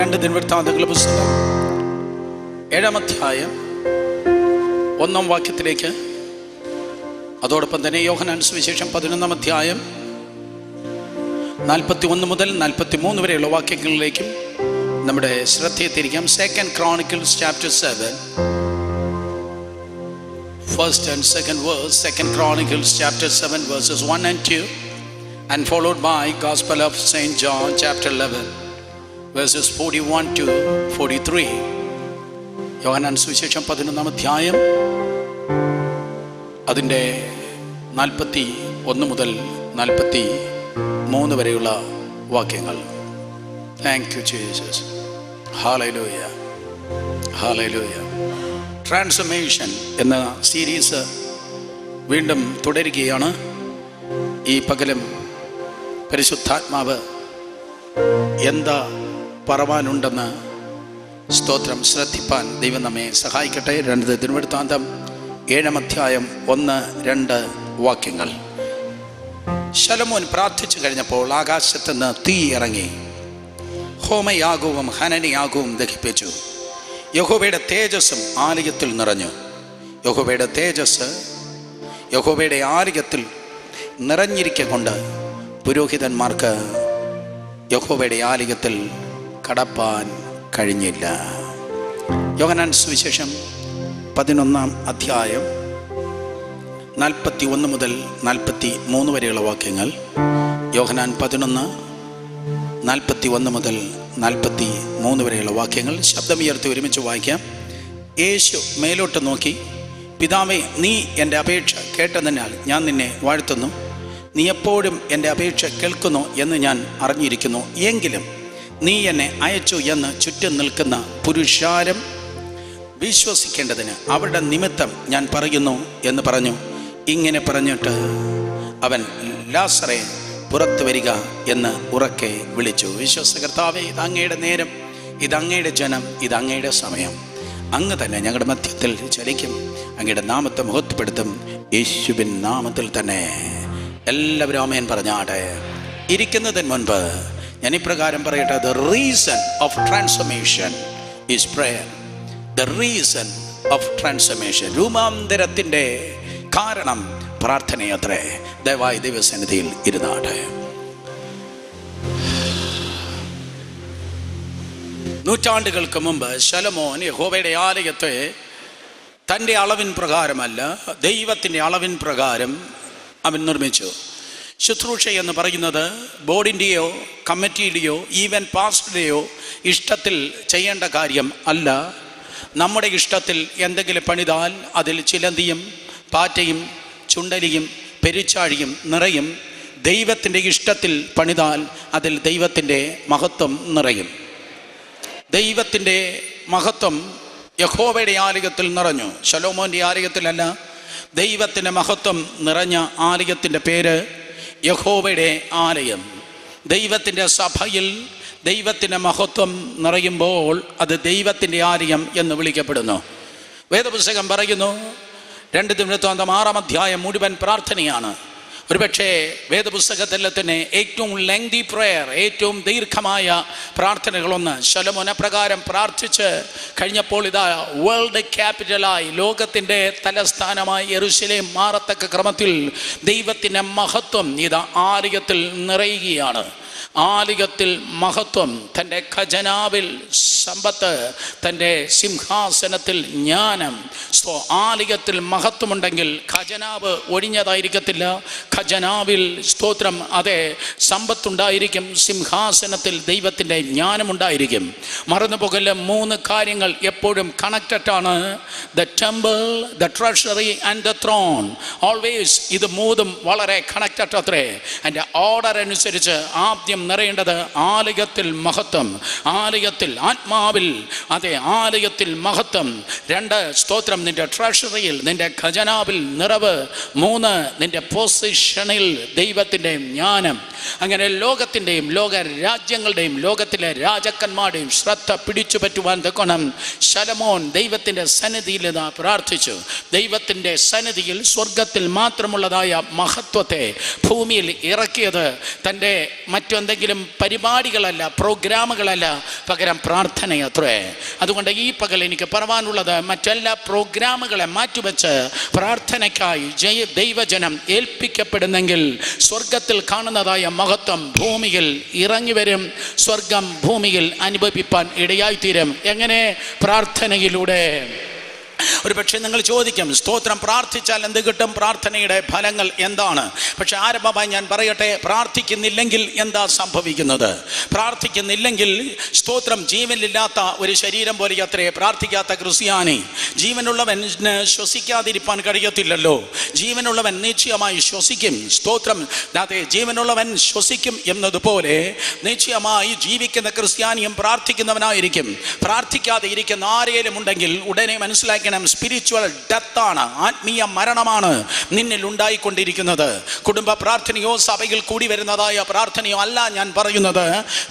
രണ്ട് ദിനവൃത്താന്തങ്ങളുടെ പുസ്തകം 7-ാം അധ്യായം 1-ാം വാക്യത്തിലേക്ക്, അതോടൊപ്പം തന്നെ യോഹന്നാൻ സുവിശേഷം 11-ാം അധ്യായം 41 മുതൽ 43 വരെയുള്ള വാക്യങ്ങളിലേക്കും നമ്മുടെ ശ്രദ്ധയെ തിരിക്കാം. 2 Chronicles chapter 7, first and second verse. 2 Chronicles chapter 7 verses 1 and 2, and followed by Gospel of St. John chapter 11 verses 41 to 43. യോഹന്നാൻ സുവിശേഷം 11-ാം അധ്യായം അതിൻ്റെ 41 മുതൽ 43 വരെയുള്ള വാക്യങ്ങൾ. Thank you Jesus. Hallelujah, hallelujah. Transformation എന്ന സീരീസ് വീണ്ടും തുടരുകയാണ്. ഈ പകലും പരിശുദ്ധാത്മാവ് എന്താ പറവാനുണ്ടെന്ന് സ്തോത്രം ശ്രദ്ധിപ്പാൻ ദൈവം നമ്മെ സഹായിക്കട്ടെ. 2 ദിനവൃത്താന്തം 7-ാം അധ്യായം 1-2 വാക്യങ്ങൾ. ശലോമോൻ പ്രാർത്ഥിച്ചു കഴിഞ്ഞപ്പോൾ ആകാശത്ത് നിന്ന് തീ ഇറങ്ങി ഹോമയാഗവും ഹനനയാഗവും ദഹിപ്പിച്ചു. യഹോവയുടെ തേജസ്സും ആലയത്തിൽ നിറഞ്ഞു. യഹോവയുടെ തേജസ് യഹോവയുടെ ആലയത്തിൽ നിറഞ്ഞിരിക്കൊണ്ട് പുരോഹിതന്മാർക്ക് യഹോവയുടെ ആലയത്തിൽ കടപ്പാൻ കഴിഞ്ഞില്ല. യോഹന്നാൻ സുവിശേഷം 11-ാം അധ്യായം 41 മുതൽ 43 വരെയുള്ള വാക്യങ്ങൾ. യോഹന്നാൻ 11, 41 മുതൽ 43 വരെയുള്ള വാക്യങ്ങൾ ശബ്ദമുയർത്തി ഒരുമിച്ച് വായിക്കാം. യേശു മേലോട്ട് നോക്കി, പിതാവേ, നീ എൻ്റെ അപേക്ഷ കേട്ടതിനാൽ ഞാൻ നിന്നെ വാഴ്ത്തുന്നു. നീ എപ്പോഴും എൻ്റെ അപേക്ഷ കേൾക്കുന്നു എന്ന് ഞാൻ അറിഞ്ഞിരിക്കുന്നു. എങ്കിലും നീ എന്നെ അയച്ചു എന്ന് ചുറ്റും നിൽക്കുന്ന പുരുഷാരം വിശ്വസിക്കേണ്ടതിന് അവരുടെ നിമിത്തം ഞാൻ പറയുന്നു എന്ന് പറഞ്ഞു. ഇങ്ങനെ പറഞ്ഞിട്ട് അവൻ ലാസറെ പുറത്തു വരിക എന്ന് ഉറക്കെ വിളിച്ചു. വിശ്വസകർത്താവേ, ഇത് അങ്ങയുടെ നേരം, ഇത് അങ്ങയുടെ ജനം, ഇത് അങ്ങയുടെ സമയം. അങ്ങ് തന്നെ ഞങ്ങളുടെ മധ്യത്തിൽ ചലിക്കും. അങ്ങയുടെ നാമത്തെ മഹത്വപ്പെടുത്തും. യേശുവിൻ നാമത്തിൽ തന്നെ. എല്ലാവരും ആമേൻ പറഞ്ഞാട്ടെ. ഇരിക്കുന്നതിന് മുൻപ് ഞാൻ ഇപ്രകാരം പറയട്ടെ. The reason of transformation is prayer. The reason of transformation, രൂപാന്തരത്തിൻ്റെ കാരണം പ്രാർത്ഥനയത്രേ. ദയവായി ദൈവസന്നിധിയിൽ ഇരുന്നാട്ടെ. നൂറ്റാണ്ടുകൾക്ക് മുമ്പ് ശലോമോൻ യഹോവയുടെ ആലയത്തെ തൻ്റെ അളവിൻ പ്രകാരമല്ല, ദൈവത്തിൻ്റെ അളവിൻ പ്രകാരം അവൻ നിർമ്മിച്ചു. ശുശ്രൂഷ എന്ന് പറയുന്നത് ബോർഡിൻ്റെയോ കമ്മിറ്റിയുടെയോ ഈവൻ പാസ്റ്ററുടെയോ ഇഷ്ടത്തിൽ ചെയ്യേണ്ട കാര്യം അല്ല. നമ്മുടെ ഇഷ്ടത്തിൽ എന്തെങ്കിലും പണിതാൽ അതിൽ ചിലന്തിയും പാറ്റയും ചുണ്ടലിയും പെരുച്ചാഴിയും നിറയും. ദൈവത്തിൻ്റെ ഇഷ്ടത്തിൽ പണിതാൽ അതിൽ ദൈവത്തിൻ്റെ മഹത്വം നിറയും. ദൈവത്തിൻ്റെ മഹത്വം യഹോവയുടെ ആലയത്തിൽ നിറഞ്ഞു. ശലോമോൻ്റെ ആലയത്തിലല്ല. ദൈവത്തിൻ്റെ മഹത്വം നിറഞ്ഞ ആലയത്തിൻ്റെ പേര് യഹോവയുടെ ആലയം. ദൈവത്തിൻ്റെ സഭയിൽ ദൈവത്തിൻ്റെ മഹത്വം നിറയുമ്പോൾ അത് ദൈവത്തിൻ്റെ ആലയം എന്ന് വിളിക്കപ്പെടുന്നു. വേദപുസ്തകം പറയുന്നു, 2 ദിനവൃത്താന്തം 6-ാം അധ്യായം മുഴുവൻ പ്രാർത്ഥനയാണ്. ഒരുപക്ഷെ വേദപുസ്തകത്തിൽ തന്നെ ഏറ്റവും ലെങ്തി പ്രയർ, ഏറ്റവും ദീർഘമായ പ്രാർത്ഥനകളൊന്ന്. ശലോമോൻ പ്രകാരം പ്രാർത്ഥിച്ച് കഴിഞ്ഞപ്പോൾ ഇതാ വേൾഡ് ക്യാപിറ്റലായി, ലോകത്തിൻ്റെ തലസ്ഥാനമായി യെരൂശലേം മാറത്തക്ക ക്രമത്തിൽ ദൈവത്തിൻ്റെ മഹത്വം ഇതാ ആലയത്തിൽ നിറയുകയാണ്. ആലയത്തിൽ മഹത്വം, തൻ്റെ ഖജനാവിൽ സമ്പത്ത്, തൻ്റെ സിംഹാസനത്തിൽ ജ്ഞാനം. ആലയത്തിൽ മഹത്വമുണ്ടെങ്കിൽ ഖജനാവ് ഒഴിഞ്ഞതായിരിക്കത്തില്ല. ഖജനാവിൽ സ്തോത്രം, അതെ, സമ്പത്തുണ്ടായിരിക്കും. സിംഹാസനത്തിൽ ദൈവത്തിൻ്റെ ജ്ഞാനമുണ്ടായിരിക്കും. മറന്നു പോകല്ല, 3 കാര്യങ്ങൾ എപ്പോഴും കണക്റ്റഡ് ആണ്. The temple, the treasury and the thrown. Always ഇത് 3ഉം വളരെ കണക്റ്റഡ് അത്രേ. അതിൻ്റെ ഓർഡർ അനുസരിച്ച് ആദ്യം നിറയേണ്ടത് ആലയത്തിൽ മഹത്വം. ആലയത്തിൽ ആത്മാവിൽ, അതെ, ആലയത്തിൽ മഹത്വം. 2 സ്തോത്രം നിന്റെ ട്രഷറിയിൽ, നിന്റെ ഖജനാവിൽ നിറവ്. 3 നിന്റെ പൊസിഷനിൽ ദൈവത്തിൻ്റെ ജ്ഞാനം. അങ്ങനെ ലോകത്തിൻ്റെയും ലോക രാജ്യങ്ങളുടെയും ലോകത്തിലെ രാജാക്കന്മാരുടെയും ശ്രദ്ധ പിടിച്ചു പറ്റുവാൻ തക്കോണം ശലോമോൻ ദൈവത്തിൻ്റെ സന്നിധിയിൽ പ്രാർത്ഥിച്ചു. ദൈവത്തിൻ്റെ സന്നിധിയിൽ സ്വർഗത്തിൽ മാത്രമുള്ളതായ മഹത്വത്തെ ഭൂമിയിൽ ഇറക്കിയത് തൻ്റെ മറ്റെന്തെങ്കിലും പരിപാടികളല്ല, പ്രോഗ്രാമുകളല്ല, പകരം പ്രാർത്ഥനയത്രേ. അതുകൊണ്ട് ഈ പകൽ എനിക്ക് പറയാനുള്ളത്, മറ്റെല്ലാ പ്രോഗ്രാമുകളെ മാറ്റിവെച്ച് പ്രാർത്ഥനയ്ക്കായി ദൈവജനം ഏൽപ്പിക്കപ്പെടുന്നെങ്കിൽ സ്വർഗത്തിൽ കാണുന്നതായ മഹത്വം ഭൂമിയിൽ ഇറങ്ങി വരും. സ്വർഗം ഭൂമിയിൽ അനുഭവിപ്പാൻ ഇടയായിത്തീരും. എങ്ങനെ? പ്രാർത്ഥനയിലൂടെ. ഒരു പക്ഷേ നിങ്ങൾ ചോദിക്കും, സ്തോത്രം പ്രാർത്ഥിച്ചാൽ എന്ത് കിട്ടും? പ്രാർത്ഥനയുടെ ഫലങ്ങൾ എന്താണ്? പക്ഷെ ആരംഭമായി ഞാൻ പറയട്ടെ, പ്രാർത്ഥിക്കുന്നില്ലെങ്കിൽ എന്താ സംഭവിക്കുന്നത്? പ്രാർത്ഥിക്കുന്നില്ലെങ്കിൽ സ്തോത്രം ജീവനില്ലാത്ത ഒരു ശരീരം പോലെ അത്രേ പ്രാർത്ഥിക്കാത്ത ക്രിസ്ത്യാനി. ജീവനുള്ളവൻ ശ്വസിക്കാതിരിക്കാൻ കഴിയത്തില്ലല്ലോ. ജീവനുള്ളവൻ നിശ്ചയമായി ശ്വസിക്കും. സ്തോത്രം, അതെ, ജീവനുള്ളവൻ ശ്വസിക്കും എന്നതുപോലെ നിശ്ചയമായി ജീവിക്കുന്ന ക്രിസ്ത്യാനിയും പ്രാർത്ഥിക്കുന്നവനായിരിക്കും. പ്രാർത്ഥിക്കാതെ ഇരിക്കുന്ന ആരെങ്കിലും ഉണ്ടെങ്കിൽ ഉടനെ മനസ്സിലാക്കി, സ്പിരിച്വൽ ഡെത്താണ്, ആത്മീയ മരണമാണ് നിന്നിൽ ഉണ്ടായിക്കൊണ്ടിരിക്കുന്നത്. കുടുംബ പ്രാർത്ഥനയോ സഭയിൽ കൂടി വരുന്നതായ പ്രാർത്ഥനയോ അല്ല ഞാൻ പറയുന്നത്.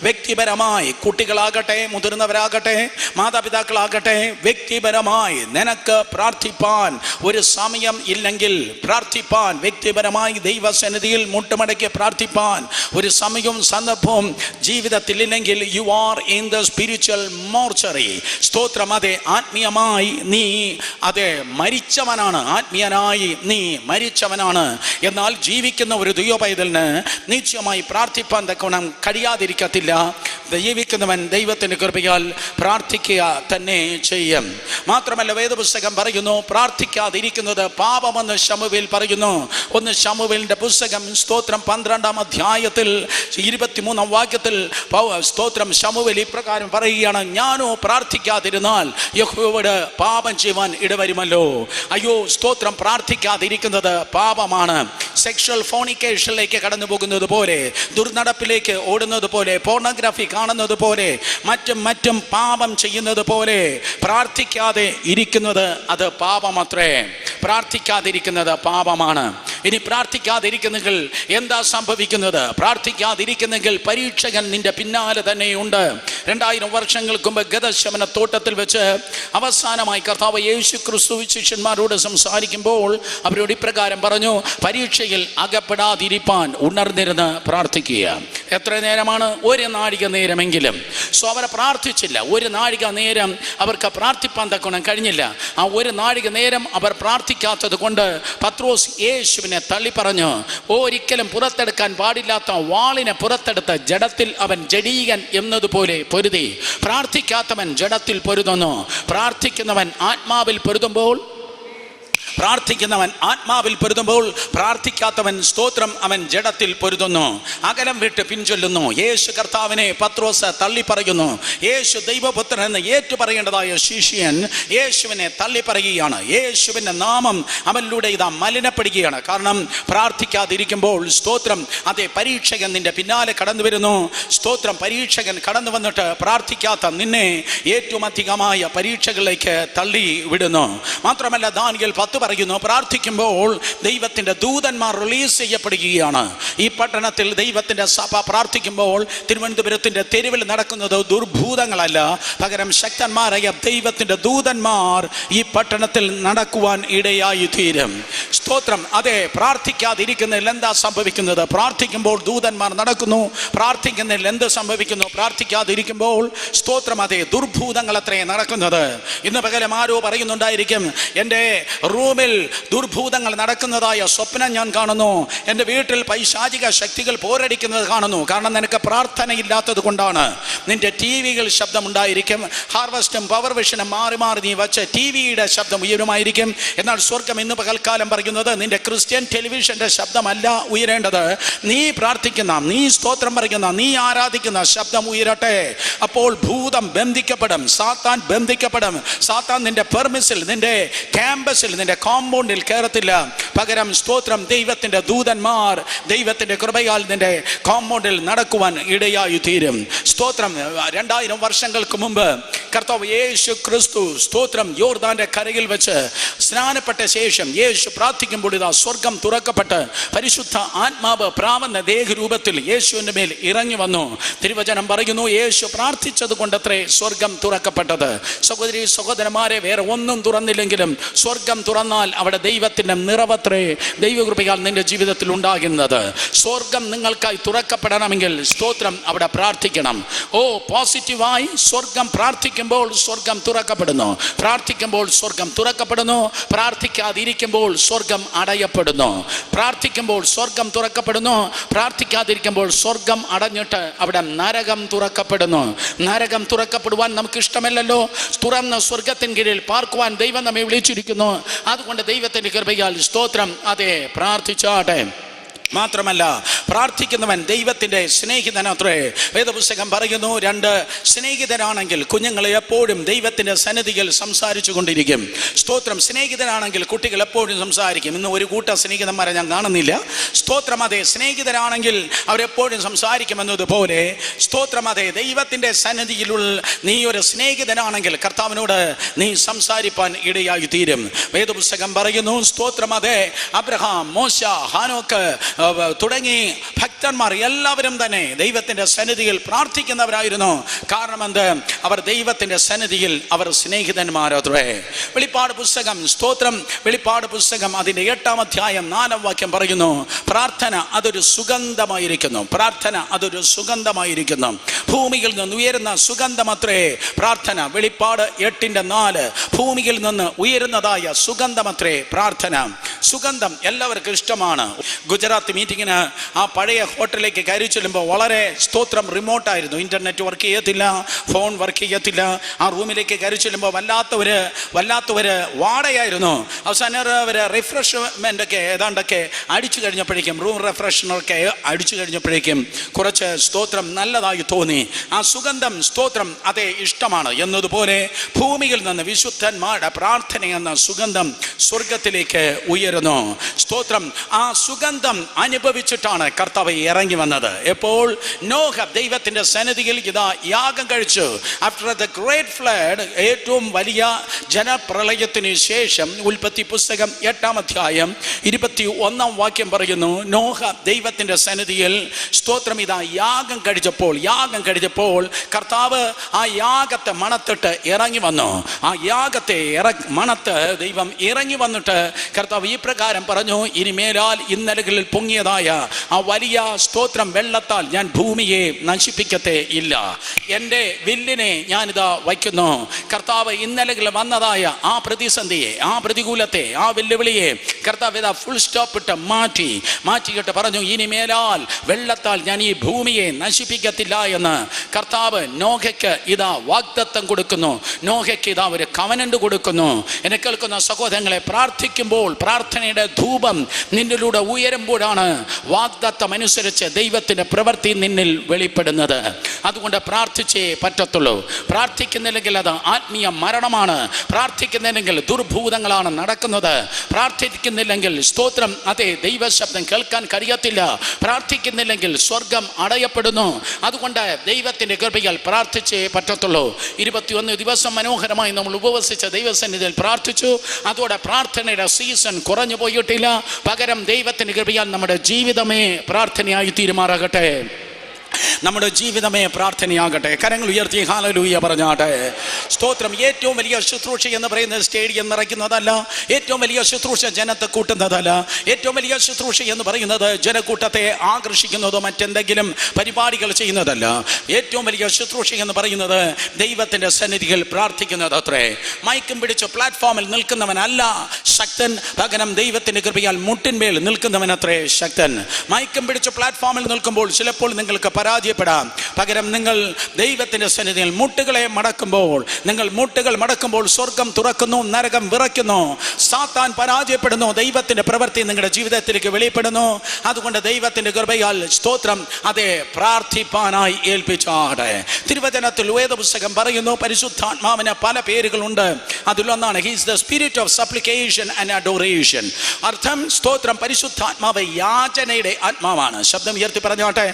വ്യക്തിപരമായി, കുട്ടികളാകട്ടെ, മുതിർന്നവരാകട്ടെ, മാതാപിതാക്കളാകട്ടെ, വ്യക്തിപരമായി നിനക്ക് പ്രാർത്ഥിപ്പാൻ ഒരു സമയം ഇല്ലെങ്കിൽ, പ്രാർത്ഥിപ്പാൻ വ്യക്തിപരമായി ദൈവസന്നിധിയിൽ മുട്ടുമടക്കി പ്രാർത്ഥിപ്പാൻ ഒരു സമയവും സന്ദർഭവും ജീവിതത്തിൽ ഇല്ലെങ്കിൽ, you are in the spiritual mortuary. സ്തോത്രം, അതെ, ആത്മീയമായി നീ അതെ മരിച്ചവനാണ്. ആത്മീയനായി നീ മരിച്ചവനാണ്. എന്നാൽ ജീവിക്കുന്ന ഒരു ദൈവപൈതലിന് നിശ്ചയമായി പ്രാർത്ഥിപ്പാൻ തക്കോണം കഴിയാതിരിക്കത്തില്ല. ജീവിക്കുന്നവൻ ദൈവത്തിൻ്റെ കൃപയാൽ പ്രാർത്ഥിക്കുക തന്നെ ചെയ്യും. മാത്രമല്ല വേദപുസ്തകം പറയുന്നു, പ്രാർത്ഥിക്കാതിരിക്കുന്നത് പാപമെന്ന് ശമൂവേൽ പറയുന്നു. 1 ശമൂവേലിൻ്റെ പുസ്തകം സ്തോത്രം 12-ാം അധ്യായത്തിൽ 23-ാം വാക്യത്തിൽ സ്തോത്രം ശമൂവേൽ ഇപ്രകാരം പറയുകയാണ്, ഞാനോ പ്രാർത്ഥിക്കാതിരുന്നാൽ യഹോവയോട് പാപം ചെയ്യുവാൻ ഇടവരുമല്ലോ. അയ്യോ, സ്തോത്രം, പ്രാർത്ഥിക്കാതിരിക്കുന്നത് പാപമാണ്. സെക്ഷൽ ഫോണിക്കേഷനിലേക്ക് കടന്നു പോകുന്നത് പോലെ, ദുർനടപ്പിലേക്ക് ഓടുന്നത് പോലെ, പോർണോഗ്രാഫി കാണുന്നത് പോലെ, മറ്റും പാപം ചെയ്യുന്നത് പോലെ പ്രാർത്ഥിക്കാതെ ഇരിക്കുന്നത് അത് പാപമത്രേ. പ്രാർത്ഥിക്കാതിരിക്കുന്നത് പാപമാണ്. ഇനി പ്രാർത്ഥിക്കാതിരിക്കുന്നെങ്കിൽ എന്താ സംഭവിക്കുന്നത്? പ്രാർത്ഥിക്കാതിരിക്കുന്നെങ്കിൽ പരീക്ഷകൻ നിന്റെ പിന്നാലെ തന്നെയുണ്ട്. 2000 വർഷങ്ങൾക്ക് മുമ്പ് ഗദശമന തോട്ടത്തിൽ വെച്ച് അവസാനമായി കർത്താവ് യേശു ക്രിസ്തു ശിഷ്യന്മാരോട് സംസാരിക്കുമ്പോൾ അവരോട് ഇപ്രകാരം പറഞ്ഞു, പരീക്ഷയിൽ അകപ്പെടാതിരിപ്പാൻ ഉണർന്നിരുന്ന് പ്രാർത്ഥിക്കുക. എത്ര നേരമാണ്? 1 നാഴിക നേരമെങ്കിലും. അവർ പ്രാർത്ഥിച്ചില്ല. 1 നാഴിക നേരം അവർക്ക് പ്രാർത്ഥിപ്പാൻ തക്കണം കഴിഞ്ഞില്ല. ആ 1 നാഴിക നേരം അവർ പ്രാർത്ഥിക്കാത്തത് കൊണ്ട് പത്രോസ് യേശുവിനെ തള്ളി പറഞ്ഞു. ഒരിക്കലും പുറത്തെടുക്കാൻ പാടില്ലാത്ത വാളിനെ പുറത്തെടുത്ത് ജഡത്തിൽ അവൻ ജഡീകൻ എന്നതുപോലെ പൊരുതി. പ്രാർത്ഥിക്കാത്തവൻ ജഡത്തിൽ പൊരുതുന്നു. പ്രാർത്ഥിക്കുന്നവൻ ആത്മാവിൽ പൊരുതുമ്പോൾ പ്രാർത്ഥിക്കാത്തവൻ സ്തോത്രം അവൻ ജഡത്തിൽ പൊരുതുന്നു. അകലം വിട്ട് പിൻചൊല്ലുന്നു. യേശു കർത്താവിനെ പത്രോസ് തള്ളി പറയുന്നു. യേശു ദൈവപുത്രൻ എന്ന് ഏറ്റുപറയേണ്ടതായ ശിഷ്യൻ യേശുവിനെ തള്ളി പറയുകയാണ്. യേശുവിൻ്റെ നാമം അവനിലൂടെ ഇതാ മലിനപ്പെടുകയാണ്. കാരണം പ്രാർത്ഥിക്കാതിരിക്കുമ്പോൾ സ്തോത്രം, അതേ, പരീക്ഷകൻ നിന്റെ പിന്നാലെ കടന്നു വരുന്നു. സ്തോത്രം, പരീക്ഷകൻ കടന്നു വന്നിട്ട് പ്രാർത്ഥിക്കാത്ത നിന്നെ ഏറ്റവും അധികമായ പരീക്ഷകളിലേക്ക് തള്ളി വിടുന്നു. മാത്രമല്ല ദാനിയേൽ 10 പറയുന്നു, പ്രാർത്ഥിക്കുമ്പോൾ ദൈവത്തിൻ്റെ ദൂതന്മാർ റിലീസ് ചെയ്യപ്പെടുകയാണ്. ഈ പട്ടണത്തിൽ ദൈവത്തിൻ്റെ സഭ പ്രാർത്ഥിക്കുമ്പോൾ തിരുവനന്തപുരത്തിൻ്റെ തെരുവിൽ നടക്കുന്നത് ദുർഭൂതങ്ങളല്ല, പകരം ശക്തന്മാരായ ദൈവത്തിൻ്റെ ദൂതന്മാർ ഈ പട്ടണത്തിൽ നടക്കുവാൻ ഇടയായി തീരും. സ്തോത്രം, അതെ, പ്രാർത്ഥിക്കാതിരിക്കുന്നതിൽ എന്താ സംഭവിക്കുന്നത്? പ്രാർത്ഥിക്കുമ്പോൾ ദൂതന്മാർ നടക്കുന്നു. പ്രാർത്ഥിക്കുന്നതിൽ എന്ത് സംഭവിക്കുന്നു? പ്രാർത്ഥിക്കാതിരിക്കുമ്പോൾ സ്തോത്രം, അതെ, ദുർഭൂതങ്ങൾ അത്രേ നടക്കുന്നത്. ഇന്ന് പകരം ആരോ പറയുന്നുണ്ടായിരിക്കും, എൻ്റെ റൂമിൽ ദുർഭൂതങ്ങൾ നടക്കുന്നതായ സ്വപ്നം ഞാൻ കാണുന്നു, എൻ്റെ വീട്ടിൽ പൈശാചിക ശക്തികൾ പോരടിക്കുന്നത് കാണുന്നു. കാരണം നിനക്ക് പ്രാർത്ഥനയില്ലാത്തത് കൊണ്ടാണ്. നിന്റെ TV-കൾ ശബ്ദമുണ്ടായിരിക്കും. ഹാർവസ്റ്റും പവർ വിഷനും മാറി മാറി നീ വച്ച് TV-യുടെ ശബ്ദം ഉയരുമായിരിക്കും. എന്നാൽ സ്വർഗം ഇന്ന് പകൽക്കാലം പറയുന്നത് നിന്റെ ക്രിസ്ത്യൻ ടെലിവിഷൻ്റെ ശബ്ദമല്ല ഉയരേണ്ടത്. നീ പ്രാർത്ഥിക്കുന്ന, നീ സ്തോത്രം പറയുന്ന, നീ ആരാധിക്കുന്ന ശബ്ദം ഉയരട്ടെ. അപ്പോൾ ഭൂതം ബന്ധിക്കപ്പെടും, സാത്താൻ ബന്ധിക്കപ്പെടും. സാത്താൻ നിന്റെ പെർമിസിൽ, നിന്റെ ക്യാമ്പസിൽ, നിന്റെ കോമ്പൗണ്ടിൽ കയറത്തില്ല. പകരം സ്തോത്രം, ദൈവ ദൈവത്തിൻ്റെ ദൂതന്മാർ ദൈവത്തിൻ്റെ കൃപയാൽ നിന്റെ കോമ്പൗണ്ടിൽ നടക്കുവാൻ ഇടയായി തീരും. സ്തോത്രം. 2000 വർഷങ്ങൾക്ക് മുമ്പ് കർത്താവ് യേശു ക്രിസ്തു സ്തോത്രം യോർദാന്റെ കരയിൽ വെച്ച് സ്നാനപ്പെട്ട ശേഷം യേശു പ്രാർത്ഥിക്കുമ്പോൾ ഇതാ സ്വർഗം തുറക്കപ്പെട്ട് പരിശുദ്ധ ആത്മാവ് പ്രാവന്ന ദേഹരൂപത്തിൽ യേശുവിൻ്റെ മേൽ ഇറങ്ങി വന്നു. തിരുവചനം പറയുന്നു, യേശു പ്രാർത്ഥിച്ചത് കൊണ്ടത്രേ സ്വർഗം തുറക്കപ്പെട്ടത്. സഹോദരി സഹോദരന്മാരെ, വേറെ ഒന്നും തുറന്നില്ലെങ്കിലും സ്വർഗം തുറന്നാൽ അവിടെ ദൈവത്തിൻ്റെ നിറവത്രേ ദൈവകൃപയാൽ നിന്റെ ജീവിതത്തിൽ ഉണ്ടാകുന്നത്. സ്വർഗം നിങ്ങൾക്കായി തുറക്കപ്പെടണമെങ്കിൽ സ്തോത്രം അവിടെ പ്രാർത്ഥിക്കണം. പോസിറ്റീവായി സ്വർഗം പ്രാർത്ഥിക്കുമ്പോൾ സ്വർഗം തുറക്കപ്പെടുന്നു. പ്രാർത്ഥിക്കുമ്പോൾ സ്വർഗം തുറക്കപ്പെടുന്നു. പ്രാർത്ഥിക്കാതിരിക്കുമ്പോൾ സ്വർഗം അടയപ്പെടുന്നു. പ്രാർത്ഥിക്കുമ്പോൾ സ്വർഗം തുറക്കപ്പെടുന്നു. പ്രാർത്ഥിക്കാതിരിക്കുമ്പോൾ സ്വർഗം അടഞ്ഞിട്ട് അവിടെ നരകം തുറക്കപ്പെടുന്നു. നരകം തുറക്കപ്പെടുവാൻ നമുക്ക് ഇഷ്ടമല്ലല്ലോ. തുറന്ന സ്വർഗത്തിന് കീഴിൽ പാർക്കുവാൻ ദൈവം നമ്മെ വിളിച്ചിരിക്കുന്നു. അതുകൊണ്ട് ദൈവത്തിൻ്റെ കൃപയാൽ സ്തോത്രം അതെ പ്രാർത്ഥിച്ചാട്ടെ. മാത്രമല്ല, പ്രാർത്ഥിക്കുന്നവൻ ദൈവത്തിൻ്റെ സ്നേഹിതനത്രേ. വേദപുസ്തകം പറയുന്നു, 2 സ്നേഹിതരാണെങ്കിൽ കുഞ്ഞുങ്ങളെ എപ്പോഴും ദൈവത്തിൻ്റെ സന്നിധിയിൽ സംസാരിച്ചു കൊണ്ടിരിക്കും. സ്തോത്രം. സ്നേഹിതരാണെങ്കിൽ കുട്ടികൾ എപ്പോഴും സംസാരിക്കും. ഇന്ന് ഒരു കൂട്ടം സ്നേഹിതന്മാരെ ഞാൻ കാണുന്നില്ല. സ്തോത്രം. അതെ, സ്നേഹിതരാണെങ്കിൽ അവരെപ്പോഴും സംസാരിക്കുമെന്നതുപോലെ സ്തോത്രം. അതെ, ദൈവത്തിൻ്റെ സന്നിധിയിലുള്ള നീ ഒരു സ്നേഹിതനാണെങ്കിൽ കർത്താവിനോട് നീ സംസാരിപ്പാൻ ഇടയായി തീരും. വേദപുസ്തകം പറയുന്നു, സ്തോത്രം. അതെ, അബ്രഹാം, മോശ, ഹാനോക്ക് തുടങ്ങി ഭക്തന്മാർ എല്ലാവരും തന്നെ ദൈവത്തിൻ്റെ സന്നിധിയിൽ പ്രാർത്ഥിക്കുന്നവരായിരുന്നു. കാരണം എന്ത്? അവർ ദൈവത്തിൻ്റെ സന്നിധിയിൽ അവർ സ്നേഹിതന്മാരത്രേ. വെളിപ്പാട് പുസ്തകം സ്തോത്രം. വെളിപ്പാട് പുസ്തകം അതിൻ്റെ 8-ാം അധ്യായം 4-ാം വാക്യം പറയുന്നു, പ്രാർത്ഥന അതൊരു സുഗന്ധമായിരിക്കുന്നു. പ്രാർത്ഥന അതൊരു സുഗന്ധമായിരിക്കുന്നു. ഭൂമിയിൽ നിന്ന് ഉയരുന്ന സുഗന്ധമത്രേ പ്രാർത്ഥന. വെളിപ്പാട് 8:4 ഭൂമിയിൽ നിന്ന് ഉയരുന്നതായ സുഗന്ധമത്രേ പ്രാർത്ഥന. സുഗന്ധം എല്ലാവർക്കും ഇഷ്ടമാണ്. ഗുജറാത്ത് മീറ്റിങ്ങിന് ആ പഴയ ഹോട്ടലിലേക്ക് കയറി ചെല്ലുമ്പോൾ വളരെ സ്തോത്രം റിമോട്ടായിരുന്നു. ഇൻ്റർനെറ്റ് വർക്ക് ചെയ്യത്തില്ല, ഫോൺ വർക്ക് ചെയ്യത്തില്ല. ആ റൂമിലേക്ക് കയറി ചെല്ലുമ്പോൾ വല്ലാത്തവര് വാടകയായിരുന്നു. അവസാനം ഒരു റിഫ്രഷ്മെൻ്റ് ഒക്കെ ഏതാണ്ടൊക്കെ അടിച്ചു കഴിഞ്ഞപ്പോഴേക്കും റൂം റിഫ്രഷ്നൊക്കെ അടിച്ചു കഴിഞ്ഞപ്പോഴേക്കും കുറച്ച് സ്തോത്രം നല്ലതായി തോന്നി. ആ സുഗന്ധം സ്തോത്രം അതേ ഇഷ്ടമാണ്. എന്നതുപോലെ ഭൂമിയിൽ നിന്ന് വിശുദ്ധന്മാരുടെ പ്രാർത്ഥന എന്ന സുഗന്ധം സ്വർഗത്തിലേക്ക് ഉയരുന്നു. സ്തോത്രം. ആ സുഗന്ധം അനുഭവിച്ചിട്ടാണ് കർത്താവ് ഇറങ്ങി വന്നത്. എപ്പോൾ? നോഹ ദൈവത്തിന്റെ സന്നിധിയിൽ ഇതാ യാഗം കഴിച്ചു. ആഫ്റ്റർ ദ ഗ്രേറ്റ് ഫ്ലഡ്, ഏറ്റവും വലിയ ജനപ്രളയത്തിന് ശേഷം ഉൽപ്പത്തി പുസ്തകം 8-ാം അധ്യായം 21-ാം വാക്യം പറയുന്നു, നോഹ ദൈവത്തിന്റെ സന്നിധിയിൽ സ്തോത്രം ഇതാ യാഗം കഴിച്ചപ്പോൾ കർത്താവ് ആ യാഗത്തെ മണത്തിട്ട് ഇറങ്ങി വന്നു. ആ യാഗത്തെ മണത്ത് ദൈവം ഇറങ്ങി വന്നിട്ട് കർത്താവ് ഈ പ്രകാരം പറഞ്ഞു, ഇനിമേലാൽ ഇന്നലകളിൽ പൊങ്ങിയതായ ആ വലിയ സ്തോത്രം വെള്ളത്താൽ ഞാൻ ഭൂമിയെ നശിപ്പിക്കത്തേ ഇല്ല. എൻ്റെ വില്ലിനെ ഞാനിതാ വയ്ക്കുന്നു. കർത്താവ് ഇന്നലകളിൽ വന്നതായ ആ പ്രതിസന്ധിയെ, ആ പ്രതികൂലത്തെ, ആ വെല്ലുവിളിയെ കർത്താവ് ഇതാ ഫുൾ സ്റ്റോപ്പ് ഇട്ട് മാറ്റിയിട്ട് പറഞ്ഞു, ഇനിമേലാൽ വെള്ളത്താൽ ഞാൻ ഈ ഭൂമിയെ നശിപ്പിക്കത്തില്ല എന്ന് കർത്താവ് നോഹയ്ക്ക് ഇതാ വാഗ്ദത്തം കൊടുക്കുന്നു. നോഹയ്ക്ക് ഇതാ ഒരു കവനന്റ് കൊടുക്കുന്നു. എന്നെ കേൾക്കുന്ന സഹോദരങ്ങളെ, പ്രാർത്ഥിക്കുമ്പോൾ പ്രാർത്ഥനയുടെ ധൂപം നിന്നിലൂടെ ഉയരുമ്പോഴാണ് വാഗ്ദത്തം അനുസരിച്ച് ദൈവത്തിൻ്റെ പ്രവൃത്തി നിന്നിൽ വെളിപ്പെടുന്നത്. അതുകൊണ്ട് പ്രാർത്ഥിച്ചേ പറ്റത്തുള്ളൂ. പ്രാർത്ഥിക്കുന്നില്ലെങ്കിൽ അത് ആത്മീയ മരണമാണ്. പ്രാർത്ഥിക്കുന്നില്ലെങ്കിൽ ദുർഭൂതങ്ങളാണ് നടക്കുന്നത്. പ്രാർത്ഥിക്കുന്നില്ലെങ്കിൽ സ്തോത്രം അതേ ദൈവശബ്ദം കേൾക്കാൻ കഴിയത്തില്ല. പ്രാർത്ഥിക്കുന്നില്ലെങ്കിൽ സ്വർഗം അടയപ്പെടുന്നു. അതുകൊണ്ട് ദൈവത്തിൻ്റെ കൃപയാൽ പ്രാർത്ഥിച്ചേ പറ്റത്തുള്ളൂ. 21 ദിവസം മനോഹരമായി നമ്മൾ ഉപവസിച്ച ദൈവസന്നിധിയിൽ പ്രാർത്ഥിച്ചു. അതോടെ പ്രാർത്ഥനയുടെ സീസൺ കുറഞ്ഞു പോയിട്ടില്ല. പകരം ദൈവത്തിൻ്റെ കൃപയാൽ നമ്മുടെ ജീവിതമേ പ്രാർത്ഥനയായി തീരുമാറാകട്ടെ. നമ്മുടെ ജീവിതമേ പ്രാർത്ഥനയാകട്ടെ. കരങ്ങൾ ഉയർത്തി ഹല്ലേലൂയ പറഞ്ഞാട്ടെ. സ്തോത്രം. ഏറ്റവും വലിയ ശുശ്രൂഷ എന്ന് പറയുന്നത് സ്റ്റേഡിയം നിറയ്ക്കുന്നതല്ല. ഏറ്റവും വലിയ ശുശ്രൂഷ ജനത്തെ കൂട്ടുന്നതല്ല. ഏറ്റവും വലിയ ശുശ്രൂഷ എന്ന് പറയുന്നത് ജനക്കൂട്ടത്തെ ആകർഷിക്കുന്നതോ മറ്റെന്തെങ്കിലും പരിപാടികൾ ചെയ്യുന്നതല്ല. ഏറ്റവും വലിയ ശുശ്രൂഷ എന്ന് പറയുന്നത് ദൈവത്തിൻ്റെ സന്നിധിയിൽ പ്രാർത്ഥിക്കുന്നത് അത്രേ. മൈക്കും പിടിച്ച് പ്ലാറ്റ്ഫോമിൽ നിൽക്കുന്നവനല്ല ശക്തൻ, പകരം ദൈവത്തിൻ്റെ കൃപയാൽ മുട്ടിന്മേൽ നിൽക്കുന്നവനത്രേ ശക്തൻ. മൈക്കും പിടിച്ച് പ്ലാറ്റ്ഫോമിൽ നിൽക്കുമ്പോൾ ചിലപ്പോൾ നിങ്ങൾക്ക് പരാജയപ്പെടാം. പകരം നിങ്ങൾ ദൈവത്തിൻ്റെ സന്നിധിയിൽ മുട്ടുകളെ മടക്കുമ്പോൾ, നിങ്ങൾ മുട്ടുകൾ മടക്കുമ്പോൾ സ്വർഗം തുറക്കുന്നു, നരകം വിറയ്ക്കുന്നു, സാത്താൻ പരാജയപ്പെടുന്നു, ദൈവത്തിൻ്റെ പ്രവൃത്തി നിങ്ങളുടെ ജീവിതത്തിലേക്ക് വെളിപ്പെടുന്നു. അതുകൊണ്ട് ദൈവത്തിൻ്റെ കൃപയാൽ സ്തോത്രം, അതെ, പ്രാർത്ഥിപ്പാനായി ഏൽപ്പിച്ചാട്ടെ. തിരുവചനത്തിൽ വേദപുസ്തകം പറയുന്നു പരിശുദ്ധാത്മാവിന് പല പേരുകളുണ്ട്. അതിലൊന്നാണ് he is the spirit of supplication and adoration. അർത്ഥം സ്തോത്രം, പരിശുദ്ധാത്മാവ് യാചനയുടെ ആത്മാവാണ്. ശബ്ദം ഉയർത്തി പറഞ്ഞോട്ടെ,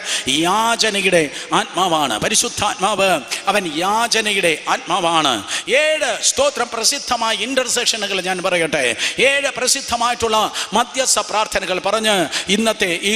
യാചനയുടെ ആത്മാവാണ് പരിശുദ്ധാത്മാവ്. അവൻ യാചനയുടെ ആത്മാവാണ്. 7 സ്തോത്രം പ്രസിദ്ധമായ ഇന്റർസെക്ഷനുകൾ ഞാൻ പറയട്ടെ. 7 പ്രസിദ്ധമായിട്ടുള്ള മധ്യസ്ഥ പ്രാർത്ഥനകൾ പറഞ്ഞ് ഇന്നത്തെ ഈ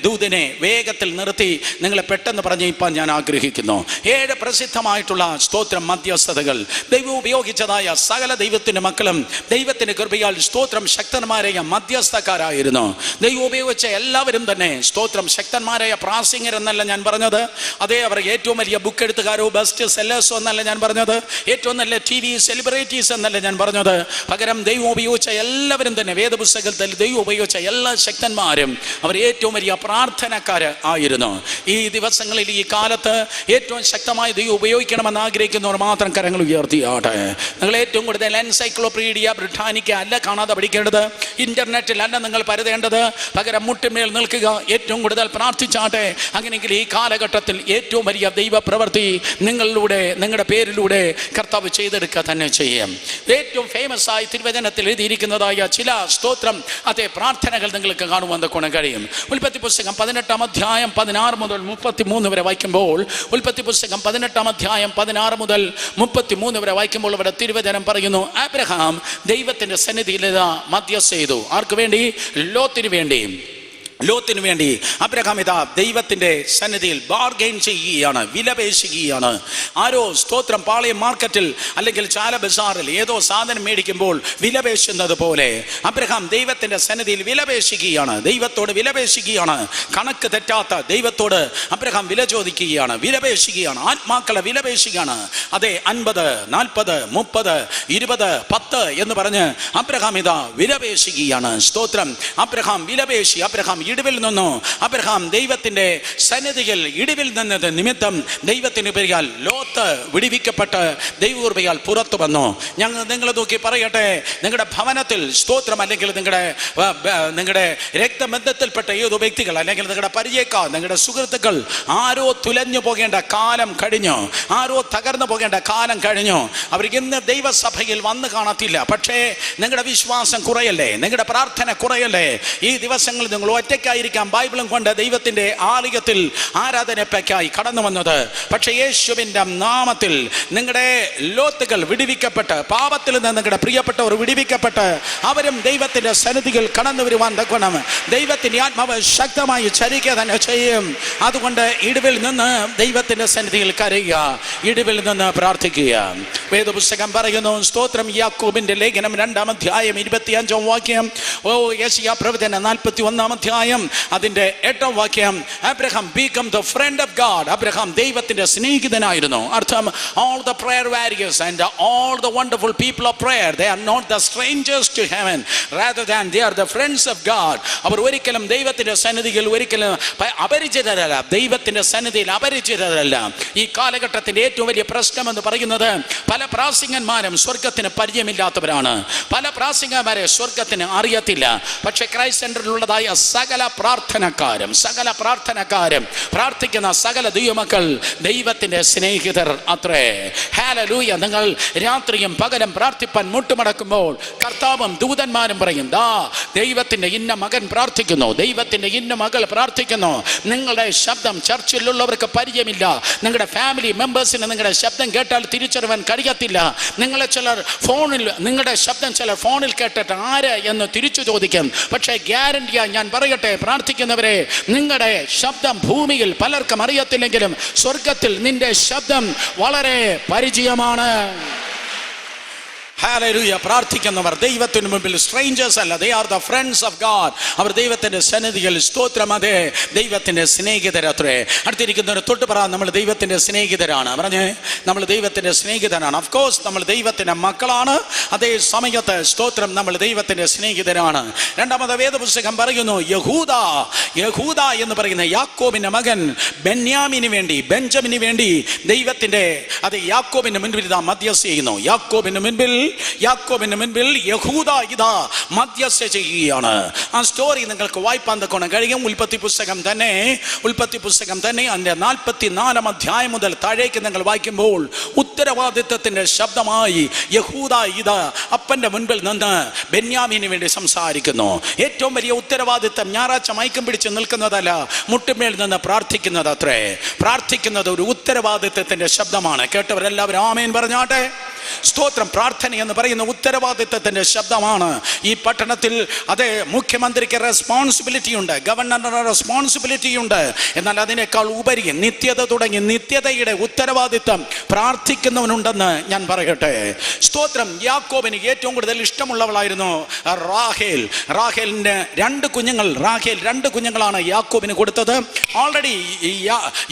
ദൂതിനെ വേഗത്തിൽ നിർത്തി നിങ്ങളെ പെട്ടെന്ന് പറഞ്ഞിപ്പാൻ ഞാൻ ആഗ്രഹിക്കുന്നു. 7 പ്രസിദ്ധമായിട്ടുള്ള സ്തോത്രം മധ്യസ്ഥതകൾ. ദൈവം ഉപയോഗിച്ചതായ സകല ദൈവത്തിൻ്റെ മക്കളും ദൈവത്തിൻ്റെ കൃപയാൽ സ്തോത്രം ശക്തന്മാരായ മധ്യസ്ഥക്കാരായിരുന്നു. ദൈവം ഉപയോഗിച്ച എല്ലാവരും തന്നെ സ്തോത്രം ശക്തന്മാരായ പ്രാസംഗികരെന്നല്ല ഞാൻ പറഞ്ഞത്. അതേ, അവർ ഏറ്റവും വലിയ ബുക്ക് എഴുത്തുകാരോ ബെസ്റ്റ് സെല്ലേഴ്സോ എന്നല്ല ഞാൻ പറഞ്ഞത്. ഏറ്റവും നല്ല TV സെലിബ്രിറ്റീസ് എന്നല്ല ഞാൻ പറഞ്ഞത്. പകരം ദൈവം ഉപയോഗിച്ച എല്ലാവരും തന്നെ, വേദപുസ്തകത്തിൽ ദൈവം ഉപയോഗിച്ച എല്ലാ ശക്തന്മാരും അവർ ഏറ്റവും വലിയ പ്രാർത്ഥനക്കാർ ആയിരുന്നു. ഈ ദിവസങ്ങളിൽ, ഈ കാലത്ത് ഏറ്റവും ശക്തമായി ദൈവം ഉപയോഗിക്കണമെന്ന് ആഗ്രഹിക്കുന്നവർ മാത്രം കരങ്ങൾ ഉയർത്തിയാട്ടെ. നിങ്ങൾ ഏറ്റവും കൂടുതൽ എൻസൈക്ലോപീഡിയ ബ്രിട്ടാനിക്ക അല്ല കാണാതെ പഠിക്കേണ്ടത്, ഇന്റർനെറ്റിലല്ല നിങ്ങൾ പരതേണ്ടത്. പകരം മുട്ടിന്മേൽ നിൽക്കുക, ഏറ്റവും കൂടുതൽ പ്രാർത്ഥിച്ചാട്ടെ. അങ്ങനെയെങ്കിൽ ഈ കാലഘട്ടത്തിൽ ഏറ്റവും വലിയ ദൈവ പ്രവൃത്തി നിങ്ങളിലൂടെ, നിങ്ങളുടെ പേരിലൂടെ കർത്താവ് ചെയ്തെടുക്കുക തന്നെ ചെയ്യും. ഏറ്റവും ഫേമസ് ആയി തിരുവചനത്തിൽ എഴുതിയിരിക്കുന്നതായ ചില സ്തോത്രം അതേ പ്രാർത്ഥനകൾ നിങ്ങൾക്ക് കാണുവാൻ കഴിയും. ഉൽപ്പത്തി പുസ്തകം 18-ാം അധ്യായം 16 മുതൽ 33 വരെ വായിക്കുമ്പോൾ, ഉൽപ്പത്തി പുസ്തകം 18-ാം അധ്യായം 16 മുതൽ 33 വരെ വായിക്കുമ്പോൾ ഇവിടെ തിരുവചനം പറയുന്നു, അബ്രഹാം ദൈവത്തിൻ്റെ സന്നിധിയിൽ മധ്യസ്ഥ ചെയ്തു. ആർക്ക് വേണ്ടി? ലോത്തിന് വേണ്ടി. അബ്രഹാം ഇതാ ദൈവത്തിൻ്റെ സന്നിധിയിൽ ബാർഗെയിൻ ചെയ്യുകയാണ്, വിലപേശുകയാണ്. ആരോ സ്തോത്രം പാളയം മാർക്കറ്റിൽ അല്ലെങ്കിൽ ചാല ബസാറിൽ ഏതോ സാധനം മേടിക്കുമ്പോൾ വിലപേശുന്നത് പോലെ അബ്രഹാം ദൈവത്തിൻ്റെ സന്നിധിയിൽ വിലപേശുകയാണ്, ദൈവത്തോട് വിലപേശുകയാണ്. കണക്ക് തെറ്റാത്ത ദൈവത്തോട് അബ്രഹാം വില ചോദിക്കുകയാണ്, വിലപേശുകയാണ്, ആത്മാക്കളെ വിലപേശുകയാണ്. അതെ, 50, 40, 30, 20, 10 എന്ന് പറഞ്ഞ് അബ്രഹാം ഇതാ വിലപേശുകയാണ്. സ്തോത്രം, അബ്രഹാം വിലപേശി. അബ്രഹാം ഇടിവിൽ നിന്നു. അബ്രഹാം ദൈവത്തിന്റെ സന്നിധിയിൽ ഇടിവിൽ നിന്നത് നിമിത്തം ദൈവത്തിന് പേരാൽ ലോത്ത് വിടിവിക്കപ്പെട്ട് ദൈവകൃപയാൽ പുറത്തു വന്നു. നിങ്ങൾ നോക്കി പറയട്ടെ, നിങ്ങളുടെ ഭവനത്തിൽ സ്തോത്രം, അല്ലെങ്കിൽ നിങ്ങളുടെ രക്തബന്ധത്തിൽപ്പെട്ട ഏതോ വ്യക്തികൾ, അല്ലെങ്കിൽ നിങ്ങളുടെ പരിചയക്കാർ, നിങ്ങളുടെ സുഹൃത്തുക്കൾ, ആരോ തുലഞ്ഞു പോകേണ്ട കാലം കഴിഞ്ഞു, ആരോ തകർന്നു പോകേണ്ട കാലം കഴിഞ്ഞു. അവർ ഇന്ന് ദൈവസഭയിൽ വന്ന് കാണത്തില്ല. പക്ഷേ നിങ്ങളുടെ വിശ്വാസം കുറയല്ലേ, നിങ്ങളുടെ പ്രാർത്ഥന കുറയല്ലേ? ഈ ദിവസങ്ങളിൽ നിങ്ങൾ ഒറ്റയ്ക്കായിരിക്കാം ബൈബിളും കൊണ്ട് ദൈവത്തിൻ്റെ ആലയത്തിൽ ആരാധനയ്ക്കായി കടന്നു വന്നത്. പക്ഷേ യേശുവിൻ്റെ നാമത്തിൽ നിങ്ങളുടെ ലോത്തുകൾ വിടുവിക്കപ്പെട്ട്, പാപത്തിൽ നിന്ന് നിങ്ങളുടെ പ്രിയപ്പെട്ടവർ വിടുവിക്കപ്പെട്ട് അവരും ദൈവത്തിൻ്റെ സന്നിധിയിൽ കടന്നു വരുവാൻ തക്കണം. ദൈവത്തിൻ്റെ ആത്മാവ് ശക്തമായി ചരിക്കുക തന്നെ ചെയ്യും. അതുകൊണ്ട് ഇടിവിൽ നിന്ന് ദൈവത്തിൻ്റെ സന്നിധിയിൽ കരയുക, ഇടിവിൽ നിന്ന് പ്രാർത്ഥിക്കുക. വേദപുസ്തകം പറയുന്നു, സ്തോത്രം, യാക്കോബിന്റെ ലേഖനം 2-ാം അധ്യായം 25-ാം വാക്യം, യെശയ്യാ പ്രവചനം 41-ാം അധ്യായം അതിന്റെ 8-ാം വാക്യം, Abraham became the friend of God. Abraham ദൈവത്തിന്റെ സ്നേഹിതനായിരുന്നു. അർത്ഥം, all the prayer warriors and all the wonderful people of prayer, they are not the strangers to heaven, rather than they are the friends of God. അവർ ഒരിക്കലും ദൈവത്തിന്റെ സന്നിധിയിൽ ഒരിക്കലും അപരിചിതരല്ല, ദൈവത്തിന്റെ സന്നിധിയിൽ അപരിചിതരല്ല. ഈ കാലഘട്ടത്തിന്റെ ഏറ്റവും വലിയ പ്രശ്നം എന്ന് പറയുന്നത്, പല പ്രാസംഗന്മാരും സ്വർഗത്തിന് പരിചയമില്ലാത്തവരാണ്. പല പ്രാസംഗന്മാരെ സ്വർഗത്തിന് അറിയത്തില്ല. പക്ഷെ ക്രൈസ്റ്റ് സെന്ററിലുള്ളതായ സകല പ്രാർത്ഥനക്കാരും പ്രാർത്ഥിക്കുന്ന സകല ദൈവമക്കൾ ദൈവത്തിന്റെ സ്നേഹിതർ അത്രേ. ഹല്ലേലൂയ. നിങ്ങൾ രാത്രിയും പകലും പ്രാർത്ഥിപ്പാൻ മുട്ടുമടക്കുമ്പോൾ കർത്താവും ദൂതന്മാരും പറയും, ദാ ദൈവത്തിന്റെ ഇന്ന മകൻ പ്രാർത്ഥിക്കുന്നു, ദൈവത്തിന്റെ ഇന്ന മകൾ പ്രാർത്ഥിക്കുന്നു. നിങ്ങളുടെ ശബ്ദം ചർച്ചിലുള്ളവർക്ക് പരിചയമില്ല. നിങ്ങളുടെ ഫാമിലി മെമ്പേഴ്സിന് നിങ്ങളുടെ ശബ്ദം കേട്ടാൽ തിരിച്ചറിയാൻ കഴിയത്തില്ല. നിങ്ങളുടെ ശബ്ദം ചിലർ ഫോണിൽ കേട്ടിട്ട് ആര് എന്ന് തിരിച്ചു ചോദിക്കും. പക്ഷേ ഗ്യാരണ്ടിയാ ഞാൻ പറയട്ടെ, പ്രാർത്ഥിക്കുന്നവരെ, നിങ്ങളുടെ ശബ്ദം ഭൂമിയിൽ പലർക്കും അറിയത്തില്ലെങ്കിലും സ്വർഗത്തിൽ നിന്റെ ശബ്ദം വളരെ പരിചയമാണ്. ഹല്ലേലൂയ. പ്രാർത്ഥിക്കുന്നവർ ദൈവത്തിന് മുമ്പിൽ സ്ട്രേഞ്ചേഴ്സ് അല്ല, they are the friends of God. അവർ ദൈവത്തിന്റെ സന്നിധിയിൽ സ്തോത്രം, അതെ ദൈവത്തിന്റെ സ്നേഹിതരത്രേ. അടുത്തിരിക്കുന്നവർ തൊട്ട് പറ, നമ്മൾ ദൈവത്തിന്റെ സ്നേഹിതരാണ്. പറഞ്ഞേ, നമ്മൾ ദൈവത്തിന്റെ സ്നേഹിതരാണ്. ഓഫ് കോഴ്സ് നമ്മൾ ദൈവത്തിന്റെ മക്കളാണ്, അതേ സമയത്ത് സ്തോത്രം നമ്മൾ ദൈവത്തിന്റെ സ്നേഹിതരാണ്. രണ്ടാമത്തെ വേദപുസ്തകം പറയുന്നു, യഹൂദ എന്ന് പറയുന്ന യാക്കോബിന്റെ മകൻ ബെന്യാമിന് വേണ്ടി, ബെഞ്ചമിന് വേണ്ടി ദൈവത്തിന്റെ അത് യാക്കോബിന്റെ മുൻപിൽ ഇതാ മധ്യസ്ഥ ചെയ്യുന്നു. യാക്കോബിന്റെ മുൻപിൽ യഹൂദ ഇതാ മധ്യസ്ഥ ചെയ്യുകയാണ്. ആ സ്റ്റോറി നിങ്ങൾക്ക് വായിപ്പാൻ തക്കോണം കഴിയും. ഉൽപ്പത്തി പുസ്തകം തന്നെ അതിന്റെ 44 അധ്യായം മുതൽ താഴേക്ക് നിങ്ങൾ വായിക്കുമ്പോൾ ഉത്തരവാദിത്വത്തിന്റെ ശബ്ദമായി യഹൂദ ഇതാ അപ്പന്റെ മുൻപിൽ നിന്ന് ബെന്യാമിന് വേണ്ടി സംസാരിക്കുന്നു. ഏറ്റവും വലിയ ഉത്തരവാദിത്വം ഞായറാഴ്ച മയക്കം പിടിച്ച് നിൽക്കുന്നതല്ല, മുട്ടുമേൽ നിന്ന് പ്രാർത്ഥിക്കുന്നത് അത്രേ. പ്രാർത്ഥിക്കുന്നത് ഒരു ഉത്തരവാദിത്വത്തിന്റെ ശബ്ദമാണ്. കേട്ടവരെല്ലാവരും ആമേൻ പറഞ്ഞാട്ടെ. സ്തോത്രം. പ്രാർത്ഥന എന്ന് പറയുന്ന ഉത്തരവാദിത്വത്തിന്റെ ശബ്ദമാണ്. ഈ പട്ടണത്തിൽ അതെ മുഖ്യമന്ത്രിക്ക് റെസ്പോൺസിബിലിറ്റി ഉണ്ട്, ഗവർണറിന് റെസ്പോൺസിബിലിറ്റി ഉണ്ട്. എന്നാൽ അതിനേക്കാൾ ഉപരി നിത്യത തുടങ്ങി നിത്യതയുടെ ഉത്തരവാദിത്വം പ്രാർത്ഥിക്കുന്നവനുണ്ടെന്ന് ഞാൻ പറയട്ടെ. സ്തോത്രം. യാക്കോബിന് ഏറ്റവും കൂടുതൽ ഇഷ്ടമുള്ളവളായിരുന്നു റാഹേൽ. റാഹേലിന്റെ 2 കുഞ്ഞുങ്ങളാണ് യാക്കോബിന് കൊടുത്തത്. ഓൾറെഡി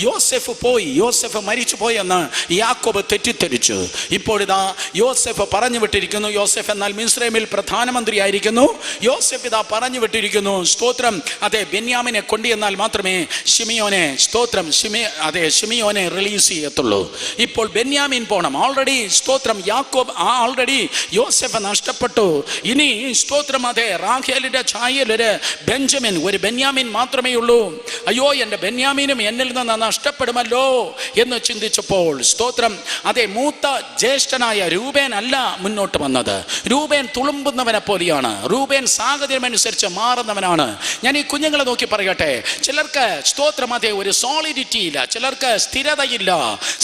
യോസെഫ് മരിച്ചു പോയെന്ന് യാക്കോബ് തെറ്റിദ്ധരിച്ചു. ഇപ്പോഴിതാ യോസെഫ് പറഞ്ഞു വിട്ടിരിക്കുന്നു. യോസെഫ് എന്നാൽ മിസ്രൈമിൽ പ്രധാനമന്ത്രി ആയിരിക്കുന്നു. യോസെഫ് ഇതാ പറഞ്ഞു വിട്ടിരിക്കുന്നു. സ്തോത്രം. അതെ ബെന്യാമിനെ കൊണ്ടുവന്നാൽ മാത്രമേ ഷിമിയോനെ റിലീസ് ചെയ്യത്തുള്ളൂ. ഇപ്പോൾ ബെന്യാമിൻ പോണം. ഓൾറെഡി സ്തോത്രം യാക്കോബ് ഓൾറെഡി യോസെഫ് നഷ്ടപ്പെട്ടു. ഇനി സ്തോത്രം അതെ റാഖേലിന്റെ ഛായയിൽ ഒരു ബെന്യാമിൻ മാത്രമേ ഉള്ളൂ. അയ്യോ, എൻ്റെ ബെന്യാമിനും എന്നിൽ നിന്ന് നഷ്ടപ്പെടുമല്ലോ എന്ന് ചിന്തിച്ചപ്പോൾ സ്തോത്രം അതെ മൂത്ത ജ്യേഷ്ഠനായ രൂബേൻ അല്ല മുന്നോട്ട് വന്നത്. രൂബേൻ തുളുമ്പുന്നവനെ പോലെയാണ്. രൂബേൻ സാഹചര്യം അനുസരിച്ച് മാറുന്നവനാണ്. ഞാൻ ഈ കുഞ്ഞുങ്ങളെ നോക്കി പറയട്ടെ, ചിലർക്ക് സ്തോത്രം അതെ ഒരു സോളിഡിറ്റി ഇല്ല, ചിലർക്ക് സ്ഥിരതയില്ല,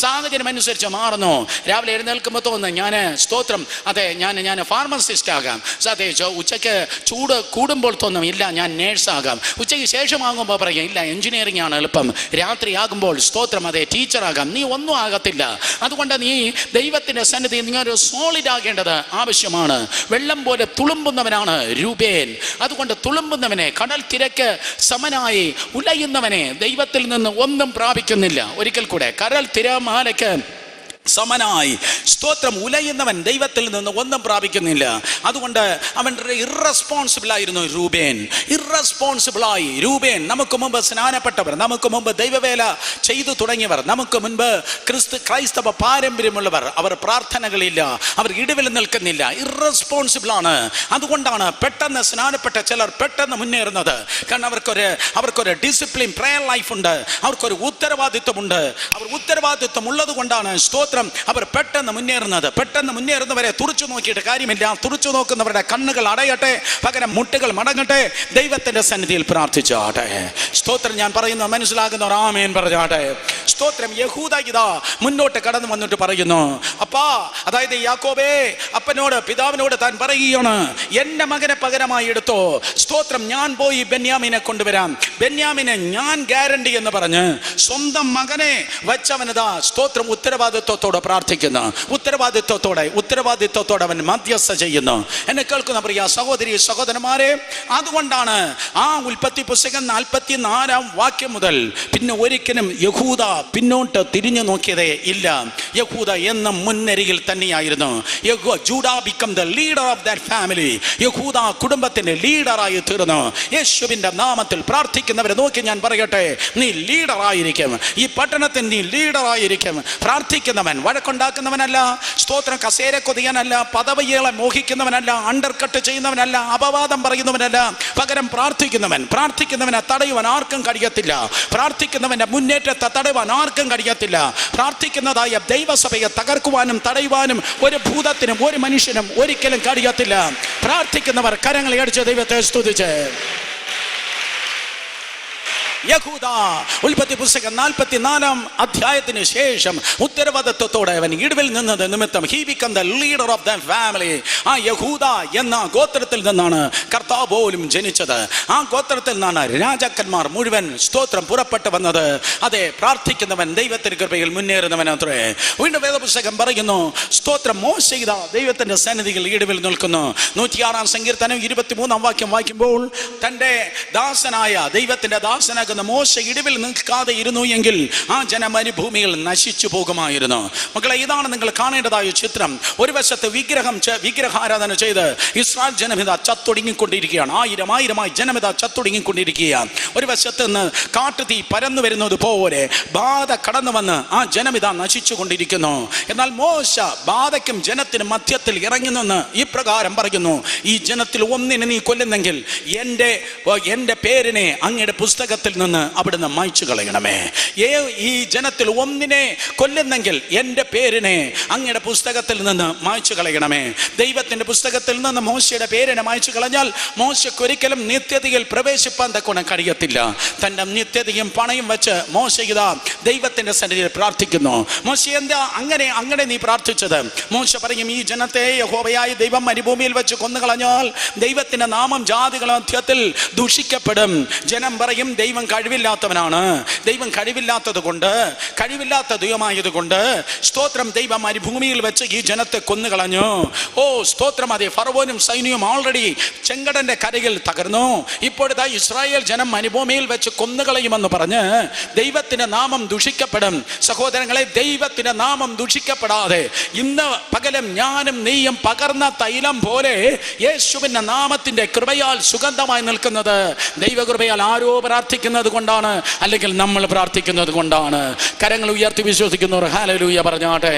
സാഹചര്യം അനുസരിച്ച് മാറുന്നു. രാവിലെ എഴുന്നേൽക്കുമ്പോൾ തോന്നുന്നു ഞാൻ സ്തോത്രം അതെ ഞാൻ ഫാർമസിസ്റ്റ് ആകാം. അതെ ഉച്ചയ്ക്ക് ചൂട് കൂടുമ്പോൾ തോന്നും ഇല്ല ഞാൻ നേഴ്സാകാം. ഉച്ചയ്ക്ക് ശേഷമാകുമ്പോൾ പറയാം ഇല്ല എഞ്ചിനീയറിംഗ് ആണ് എളുപ്പം. രാത്രി ആകുമ്പോൾ സ്തോത്രം അതെ ടീച്ചറാകാം. നീ ഒന്നും ആകത്തില്ല. അതുകൊണ്ട് നീ ദൈവത്തിന്റെ സന്നിധി നീ ഒരു സോളിഡ് ആകേണ്ടത് ആവശ്യമാണ്. വെള്ളം പോലെ തുളുമ്പുന്നവനാണ് രൂബേൻ. അതുകൊണ്ട് തുളുമ്പുന്നവനെ, കടൽ തിരക്ക് സമനായി ഉലയുന്നവനെ ദൈവത്തിൽ നിന്ന് ഒന്നും പ്രാപിക്കുന്നില്ല. ഒരിക്കൽ കൂടെ, കടൽ തിരമാലയ്ക്ക് സമനായി സ്തോത്രം ഉലയുന്നവൻ ദൈവത്തിൽ നിന്ന് ഒന്നും പ്രാപിക്കുന്നില്ല. അതുകൊണ്ട് അവൻ ഇറസ്പോൺസിബിൾ ആയിരുന്നു രൂബേൻ. നമുക്ക് മുമ്പ് സ്നാനപ്പെട്ടവർ, നമുക്ക് മുമ്പ് ദൈവവേല ചെയ്തു തുടങ്ങിയവർ, നമുക്ക് മുൻപ് ക്രൈസ്തവ പാരമ്പര്യമുള്ളവർ, അവർ പ്രാർത്ഥനകളില്ല, അവർ ഇടവിൽ നിൽക്കുന്നില്ല, ഇറസ്പോൺസിബിൾ ആണ്. അതുകൊണ്ടാണ് പെട്ടെന്ന് സ്നാനപ്പെട്ട ചിലർ പെട്ടെന്ന് മുന്നേറുന്നത്. കാരണം അവർക്കൊരു ഡിസിപ്ലിൻ പ്രയർ ലൈഫ് ഉണ്ട്, അവർക്കൊരു ഉത്തരവാദിത്വമുണ്ട്. അവർ ഉത്തരവാദിത്വം ഉള്ളത് കൊണ്ടാണ് സ്തോത്രം അവർ പെട്ടെന്ന് മുന്നേറുന്നവരെ തുറച്ചു നോക്കിയിട്ട് കാര്യമില്ല. തുറച്ചു നോക്കുന്നവരുടെ കണ്ണുകൾ അടയട്ടെ, പകരം മുട്ടുകൾ മടങ്ങട്ടെ, ദൈവത്തിന്റെ സന്നിധിയിൽ പ്രാർത്ഥിച്ചാട്ടെ. സ്തോത്രം. ഞാൻ പറയുന്നത് മനസ്സിലാകുന്നവർ ആമേൻ പറഞ്ഞാട്ടെ. സ്തോത്രം. യഹൂദ ഇതാ മുന്നോട്ട് കടന്നു വന്നിട്ട് പറയുന്നു, അപ്പാ അതായത് യാക്കോബേ അപ്പനോട് പിതാവിനോട് താൻ പറയുകയാണ്, എന്റെ മകനെ പകരമായി എടുത്തോ. സ്തോത്രം. ഞാൻ പോയി ബെന്യാമിനെ കൊണ്ടുവരാം, ബെന്യാമിനെ ഞാൻ ഗ്യാരണ്ടി എന്ന് പറഞ്ഞ് സ്വന്തം മകനെ വച്ചവനതാ സ്തോത്രം ഉത്തരവാദിത്വത്തോടെ പ്രാർത്ഥിക്കുന്നു. ഉത്തരവാദിത്വത്തോടെ അവൻ മധ്യസ്ഥ ചെയ്യുന്നു. എന്നെ കേൾക്കുന്ന പ്രിയ സഹോദരി സഹോദരന്മാരെ, അതുകൊണ്ടാണ് ആ ഉൽപ്പത്തി പുസ്തകം 44 വാക്യം മുതൽ പിന്നെ ഒരിക്കലും യഹൂദ പിന്നോട്ട് തിരിഞ്ഞു നോക്കിയതേ ഇല്ല. യഹൂദ എന്നും മുൻനിരയിൽ തന്നെയായിരുന്നു. ജൂഡ became the leader of that family. യഹൂദ കുടുംബത്തിന്റെ ലീഡറായി തീർന്നു. യേശുവിന്റെ നാമത്തിൽ പ്രാർത്ഥിക്കുന്നവരെ നോക്കി ഞാൻ പറയട്ടെ, നീ ലീഡറായിരിക്കും. ഈ പട്ടണത്തിൽ നീ ലീഡറായിരിക്കും. പ്രാർത്ഥിക്കുന്നവൻ വഴക്കുണ്ടാക്കുന്നവനല്ല, സ്തോത്രം കസേര കൊതിയാനല്ല, പദവികളെ മോഹിക്കുന്നവനല്ല, അണ്ടർകട്ട് ചെയ്യുന്നവനല്ല, അപവാദം പറയുന്നവനല്ല, പകരം പ്രാർത്ഥിക്കുന്നവനെ തടയുവാൻ ആർക്കും കഴിയത്തില്ല. പ്രാർത്ഥിക്കുന്നവന്റെ മുന്നേറ്റത്തെ തടയുവാൻ ആർക്കും കഴിയത്തില്ല. പ്രാർത്ഥിക്കുന്നതായ ദൈവസഭയെ തകർക്കുവാനും തടയുവാനും ഒരു ഭൂതത്തിനും ഒരു മനുഷ്യനും ഒരിക്കലും കഴിയത്തില്ല. പ്രാർത്ഥിക്കുന്നവർ കരങ്ങളെ അടിച്ച് ദൈവത്തെ സ്തുതിച്ച് യഹൂദ. ഉൽപ്പത്തി പുസ്തകം 44 അധ്യായത്തിന് ശേഷം ഉത്തരവാദിത്വത്തോടെ അവൻ ഇടിവിൽ നിന്നത് നിമിത്തം he became the leader of that family. ആ യഹൂദ എന്ന ഗോത്രത്തിൽ നിന്നാണ് കർത്താവ് പോലും ജനിച്ചത്. ആ ഗോത്രത്തിൽ നിന്നാണ് രാജാക്കന്മാർ മുഴുവൻ സ്തോത്രം പുറപ്പെട്ടു വന്നത്. അതെ, പ്രാർത്ഥിക്കുന്നവൻ ദൈവത്തിന്റെ കൃപയിൽ മുന്നേറുന്നവൻ അത്രേ. വീണ്ടും വേദപുസ്തകം പറയുന്നു സ്തോത്രം മോശ ഇതാ ദൈവത്തിന്റെ സന്നിധിയിൽ ഇടിവിൽ നിൽക്കുന്നു. 106 സങ്കീർത്തനം 23 വാക്യം വായിക്കുമ്പോൾ തന്റെ ദാസനായ ദൈവത്തിന്റെ ദാസനാകുന്ന മോശ ഇടിവിൽ നിൽക്കാതെ ഇരുന്നു എങ്കിൽ ആ ജനം മരുഭൂമിയിൽ നശിച്ചു പോകുമായിരുന്നു. മക്കളെ, ഇതാണ് നിങ്ങൾ കാണേണ്ടതായ ചിത്രം. ഒരു വശത്ത് വിഗ്രഹാരാധന ചെയ്ത് ഇസ്രായേൽ ജനമിത ചത്തൊടുങ്ങിക്കൊണ്ടിരിക്കുകയാണ്. ആയിരമായി ജനമിത ചത്തൊടുങ്ങിക്കൊണ്ടിരിക്കുകയാണ്. ഒരു വശത്ത് നിന്ന് കാട്ടുതീ പരന്നു വരുന്നത് പോലെ ബാധ കടന്നു വന്ന് ആ ജനമിത നശിച്ചു കൊണ്ടിരിക്കുന്നു. എന്നാൽ മോശ ബാധയ്ക്കും ജനത്തിനും മധ്യത്തിൽ ഇറങ്ങി നിന്ന് ഇപ്രകാരം പറയുന്നു: ഈ ജനത്തിൽ ഒന്നിനെ നീ കൊല്ലുന്നെങ്കിൽ എൻ്റെ പേരിനെ അങ്ങയുടെ പുസ്തകത്തിൽ നിന്ന് അവിടുന്ന് മായ്ച്ചു കളയണമേ. ഈ ജനത്തിൽ ഒന്നിനെ കൊല്ലുന്നെങ്കിൽ എൻ്റെ പേരിനെ അങ്ങയുടെ പുസ്തകത്തിൽ നിന്ന് മായ്ച്ചു കളയണമേ. ദൈവത്തിന്റെ പുസ്തകത്തിൽ നിന്ന് മോശയുടെ പേരിനെ മായ്ച്ചു കളഞ്ഞാൽ മോശയ്ക്കൊരിക്കലും നിത്യതയിൽ പ്രവേശിപ്പാൻ തക്കോണം കഴിയത്തില്ല. തൻ്റെ നിത്യതയും പണയും വെച്ച് മോശ ഇതാ ദൈവത്തിന്റെ സന്നിധിയിൽ പ്രാർത്ഥിക്കുന്നു. മോശ എന്താ അങ്ങനെ നീ പ്രാർത്ഥിച്ചത്? മോശ പറയും, ഈ ജനത്തെ യഹോവയായ ദൈവം മരുഭൂമിയിൽ വെച്ച് കൊന്നുകളഞ്ഞാൽ ദൈവത്തിന്റെ നാമം ജാതികളുടെ മധ്യത്തിൽ ദൂഷിക്കപ്പെടും. ജനം പറയും ദൈവം കഴിവില്ലാത്തവനാണ്. ദൈവം കഴിവില്ലാത്ത ദൈവമായതുകൊണ്ട് സ്തോത്രം ദൈവം മരുഭൂമിയിൽ വെച്ച് ഈ ജനത്തെ കൊന്നുകളഞ്ഞു. ഓ സ്തോത്രം, അതെ, ഫറവോനും സൈന്യവും ഓൾറെഡി ചെങ്കടന്റെ കരയിൽ തകർന്നു. ഇപ്പോഴത്തെ ഇസ്രായേൽ ജനം മരുഭൂമിയിൽ വെച്ച് കൊന്നുകളയുമെന്ന് പറഞ്ഞ് ദൈവത്തിന്റെ നാമം ദുഷിക്കപ്പെടും. സഹോദരങ്ങളെ, ദൈവത്തിന്റെ നാമം ദുഷിക്കപ്പെടാതെ ഇന്ന് പകലും ഞാനും നീയും പകർന്ന തൈലം പോലെ യേശുവിന്റെ നാമത്തിന്റെ കൃപയാൽ സുഗന്ധമായി നിൽക്കുന്നത് ദൈവകൃപയാൽ ആരോ പ്രാർത്ഥിക്കുന്നത് കൊണ്ടാണ്, അല്ലെങ്കിൽ നമ്മൾ പ്രാർത്ഥിക്കുന്നത് കൊണ്ടാണ്. കരങ്ങൾ ഉയർത്തി വിശ്വസിക്കുന്നവർ ഹല്ലേലൂയ പറഞ്ഞാട്ടെ.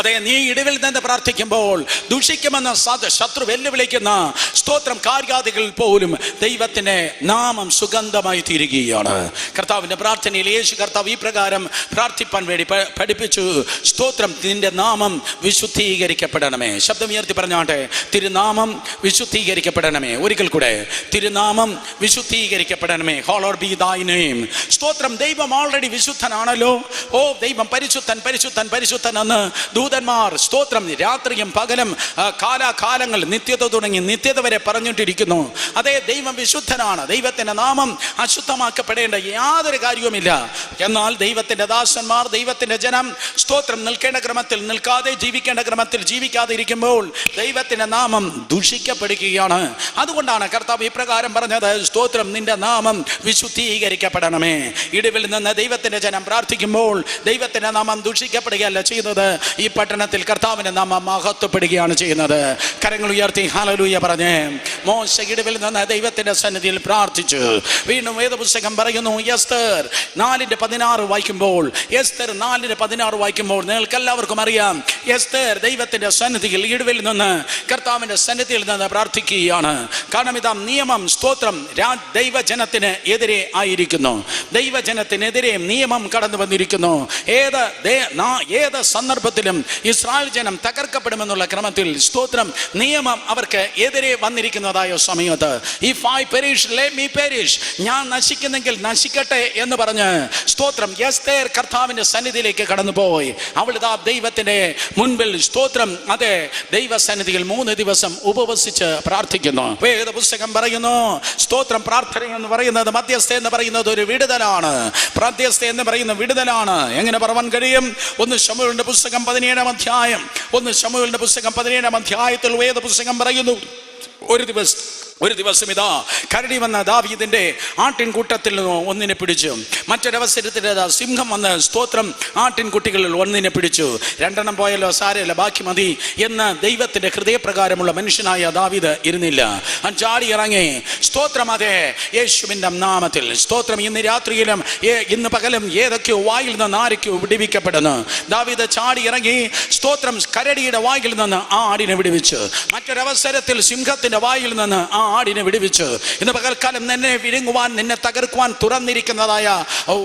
അതെ, നീ ഇടിവിൽ നിന്ന് പ്രാർത്ഥിക്കുമ്പോൾ ദുഷിക്കുമെന്ന് ശത്രു വെല്ലുവിളിക്കുന്ന സ്തോത്രം കാര്യാദികളിൽ പോലും ദൈവത്തിന്റെ നാമം സുഗന്ധമായി തീരുകയാണ്. കർത്താവിന്റെ പ്രാർത്ഥനയിൽ യേശു കർത്താവ് ഈ പ്രകാരം പ്രാർത്ഥിപ്പാൻ വേണ്ടി പഠിപ്പിച്ചു: സ്തോത്രം, നിന്റെ നാമം വിശുദ്ധീകരിക്കപ്പെടണമേ. ശബ്ദം ഉയർത്തി പറഞ്ഞാട്ടെ, തിരുനാമം വിശുദ്ധീകരിക്കപ്പെടണമേ. ഒരിക്കൽ കൂടെ, തിരുനാമം വിശുദ്ധീകരിക്കപ്പെടണമേ. Hallowed be thy name. സ്തോത്രം, ദൈവം ഓൾറെഡി വിശുദ്ധനാണല്ലോ. ഓ ദൈവം പരിശുദ്ധൻ പരിശുദ്ധൻ പരിശുദ്ധൻ എന്ന് ദൂതന്മാർ സ്തോത്രം രാത്രിയും പകലും കാലാകാലങ്ങൾ നിത്യത തുടങ്ങി നിത്യത വരെ പറഞ്ഞിട്ടിരിക്കുന്നു. അതേ, ദൈവം വിശുദ്ധനാണ്. ദൈവത്തിന്റെ നാമം അശുദ്ധമാക്കപ്പെടേണ്ട യാതൊരു കാര്യവുമില്ല. എന്നാൽ ദൈവത്തിന്റെ ദാസന്മാർ, ദൈവത്തിന്റെ ജനം സ്തോത്രം നിൽക്കേണ്ട ക്രമത്തിൽ നിൽക്കാതെ, ജീവിക്കേണ്ട ക്രമത്തിൽ ജീവിക്കാതെ ഇരിക്കുമ്പോൾ ദൈവത്തിന്റെ നാമം ദുഷിക്കപ്പെടുകയാണ്. അതുകൊണ്ടാണ് കർത്താവ് ഇപ്രകാരം പറഞ്ഞത്: സ്തോത്രം, നിന്റെ നാമം വിശുദ്ധീകരിക്കപ്പെടണമേ. ഇടിവിൽ നിന്ന് ദൈവത്തിന്റെ ജനം പ്രാർത്ഥിക്കുമ്പോൾ ദൈവത്തിന്റെ നാമം ദുഷിക്കപ്പെടുകയല്ല ചെയ്യുന്നത്. ഈ പട്ടണത്തിൽ കർത്താവിന്റെ നാമം മഹത്വപ്പെടുകയാണ് ചെയ്യുന്നത്. കരങ്ങൾ ഉയർത്തി ഹല്ലേലൂയ പറഞ്ഞേ. മോശ ഇടിവിൽ നിന്ന് ദൈവത്തിന്റെ സന്നിധിയിൽ പ്രാർത്ഥിച്ചു. വീണ്ടും വേദപുസ്തകം പറയുന്നു, എസ്തർ 4:16 വായിക്കുമ്പോൾ, എസ്തർ 4:16 വായിക്കുമ്പോൾ നിങ്ങൾക്കെല്ലാവർക്കും അറിയാം, എസ്തർ ദൈവത്തിന്റെ സന്നിധിയിൽ ഇടിവിൽ നിന്ന് കർത്താവിന്റെ സന്നിധിയിൽ നിന്ന് പ്രാർത്ഥിക്കുകയാണ്. കാരണം ഇതാ നിയമം സ്തോത്രം ദൈവജനത്തിന് എതിരെ ആയിരിക്കുന്നു. ദൈവജനത്തിനെതിരെ നിയമം കടന്നു വന്നിരിക്കുന്നു. ഏത് സന്ദർഭത്തിലും ഇസ്രായേൽ ജനം തകർക്കപ്പെടുമെന്നുള്ള ക്രമത്തിൽ സ്തോത്രം നിയമം അവർക്ക് എതിരെ വന്നിരിക്കുന്നതായ സമയത്ത്, if I perish let me perish, ഞാൻ നശിക്കുന്നെങ്കിൽ നശിക്കട്ടെ എന്ന് പറഞ്ഞ് സ്തോത്രം എസ്തേർ കർത്താവിന്റെ സന്നിധിയിലേക്ക് കടന്നുപോയി. അവൾ ഇതാ ദൈവത്തിന്റെ മുൻപിൽ സ്തോത്രം അതെ ദൈവസന്നിധിയിൽ 3 ദിവസം ഉപവസിച്ച് പ്രാർത്ഥിക്കുന്നു. വേദപുസ്തകം പറയുന്നു, സ്തോത്രം പ്രാർത്ഥന എന്ന് പറയുന്നത്, മധ്യസ്ഥ എന്ന് പറയുന്നത് ഒരു വിടുതലാണ്. മധ്യസ്ഥ എന്ന് പറയുന്ന വിടുതലാണ്. എങ്ങനെ പറയാൻ കഴിയും? 1 ശമൂവേലിന്റെ പുസ്തകം 17-ാം അധ്യായം, 1 ശമൂവേലിന്റെ പുസ്തകം 17-ാം അധ്യായത്തിൽ വേദപുസ്തകം പറയുന്നു, ഒരു ദിവസം ഇതാ കരടി വന്ന ദാവീദിന്റെ ആട്ടിൻകൂട്ടത്തിൽ ഒന്നിനെ പിടിച്ചു. മറ്റൊരവസരത്തിൽ സിംഹം വന്ന് സ്തോത്രം ആട്ടിൻകുട്ടികളിൽ ഒന്നിനെ പിടിച്ചു. 2 പോയല്ലോ, സാരമില്ല, ബാക്കി മതി എന്ന് ദൈവത്തിന്റെ ഹൃദയപ്രകാരമുള്ള മനുഷ്യനായ ദാവീദ് ഇരുന്നില്ല. ചാടി ഇറങ്ങി സ്തോത്രം അതെ യേശുവിന്റെ നാമത്തിൽ സ്തോത്രം. ഇന്ന് രാത്രിയിലും ഇന്ന് പകലും ഏതൊക്കെയോ വായിൽ നിന്ന് ആരൊക്കെയോ വിടുവിക്കപ്പെടുന്നു. ദാവീദ് ചാടി ഇറങ്ങി സ്തോത്രം കരടിയുടെ വായിൽ നിന്ന് ആ ആടിനെ വിടുവിച്ചു. മറ്റൊരവസരത്തിൽ സിംഹത്തിന്റെ വായിൽ നിന്ന് ആ ആടിനെ വിടുവിച്ച് ഇന്ന് പകൽക്കാലം നിന്നെ വിഴുങ്ങുവാൻ, നിന്നെ തകർക്കുവാൻ തുറന്നിരിക്കുന്നതായ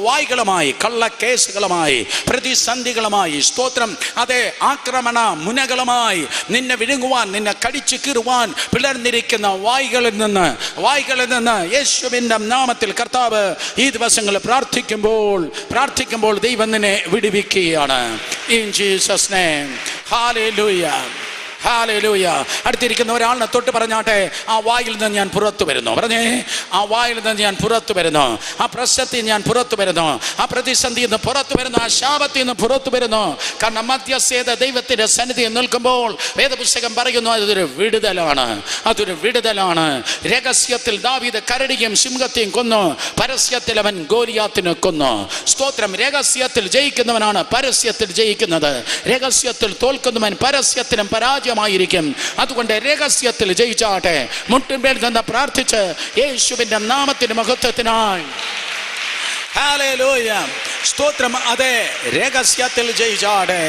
വായ്കളുമായി, കള്ളക്കേസുകളുമായി, പ്രതിസന്ധികളുമായി, സ്തോത്രം, അതേ ആക്രമണ മുനകളുമായി നിന്നെ വിഴുങ്ങുവാൻ, നിന്നെ കടിച്ചു കീറുവാൻ പിളർന്നിരിക്കുന്ന വായ്കളിൽ നിന്ന് യേശുവിന്റെ നാമത്തിൽ കർത്താവ് ഈ ദിവസങ്ങളിൽ പ്രാർത്ഥിക്കുമ്പോൾ ദൈവം നിന്നെ വിടുവിക്കുകയാണ്. In Jesus name. Hallelujah, hallelujah. അടുത്തിരിക്കുന്ന ഒരാളിനെ തൊട്ട് പറഞ്ഞാട്ടെ, ആ വായിൽ നിന്ന് ഞാൻ പുറത്തു വരുന്നു. പറഞ്ഞേ, ആ വായിൽ നിന്ന് ഞാൻ പുറത്തു വരുന്നു, ആ പ്രശ്നത്തിൽ ഞാൻ പുറത്തു വരുന്നു, ആ പ്രതിസന്ധിയിൽ നിന്ന് പുറത്തു വരുന്നു, ആ ശാപത്തിൽ നിന്ന് പുറത്തു വരുന്നു. കാരണം മധ്യസ്ഥത ദൈവത്തിന്റെ സന്നിധിയിൽ നിൽക്കുമ്പോൾ വേദപുസ്തകം പറയുന്നു അതൊരു വിടുതലാണ്. രഹസ്യത്തിൽ ദാവീദ് കരടിയും സിംഹത്തെയും കൊന്നു, പരസ്യത്തിൽ അവൻ ഗോലിയാത്തിനെ കൊന്നു. സ്തോത്രം. രഹസ്യത്തിൽ ജയിക്കുന്നവനാണ് പരസ്യത്തിൽ ജയിക്കുന്നത്. രഹസ്യത്തിൽ തോൽക്കുന്നവൻ പരസ്യത്തിലും പരാജയമായിരിക്കും. അതുകൊണ്ട് രഹസ്യത്തിൽ ജയിച്ചാട്ടെ. മുട്ടിന്മേൽ നിന്ന് പ്രാർത്ഥിച്ച് യേശുവിന്റെ നാമത്തിന്റെ മഹത്വത്തിനായി. ഹല്ലേലൂയ, സ്തോത്രം. അതെ, രഹസ്യത്തിൽ ജയിച്ചാടെ.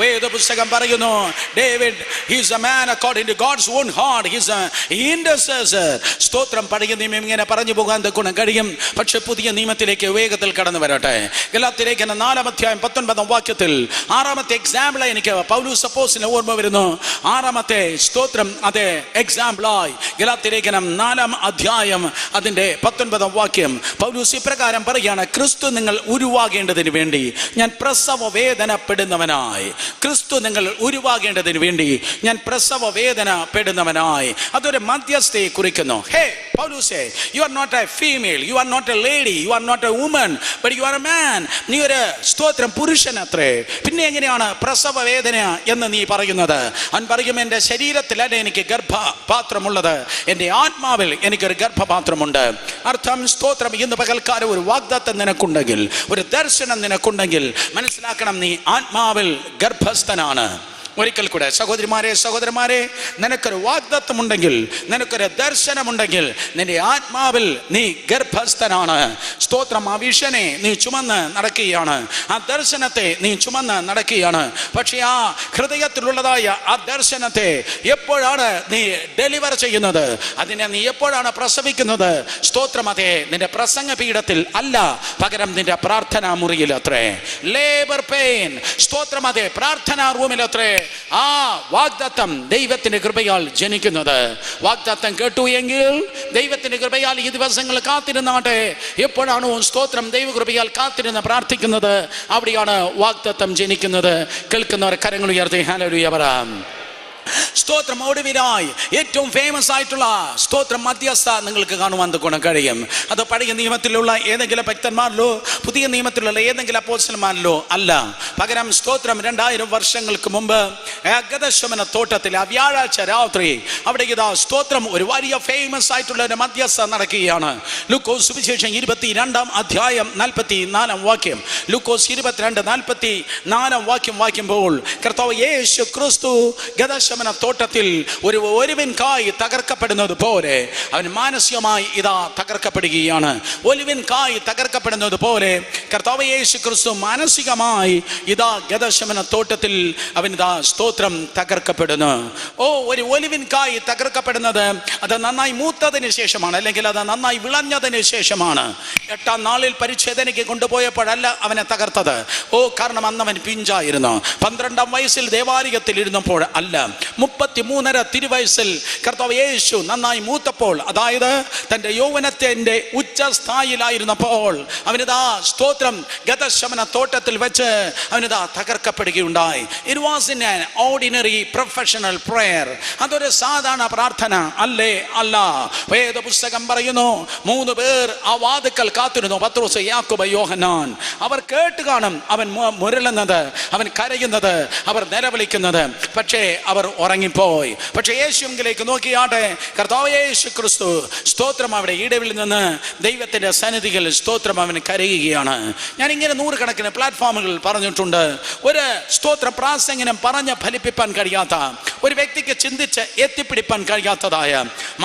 വേദപുസ്തകം പറയുന്നു David is a man according to God's own heart. He is a intercessor. സ്തോത്രം. പഴയ നിയമം ഇങ്ങനെ പറഞ്ഞു പോകാൻ ഗുണം കഴിയും, പക്ഷെ പുതിയ നിയമത്തിലേക്ക് വേഗത്തിൽ കടന്നു വരട്ടെ. ഗലാത്യലേഖനം 4-ാം അധ്യായം 19-ാം വാക്യത്തിൽ 6-ാമത്തെ എക്സാമ്പിളായി എനിക്ക് പൗലോസ് അപ്പോസ്തലനെ ഓർമ്മ വരുന്നു. 6-ാമത്തെ സ്തോത്രം, അതെ, എക്സാമ്പിളായി ഗലാത്യലേഖനം 4-ാം അധ്യായം അതിന്റെ 19-ാം വാക്യം പൗലോസ് ഇപ്രകാരം പറയുകയാണ്: ക്രിസ്തു നിങ്ങൾ ഉരുവാകേണ്ടതിന് വേണ്ടി ഞാൻ പ്രസവ വേദനപ്പെടുന്നവനായി. ക്രിസ്തു നിങ്ങൾ ഉരുവാകേണ്ടതിന് വേണ്ടി ഞാൻ പ്രസവ വേദനപ്പെടുന്നവനായി. അതൊരു മധ്യസ്ഥയെ കുറിക്കുന്നു. ഹേ പൗലോസേ, you are not a female, you are not a lady, you are not a woman, but you are a man. നീ ഒരു സ്തോത്രം പുരുഷൻ അത്രേ. പിന്നെ എങ്ങനെയാണ് പ്രസവ വേദന എന്ന് നീ പറയുന്നത്? അവൻ പറയും, എൻ്റെ ശരീരത്തിലല്ല എനിക്ക് ഗർഭപാത്രമുള്ളത്, എൻ്റെ ആത്മാവിൽ എനിക്കൊരു ഗർഭപാത്രമുണ്ട്. അർത്ഥം, സ്തോത്രം, ഇന്ന് പകൽക്കാലം ഒരു വാഗ്ദത്തം നിനക്കുണ്ടെങ്കിൽ, ഒരു ദർശനം നിനക്കുണ്ടെങ്കിൽ മനസ്സിലാക്കണം, നീ ആത്മാവിൽ ഗർഭസ്ഥനാണ്. ഒരിക്കൽ കൂടെ സഹോദരന്മാരെ, നിനക്കൊരു വാഗ്ദത്തമുണ്ടെങ്കിൽ, നിനക്കൊരു ദർശനമുണ്ടെങ്കിൽ, നിന്റെ ആത്മാവിൽ നീ ഗർഭസ്ഥനാണ്. സ്തോത്രം. ആ വിഷനെ നീ ചുമന്ന് നടക്കുകയാണ്, ആ ദർശനത്തെ നീ ചുമന്ന് നടക്കുകയാണ്. പക്ഷെ ആ ഹൃദയത്തിലുള്ളതായ ആ ദർശനത്തെ എപ്പോഴാണ് നീ ഡെലിവർ ചെയ്യുന്നത്? അതിനെ നീ എപ്പോഴാണ് പ്രസവിക്കുന്നത്? സ്തോത്രം. അതെ, നിന്റെ പ്രസംഗ പീഠത്തിൽ അല്ല, പകരം നിന്റെ പ്രാർത്ഥനാ മുറിയിലത്രേ. Labour pain. സ്തോത്രം. അതെ, പ്രാർത്ഥനാ റൂമിലത്രേ ആ വാഗ്ദത്തം ദൈവത്തിന്റെ കൃപയാൽ ജനിക്കുന്നത്. വാഗ്ദത്തം കേട്ടു എങ്കിൽ ദൈവത്തിന്റെ കൃപയാൽ ഈ ദിവസങ്ങൾ കാത്തിരുന്നാട്ടെ. എപ്പോഴാണോ സ്തോത്രം ദൈവകൃപയാൽ കാത്തിരുന്ന് പ്രാർത്ഥിക്കുന്നത്, അവിടെയാണ് വാഗ്ദത്തം ജനിക്കുന്നത്. കേൾക്കുന്നവർ കരങ്ങൾ ഉയർത്തി ഹല്ലേലൂയ പറയാം. സ്തോത്രം. ഒടുവിലായി ഏറ്റവും ഫേമസ് ആയിട്ടുള്ള സ്തോത്രം മധ്യസ്ഥ നിങ്ങൾക്ക് കാണുവാൻ ഗുണം കഴിയും. അത് പഴയ നിയമത്തിലുള്ള ഏതെങ്കിലും ഭക്തന്മാരിലോ പുതിയ നിയമത്തിലുള്ള ഏതെങ്കിലും അപ്പോസ്തലന്മാരിലോ അല്ല, പകരം സ്തോത്രം 2000 വർഷങ്ങൾക്ക് മുമ്പ് ഗദശമന തോട്ടത്തിൽ ആ വ്യാഴാഴ്ച രാത്രി അവിടെ ഇതാ സ്തോത്രം ഒരു വലിയ ഫേമസ് ആയിട്ടുള്ള ഒരു മധ്യസ്ഥ നടക്കുകയാണ്. ലൂക്കോസ് സുവിശേഷം 22-ാം അധ്യായം 44-ാം വാക്യം. ലൂക്കോസ് 22:44 വാക്യം വായിക്കുമ്പോൾ കർത്താവ് യേശു ക്രിസ്തു ഗദശമന തോട്ടത്തിൽ ഒരുവിൻ കായ് തകർക്കപ്പെടുന്നത് പോലെ അവൻ മാനസികമായി ഇതാ തകർക്കപ്പെടുകയാണ്. ഒലിവിൻ കായ് തകർക്കപ്പെടുന്നത് പോലെ കർത്താവ് യേശു ക്രിസ്തു മാനസികമായി ഇതാ ഗദശമന തോട്ടത്തിൽ അവൻ ഇതാ സ്തോത്രം തകർക്കപ്പെടുന്നു. ഒരു ഒലിവിൻ കായ് തകർക്കപ്പെടുന്നത് അത് നന്നായി മൂത്തതിന് ശേഷമാണ്, അല്ലെങ്കിൽ അത് നന്നായി വിളഞ്ഞതിന് ശേഷമാണ്. 8-ാം നാളിൽ പരിച്ഛേദനയ്ക്ക് കൊണ്ടുപോയപ്പോഴല്ല അവനെ തകർത്തത്. കാരണം അന്ന് അവൻ പിഞ്ചായിരുന്നു. 12-ാം വയസ്സിൽ ദേവാലയത്തിൽ ഇരുന്നപ്പോൾ അല്ല, 33.5 തിരുവയസ്സിൽ കർത്താവ് യേശു നന്നായി മൂത്തപ്പോൾ, അതായത് തൻ്റെ യൗവനത്തിന്റെ ഉച്ചസ്ഥായിലായിരുന്നപ്പോൾ അവനിതാ സ്തോത്രം ഗദശമന തോട്ടത്തിൽ വെച്ച് അവനിതാ തകർക്കപ്പെടുകയുണ്ടായി. It was in an ordinary professional prayer. അതൊരു സാധാരണ പ്രാർത്ഥന അല്ലേ? അല്ല. വേദപുസ്തകം പറയുന്നു 3 പേർ ആ വാതിക്കൽ കാത്തിരുന്നു, പത്രോസ്, യാക്കോബ്, യോഹന്നാൻ. അവർ കേട്ട് കാണും അവൻ മുരളുന്നത്, അവൻ കരയുന്നത്, അവർ നിലവിളിക്കുന്നത്. പക്ഷേ അവർ ഉറങ്ങിപ്പോയി. പക്ഷേ യേശുവിലേക്ക് നോക്കിയാട്ടെ, കർത്താവ് യേശു ക്രിസ്തു സ്തോത്രം അവിടെ ഇടവിൽ നിന്ന് ദൈവത്തിന്റെ സന്നിധിയിൽ സ്തോത്രം അവന് കരയുകയാണ്. ഞാൻ ഇങ്ങനെ 100 കണക്കിന് പ്ലാറ്റ്ഫോമുകൾ പറഞ്ഞിട്ടുണ്ട്. ഒരു സ്തോത്ര പ്രാസംഗിനം പറഞ്ഞ് ഫലിപ്പിക്കാൻ കഴിയാത്ത, ഒരു വ്യക്തിക്ക് ചിന്തിച്ച് എത്തിപ്പിടിപ്പാൻ കഴിയാത്തതായ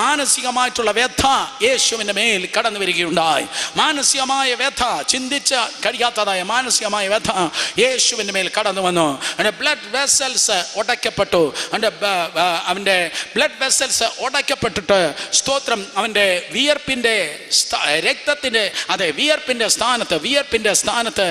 മാനസികമായിട്ടുള്ള വ്യഥ യേശുവിൻ്റെ മേൽ കടന്നു വരികയുണ്ടായി. മാനസികമായ വ്യഥ, ചിന്തിച്ച കഴിയാത്തതായ മാനസികമായ വ്യഥ യേശുവിൻ്റെ മേൽ കടന്നു വന്നു. അവൻ്റെ ബ്ലഡ് വെസൽസ് ഉടയ്ക്കപ്പെട്ടു. അവൻ്റെ ബ്ലഡ് വെസൽസ് ഉടയ്ക്കപ്പെട്ടിട്ട് സ്തോത്രം അവൻ്റെ വിയർപ്പിൻ്റെ രക്തത്തിൻ്റെ വിയർപ്പിൻ്റെ സ്ഥാനത്ത്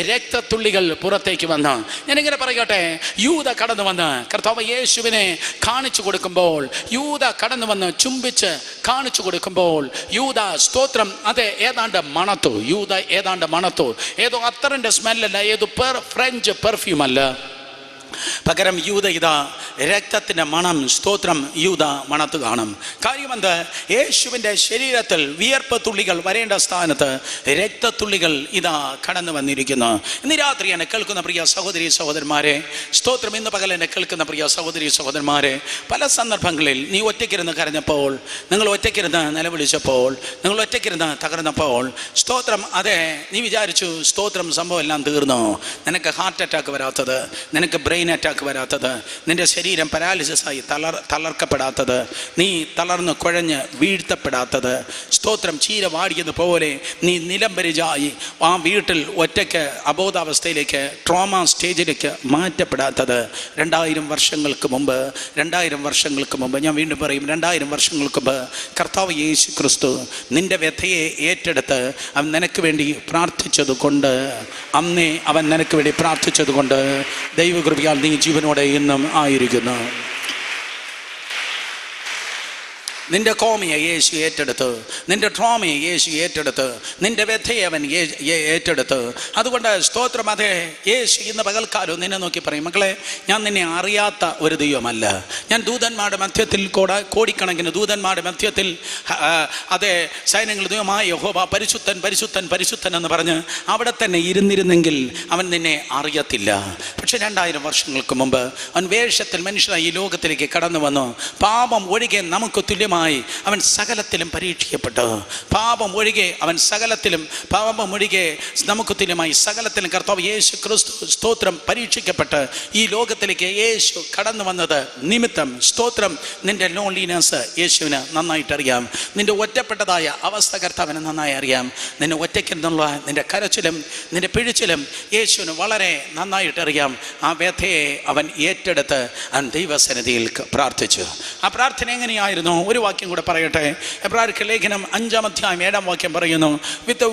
രക്തത്തുള്ളികൾ പുറത്തേക്ക് വന്നു. ഞാനിങ്ങനെ പറയട്ടെ, യൂദ കടന്നു വന്ന് കർത്താവ് യേശുവിനെ കാണിച്ചു കൊടുക്കുമ്പോൾ, യൂദ കടന്നു വന്ന് ചുംബിച്ച് കാണിച്ചു കൊടുക്കുമ്പോൾ യൂദ സ്തോത്രം അത് ഏതാണ്ട് മണത്തു. യൂദ ഏതാണ്ട് മണത്തു. ഏതോ അത്തറിൻ്റെ സ്മെല്ലല്ല, ഏതോ ഫ്രഞ്ച് പെർഫ്യൂം അല്ല. പകരം യൂദ ഇതാ രക്തത്തിൻ്റെ മണം സ്തോത്രം യൂദ മണത്ത് കാണും. കാര്യമെന്ത്? യേശുവിൻ്റെ ശരീരത്തിൽ വിയർപ്പ് തുള്ളികൾ വരേണ്ട സ്ഥാനത്ത് രക്തത്തുള്ളികൾ ഇതാ കടന്നു വന്നിരിക്കുന്നു. ഇന്ന് രാത്രി എന്നെ കേൾക്കുന്ന പ്രിയ സഹോദരി സഹോദരന്മാരെ, സ്തോത്രം ഇന്ന് പകൽ എന്നെ കേൾക്കുന്ന പ്രിയ സഹോദരി സഹോദരന്മാരെ, പല സന്ദർഭങ്ങളിൽ നീ ഒറ്റയ്ക്കിരുന്ന് കരഞ്ഞപ്പോൾ, നിങ്ങൾ ഒറ്റയ്ക്കിരുന്ന് നിലവിളിച്ചപ്പോൾ, നിങ്ങൾ ഒറ്റയ്ക്കിരുന്ന് തകർന്നപ്പോൾ സ്തോത്രം അതെ നീ വിചാരിച്ചു സ്തോത്രം സംഭവം എല്ലാം തീർന്നു. നിനക്ക് ഹാർട്ട് അറ്റാക്ക് വരാത്തത്, നിനക്ക് ബ്രെയിൻ അറ്റാക്ക് വരാത്തത്, നിന്റെ ശരീരം പാരാലിസിസായി തളർക്കപ്പെടാത്തത്, നീ തളർന്ന് കുഴഞ്ഞ് വീഴ്ത്തപ്പെടാത്തത്, സ്തോത്രം ചീര വാടിയതുപോലെ നീ നിലംപരിചായി ആ വീട്ടിൽ ഒറ്റയ്ക്ക് അബോധാവസ്ഥയിലേക്ക് ട്രോമ സ്റ്റേജിലേക്ക് മാറ്റപ്പെടാത്തത് 2000 വർഷങ്ങൾക്ക് മുമ്പ് ഞാൻ വീണ്ടും പറയും, 2000 വർഷങ്ങൾക്ക് മുമ്പ് കർത്താവ് യേശു ക്രിസ്തു നിന്റെ വ്യഥയെ ഏറ്റെടുത്ത് അവൻ നിനക്ക് വേണ്ടി പ്രാർത്ഥിച്ചത് കൊണ്ട്, അന്നേ അവൻ നിനക്ക് വേണ്ടി പ്രാർത്ഥിച്ചത് കൊണ്ട് ദൈവകൃപയാൽ നീ ജീവനോടെ ഇന്നും ആയിരിക്കുന്നു. നിന്റെ കോമയെ യേശു ഏറ്റെടുത്ത്, നിന്റെ ട്രോമയെ യേശു ഏറ്റെടുത്ത്, നിന്റെ വ്യഥയെ അവൻ ഏറ്റെടുത്ത്. അതുകൊണ്ട് സ്തോത്രം അതെ യേശു ഇന്ന് പകൽക്കാലം നിന്നെ നോക്കി പറയും, മക്കളെ ഞാൻ നിന്നെ അറിയാത്ത ഒരു ദൈവമല്ല. ഞാൻ ദൂതന്മാരുടെ മധ്യത്തിൽ കോടിക്കണക്കിന് ദൂതന്മാരുടെ മധ്യത്തിൽ അതെ സൈന്യങ്ങൾ ദൈവമായ യഹോവ പരിശുദ്ധൻ പരിശുദ്ധൻ പരിശുദ്ധൻ എന്ന് പറഞ്ഞ് അവിടെ തന്നെ ഇരുന്നിരുന്നെങ്കിൽ അവൻ നിന്നെ അറിയത്തില്ല. പക്ഷെ 2000 വർഷങ്ങൾക്ക് മുമ്പ് അവൻ വേഷത്തിൽ മനുഷ്യനായി ഈ ലോകത്തിലേക്ക് കടന്നു വന്നു. പാപം ഒഴികെ നമുക്ക് തുല്യമായി അവൻ സകലത്തിലും പരീക്ഷിക്കപ്പെട്ടു. പാപം ഒഴികെ നമുക്ക് തുല്യമായി സകലത്തിലും കർത്താവ് യേശു ക്രിസ്തു സ്തോത്രം പരീക്ഷിക്കപ്പെട്ട് ഈ ലോകത്തിലേക്ക് യേശു കടന്നു വന്നത് നിമിത്തം സ്തോത്രം നിന്റെ ലോൺലിനെസ് യേശുവിന് നന്നായിട്ട് അറിയാം. നിന്റെ ഒറ്റപ്പെട്ടതായ അവസ്ഥ കർത്താവിന് നന്നായി അറിയാം. നിന്നെ ഒറ്റയ്ക്കെന്നുള്ള നിന്റെ കരച്ചിലും നിന്റെ പിഴിച്ചിലും യേശുവിന് വളരെ നന്നായിട്ട് അറിയാം. ആ വ്യഥയെ അവൻ ഏറ്റെടുത്ത് അവൻ ദൈവസന്നിധിയിൽ പ്രാർത്ഥിച്ചു. ആ പ്രാർത്ഥന എങ്ങനെയായിരുന്നു? ഒരു വാക്യം കൂടെ പറയട്ടെ. എബ്രായർക്ക് ലേഖനം 5-ാം അധ്യായം 7-ാം വാക്യം പറയുന്നു, വിത്ത് എ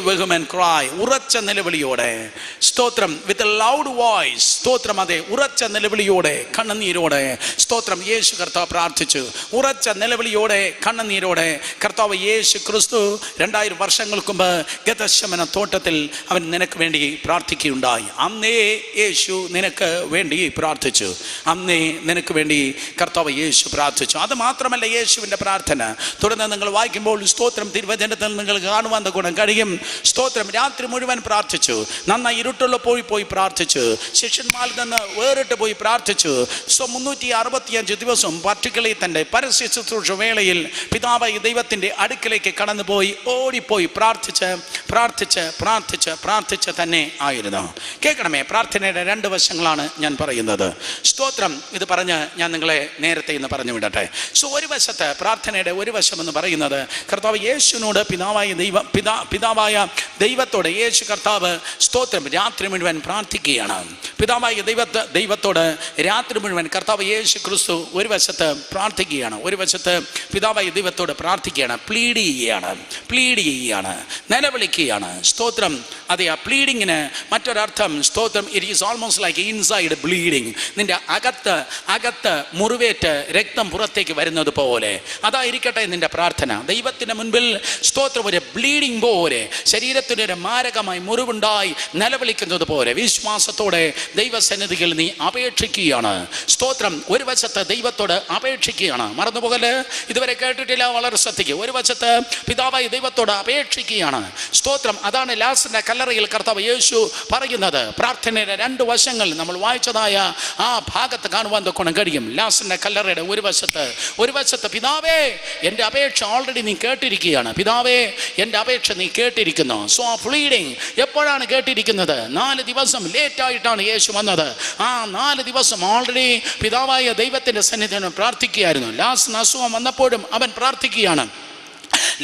വെഹ്മെന്റ് ക്രൈ, ഉറച്ച നിലവിളിയോടെ സ്തോത്രം, വിത്ത് എ ലൗഡ് വോയിസ് സ്തോത്രം അതെ ഉറച്ച നിലവിളിയോടെ കണ്ണുനീരോടെ സ്തോത്രം യേശു കർത്താവ് പ്രാർത്ഥിച്ചു. ഉറച്ച നിലവിളിയോടെ കണ്ണുനീരോടെ കർത്താവ് യേശു ക്രിസ്തു 2000 വർഷങ്ങൾക്ക് മുമ്പ് ഗെത്സമന തോട്ടത്തിൽ അവൻ നിനക്ക് വേണ്ടി പ്രാർത്ഥിക്കുകയുണ്ടായി. അന്നേ യേശു നിനക്ക് വേണ്ടി പ്രാർത്ഥിച്ചു. അന്നേ നിനക്ക് വേണ്ടി കർത്താവ് യേശു പ്രാർത്ഥിച്ചു. അത് മാത്രമല്ല യേശുവിൻ്റെ പ്രാർത്ഥന തുടർന്ന് നിങ്ങൾ വായിക്കുമ്പോൾ സ്തോത്രം തിരുവചനത്തിൽ നിങ്ങൾ കാണുവാൻ ഗുണം കഴിയും. സ്തോത്രം രാത്രി മുഴുവൻ പ്രാർത്ഥിച്ചു. നന്നായി ഇരുട്ടുള്ള പോയി പ്രാർത്ഥിച്ചു. ശിഷ്യന്മാരിൽ നിന്ന് വേറിട്ട് പോയി പ്രാർത്ഥിച്ചു. 365 ദിവസം പർട്ടിക്കുലർലി തൻ്റെ പരസ്യ ശുശ്രൂഷ വേളയിൽ പിതാവായ ദൈവത്തിൻ്റെ അടുക്കിലേക്ക് കടന്നുപോയി ഓടിപ്പോയി പ്രാർത്ഥിച്ച് തന്നെ ആയിരുന്നു. കേൾക്കണമേ, പ്രാർത്ഥനയുടെ 2 വശങ്ങളാണ് ഞാൻ പറയുന്നത്. സ്തോത്രം ഇത് പറഞ്ഞ് ഞാൻ നിങ്ങളെ നേരത്തെ ഇന്ന് പറഞ്ഞു വിടട്ടെ. ഒരു വശത്ത് പ്രാർത്ഥനയുടെ ഒരു വശം എന്ന് പറയുന്നത് കർത്താവ് യേശുവിനോട് പിതാവായ ദൈവത്തോട് യേശു കർത്താവ് സ്തോത്രം രാത്രി മുഴുവൻ പ്രാർത്ഥിക്കുകയാണ്. പിതാവായ ദൈവത്തോട് രാത്രി മുഴുവൻ കർത്താവ് യേശു ക്രിസ്തു ഒരു വശത്ത് പ്രാർത്ഥിക്കുകയാണ്, ഒരു വശത്ത് പിതാവായ ദൈവത്തോട് പ്രാർത്ഥിക്കുകയാണ്, പ്ലീഡ് ചെയ്യുകയാണ്, നിലവിളിക്കുകയാണ്. സ്തോത്രം അതെ, ആ പ്ലീഡിങ്ങിന് മറ്റൊരർത്ഥം സ്തോത്രം it is almost like inside bleeding. നിന്റെ അകത്ത് മുറിവേറ്റ് രക്തം പുറത്തേക്ക് വരുന്നത് പോലെ അതായിരിക്കട്ടെ നിന്റെ പ്രാർത്ഥന. ദൈവത്തിന് മുൻപിൽ സ്തോത്രം ഒരു ബ്ലീഡിങ് പോലെ ശരീരത്തിന് ഒരു മാരകമായി മുറിവുണ്ടായി നിലവിളിക്കുന്നത് പോലെ വിശ്വാസത്തോടെ ദൈവസന്നിധിയിൽ നീ അപേക്ഷിക്കുകയാണ്. സ്തോത്രം ഒരു വശത്ത് ദൈവത്തോട് അപേക്ഷിക്കുകയാണ്. മറന്നുപോകല്, ഇതുവരെ കേട്ടിട്ടില്ല, വളരെ ശ്രദ്ധിക്കുക. ഒരു വശത്ത് പിതാവായ ദൈവത്തോട് അപേക്ഷിക്കുകയാണ്. സ്തോത്രം അതാണ് ലാസറിന്റെ കല്ലറയിൽ കർത്താവ് യേശു പറയുന്നത്. പ്രാർത്ഥനയുടെ 2 വശങ്ങൾ നമ്മൾ വായിച്ചതായ ആ ഭാഗത്ത് കാണുവാൻ തൊക്കണം കഴിയും. ലാസറിന്റെ കല്ലറയുടെ ഒരു വശത്ത് പിതാവേ എൻ്റെ അപേക്ഷ ഓൾറെഡി നീ കേട്ടിരിക്കുകയാണ്. പിതാവേ എൻ്റെ അപേക്ഷ നീ കേട്ടിരിക്കുന്നു. സോ പ്ലീഡിങ് എപ്പോഴാണ് കേട്ടിരിക്കുന്നത്? 4 ദിവസം ലേറ്റായിട്ടാണ് യേശു വന്നത്. ആ 4 ദിവസം ഓൾറെഡി പിതാവായ ദൈവത്തിൻ്റെ സന്നിധിയിൽ പ്രാർത്ഥിക്കുകയായിരുന്നു. ലാസറിന് അസുഖം വന്നപ്പോഴും അവൻ പ്രാർത്ഥിക്കുകയാണ്.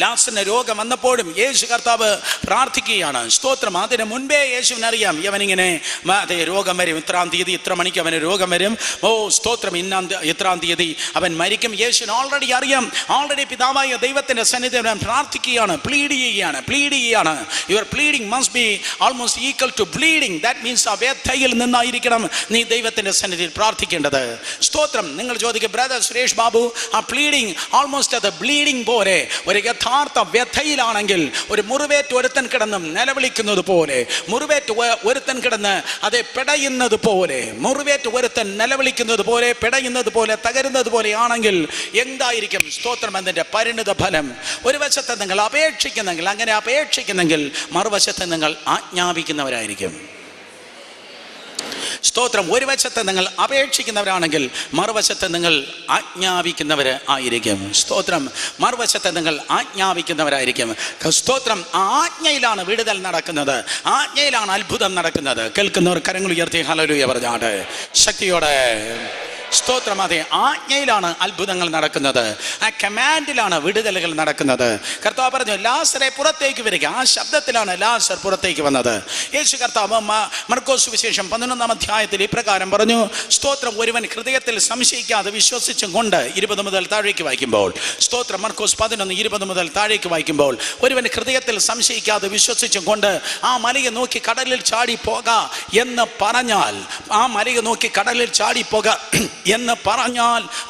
ലാസറിന് രോഗം വന്നപ്പോഴും യേശു കർത്താവ് പ്രാർത്ഥിക്കുകയാണ്. സ്തോത്രം. അതിന് മുൻപേ യേശുവിനറിയാം ഇവനിങ്ങനെ അതെ രോഗം വരും, ഇത്രാം തീയതി ഇത്ര മണിക്ക് അവന് രോഗം വരും, ഓ സ്തോത്രം, ഇത്രാം തീയതി അവൻ മരിക്കും. യേശുവിന് ഓൾറെഡി അറിയാം. ഓൾറെഡി പിതാവായ ദൈവത്തിൻ്റെ സന്നിധിയിൽ അവൻ പ്രാർത്ഥിക്കുകയാണ്, പ്ലീഡ് ചെയ്യുകയാണ്. Your pleading must be almost equal to bleeding. That means ആ വ്യഥയിൽ നിന്നായിരിക്കണം നീ ദൈവത്തിൻ്റെ സന്നിധിയിൽ പ്രാർത്ഥിക്കേണ്ടത്. സ്തോത്രം. നിങ്ങൾ ചോദിക്കും, ബ്രദർ സുരേഷ് ബാബു, ആ പ്ലീഡിങ് ഓൾമോസ്റ്റ് അത് ബ്ലീഡിങ് പോലെ ഒരു യഥാർത്ഥ വ്യഥയിലാണെങ്കിൽ, ഒരു മുറിവേറ്റ് ഒരുത്തൻ കിടന്ന് നിലവിളിക്കുന്നത് പോലെ, മുറിവേറ്റ് ഒരുത്തൻ കിടന്ന് അതെ പിടയുന്നത് പോലെ, മുറിവേറ്റ് ഒരുത്തൻ നിലവിളിക്കുന്നത് പോലെ, പിടയുന്നത് പോലെ, തകരുന്നത് പോലെ ആണെങ്കിൽ എന്തായിരിക്കും സ്തോത്രം അതിൻ്റെ പരിണിത ഫലം? ഒരു വശത്ത് നിങ്ങൾ അപേക്ഷിക്കുന്നെങ്കിൽ, അങ്ങനെ അപേക്ഷിക്കുന്നെങ്കിൽ മറുവശത്ത് നിങ്ങൾ ആജ്ഞാപിക്കുന്നവരായിരിക്കും. സ്തോത്രം. ഒരു വശത്ത് നിങ്ങൾ അപേക്ഷിക്കുന്നവരാണെങ്കിൽ മറുവശത്ത് നിങ്ങൾ ആജ്ഞാപിക്കുന്നവർ ആയിരിക്കും. സ്തോത്രം. മറുവശത്ത് നിങ്ങൾ ആജ്ഞാപിക്കുന്നവരായിരിക്കും. സ്തോത്രം. ആ ആജ്ഞയിലാണ് വിടുതൽ നടക്കുന്നത്, ആജ്ഞയിലാണ് അത്ഭുതം നടക്കുന്നത്. കേൾക്കുന്നവർ കരങ്ങൾ ഉയർത്തി ഹല്ലേലൂയ പറഞ്ഞാട്ടെ ശക്തിയോടെ. സ്തോത്രം. അതെ, ആജ്ഞയിലാണ് അത്ഭുതങ്ങൾ നടക്കുന്നത്, ആ കമാൻഡിലാണ് വിടുതലുകൾ നടക്കുന്നത്. കർത്താവ് പറഞ്ഞു, ലാസറെ പുറത്തേക്ക് വരിക. ആ ശബ്ദത്തിലാണ് ലാസർ പുറത്തേക്ക് വന്നത്. യേശു കർത്താവ് മർക്കോസ് സുവിശേഷം 11-ാം അധ്യായത്തിൽ ഇപ്രകാരം പറഞ്ഞു. സ്തോത്രം. ഒരുവൻ ഹൃദയത്തിൽ സംശയിക്കാതെ വിശ്വസിച്ചും കൊണ്ട് 20 മുതൽ താഴേക്ക് വായിക്കുമ്പോൾ, സ്തോത്രം, മർക്കോസ് 11:20 മുതൽ താഴേക്ക് വായിക്കുമ്പോൾ, ഒരുവൻ ഹൃദയത്തിൽ സംശയിക്കാതെ വിശ്വസിച്ചും കൊണ്ട് ആ മലയെ നോക്കി കടലിൽ ചാടി പോക എന്ന് പറഞ്ഞാൽ, ആ മലയെ നോക്കി കടലിൽ ചാടി പോക എന്ന്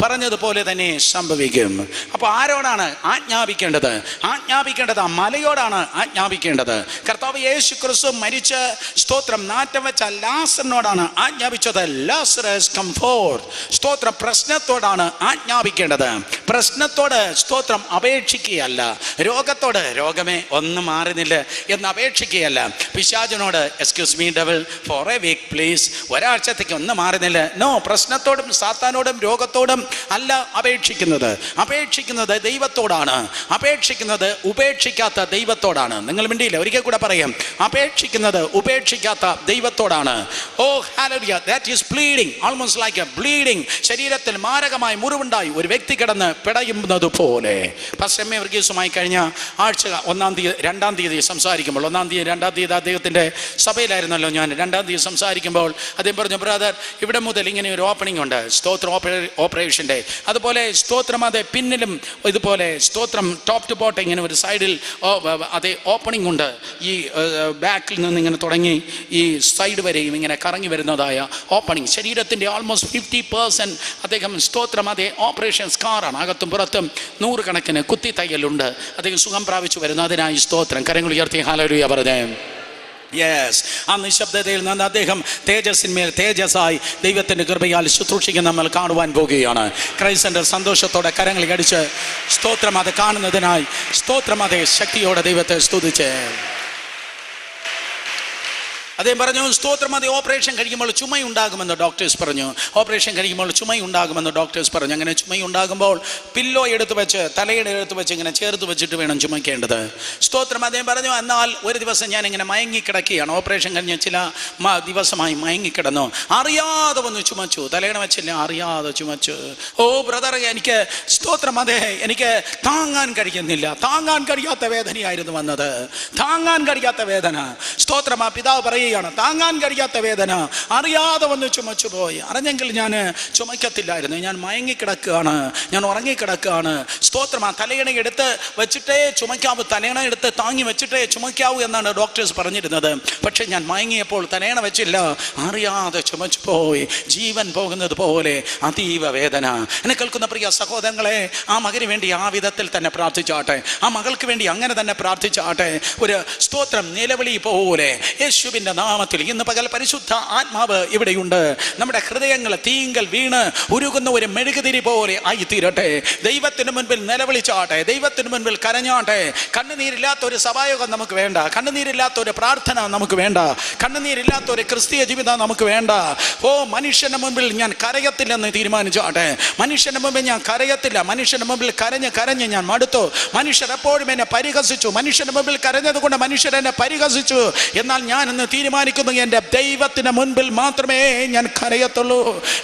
പറഞ്ഞതുപോലെ തന്നെ സംഭവിക്കും. അപ്പോൾ ആരോടാണ് ആജ്ഞാപിക്കേണ്ടത്? ആജ്ഞാപിക്കേണ്ടത് ആ മലയോടാണ് ആജ്ഞാപിക്കേണ്ടത്. കർത്താവ് യേശു ക്രിസ്തു മരിച്ച് സ്തോത്രം നാറ്റം വെച്ച ലാസറിനോടാണ് ആജ്ഞാപിച്ചത്. Lazarus come forth. സ്തോത്രം. പ്രശ്നത്തോടാണ് ആജ്ഞാപിക്കേണ്ടത്. പ്രശ്നത്തോട് സ്തോത്രം അപേക്ഷിക്കുകയല്ല. രോഗത്തോട് രോഗമേ ഒന്നും മാറുന്നില്ല എന്ന് അപേക്ഷിക്കുകയല്ല. പിശാചിനോട് excuse me devil for a week please, ഒരാഴ്ചത്തേക്ക് ഒന്നും മാറുന്നില്ല. നോ. പ്രശ്നത്തോടും സാത്താനോടും രോഗത്തോടും അല്ല അപേക്ഷിക്കുന്നത്. അപേക്ഷിക്കുന്നത് ദൈവത്തോടാണ്. അപേക്ഷിക്കുന്നത് ഉപേക്ഷിക്കാത്ത ദൈവത്തോടാണ്. നിങ്ങൾ മിണ്ടിയില്ല, ഒരിക്കൽ കൂടെ പറയാം. അപേക്ഷിക്കുന്നത് ഉപേക്ഷിക്കാത്ത ദൈവത്തോടാണ്. Oh hallelujah. That is pleading, almost like a bleeding. ശരീരത്തിൽ മാരകമായി മുറിവുണ്ടായി ഒരു വ്യക്തി കിടന്ന് പിടയുന്നത് പോലെ. Pastor MA. വർഗീസുമായി കഴിഞ്ഞ ആഴ്ച 1-ാം തീയതി 2-ാം തീയതി സംസാരിക്കുമ്പോൾ, 1-ാം തീയതി 2-ാം തീയതി അദ്ദേഹത്തിൻ്റെ സഭയിലായിരുന്നല്ലോ ഞാൻ. 2-ാം തീയതി സംസാരിക്കുമ്പോൾ അദ്ദേഹം പറഞ്ഞു, ബ്രദർ, ഇവിടെ മുതൽ ഇങ്ങനെ ഒരു ഓപ്പണിംഗ് ഉണ്ട്, സ്തോത്ര ഓപ്പറേഷൻ്റെ. അതുപോലെ സ്തോത്രം അതെ പിന്നിലും ഇതുപോലെ സ്തോത്രം ടോപ്പ് ടു ബോട്ടം ഇങ്ങനെ ഒരു സൈഡിൽ അതെ ഓപ്പണിംഗ് ഉണ്ട്. ഈ ബാക്കിൽ നിന്ന് ഇങ്ങനെ തുടങ്ങി ഈ സൈഡ് വരെയും ഇങ്ങനെ കറങ്ങി വരുന്നതായ ഓപ്പണിംഗ്. ശരീരത്തിൻ്റെ ഓൾമോസ്റ്റ് 50% അദ്ദേഹം സ്തോത്രം അതെ ഓപ്പറേഷൻ സ്കാറാണ്. അകത്തും പുറത്തും 100 കണക്കിന് കുത്തി തയ്യലുണ്ട്. അദ്ദേഹം സുഖം പ്രാപിച്ചു വരുന്നു. അതിനായി സ്തോത്രം. കരങ്ങൾ ഉയർത്തി ഹല്ലേലൂയ പറഞ്ഞേ. യെസ്. ആ നിശബ്ദതയിൽ നിന്ന് അദ്ദേഹം തേജസ്സിന്മേൽ തേജസ്സായി ദൈവത്തിൻ്റെ കൃപയാൽ ശുശ്രൂഷിക്കാൻ നമ്മൾ കാണുവാൻ പോകുകയാണ്. ക്രൈസ്തൻ്റെ സന്തോഷത്തോടെ കരങ്ങൾ കടിച്ച് സ്തോത്രം അത് കാണുന്നതിനായി സ്തോത്രം അതേ ശക്തിയോടെ ദൈവത്തെ സ്തുതിച്ച് അദ്ദേഹം പറഞ്ഞു, സ്തോത്രം അതെ ഓപ്പറേഷൻ കഴിയുമ്പോൾ ചുമയുണ്ടാകുമെന്ന് ഡോക്ടേഴ്സ് പറഞ്ഞു. ഓപ്പറേഷൻ കഴിയുമ്പോൾ ചുമയുണ്ടാകുമെന്ന് ഡോക്ടേഴ്സ് പറഞ്ഞു. അങ്ങനെ ചുമയുണ്ടാകുമ്പോൾ പില്ലോ എടുത്ത് വെച്ച് തലയുടെ എടുത്ത് വെച്ച് ഇങ്ങനെ ചേർത്ത് വെച്ചിട്ട് വേണം ചുമയ്ക്കേണ്ടത്. സ്തോത്രം. അദ്ദേഹം പറഞ്ഞു, എന്നാൽ ഒരു ദിവസം ഞാൻ ഇങ്ങനെ മയങ്ങിക്കിടക്കുകയാണ്. ഓപ്പറേഷൻ കഴിഞ്ഞ് ചില ദിവസമായി മയങ്ങിക്കിടന്നു. അറിയാതെ വന്ന് ചുമച്ചു. തലയുടെ വെച്ചില്ല, അറിയാതെ ചുമച്ചു. ഓ ബ്രദർ, എനിക്ക് സ്തോത്രം അതെ എനിക്ക് താങ്ങാൻ കഴിയുന്നില്ല. താങ്ങാൻ കഴിയാത്ത വേദനയായിരുന്നു വന്നത്. താങ്ങാൻ കഴിയാത്ത വേദന. സ്തോത്രം. ആ പിതാവ് പറയുക, താങ്ങാൻ കഴിയാത്ത വേദന, അറിയാതെ വന്ന് ചുമച്ചു പോയി. അറിഞ്ഞെങ്കിൽ ഞാൻ ചുമക്കത്തില്ലായിരുന്നു. ഞാൻ മയങ്ങിക്കിടക്കുകയാണ്, ഞാൻ ഉറങ്ങിക്കിടക്കുകയാണ്. സ്തോത്രം. ആ തലയണ എടുത്ത് വെച്ചിട്ടേ ചുമക്കാവൂ, തലയണ എടുത്ത് താങ്ങി വെച്ചിട്ടേ ചുമക്കാവൂ എന്നാണ് ഡോക്ടേഴ്സ് പറഞ്ഞിരുന്നത്. പക്ഷെ ഞാൻ മയങ്ങിയപ്പോൾ തലയണ വെച്ചില്ല, അറിയാതെ ചുമച്ചു പോയി. ജീവൻ പോകുന്നത് പോലെ അതീവ വേദന. എന്നെ കേൾക്കുന്ന പ്രിയ സഹോദരങ്ങളെ, ആ മകന് വേണ്ടി ആ വിധത്തിൽ തന്നെ പ്രാർത്ഥിച്ചാട്ടെ. ആ മകൾക്ക് വേണ്ടി അങ്ങനെ തന്നെ പ്രാർത്ഥിച്ചാട്ടെ. ഒരു സ്തോത്രം നിലവിളി പോലെ യേശുവിൻ്റെ യേശുവിൻ്റെ നാമത്തിൽ ഇന്ന് പകൽ പരിശുദ്ധ ആത്മാവ് ഇവിടെയുണ്ട്. നമ്മുടെ ഹൃദയങ്ങൾ തീങ്കൽ വീണ് ഉരുകുന്ന ഒരു മെഴുകുതിരി പോലെ ആയിത്തീരട്ടെ. ദൈവത്തിന് മുൻപിൽ നിലവിളിച്ചാട്ടെ, ദൈവത്തിന് മുൻപിൽ കരഞ്ഞാട്ടെ. കണ്ണുനീരില്ലാത്ത ഒരു സഭായോഗം നമുക്ക് വേണ്ട, കണ്ണുനീരില്ലാത്ത ഒരു പ്രാർത്ഥന നമുക്ക് വേണ്ട, കണ്ണുനീരില്ലാത്ത ഒരു ക്രിസ്തീയ ജീവിതം നമുക്ക് വേണ്ട. മനുഷ്യന്റെ മുൻപിൽ ഞാൻ കരയത്തില്ലെന്ന് തീരുമാനിച്ചാട്ടെ. മനുഷ്യന്റെ മുമ്പിൽ ഞാൻ കരയത്തില്ല. മനുഷ്യന്റെ മുമ്പിൽ കരഞ്ഞ് ഞാൻ മടുത്തു. മനുഷ്യർ എപ്പോഴും എന്നെ പരിഹസിച്ചു. മനുഷ്യന്റെ മുമ്പിൽ കരഞ്ഞത് കൊണ്ട് മനുഷ്യർ എന്നെ പരിഹസിച്ചു. എന്നാൽ ഞാൻ ഇന്ന് തീരുമാനിക്കുന്നു, എൻ്റെ ദൈവത്തിന് മുൻപിൽ മാത്രമേ ഞാൻ കരയത്തുള്ളൂ.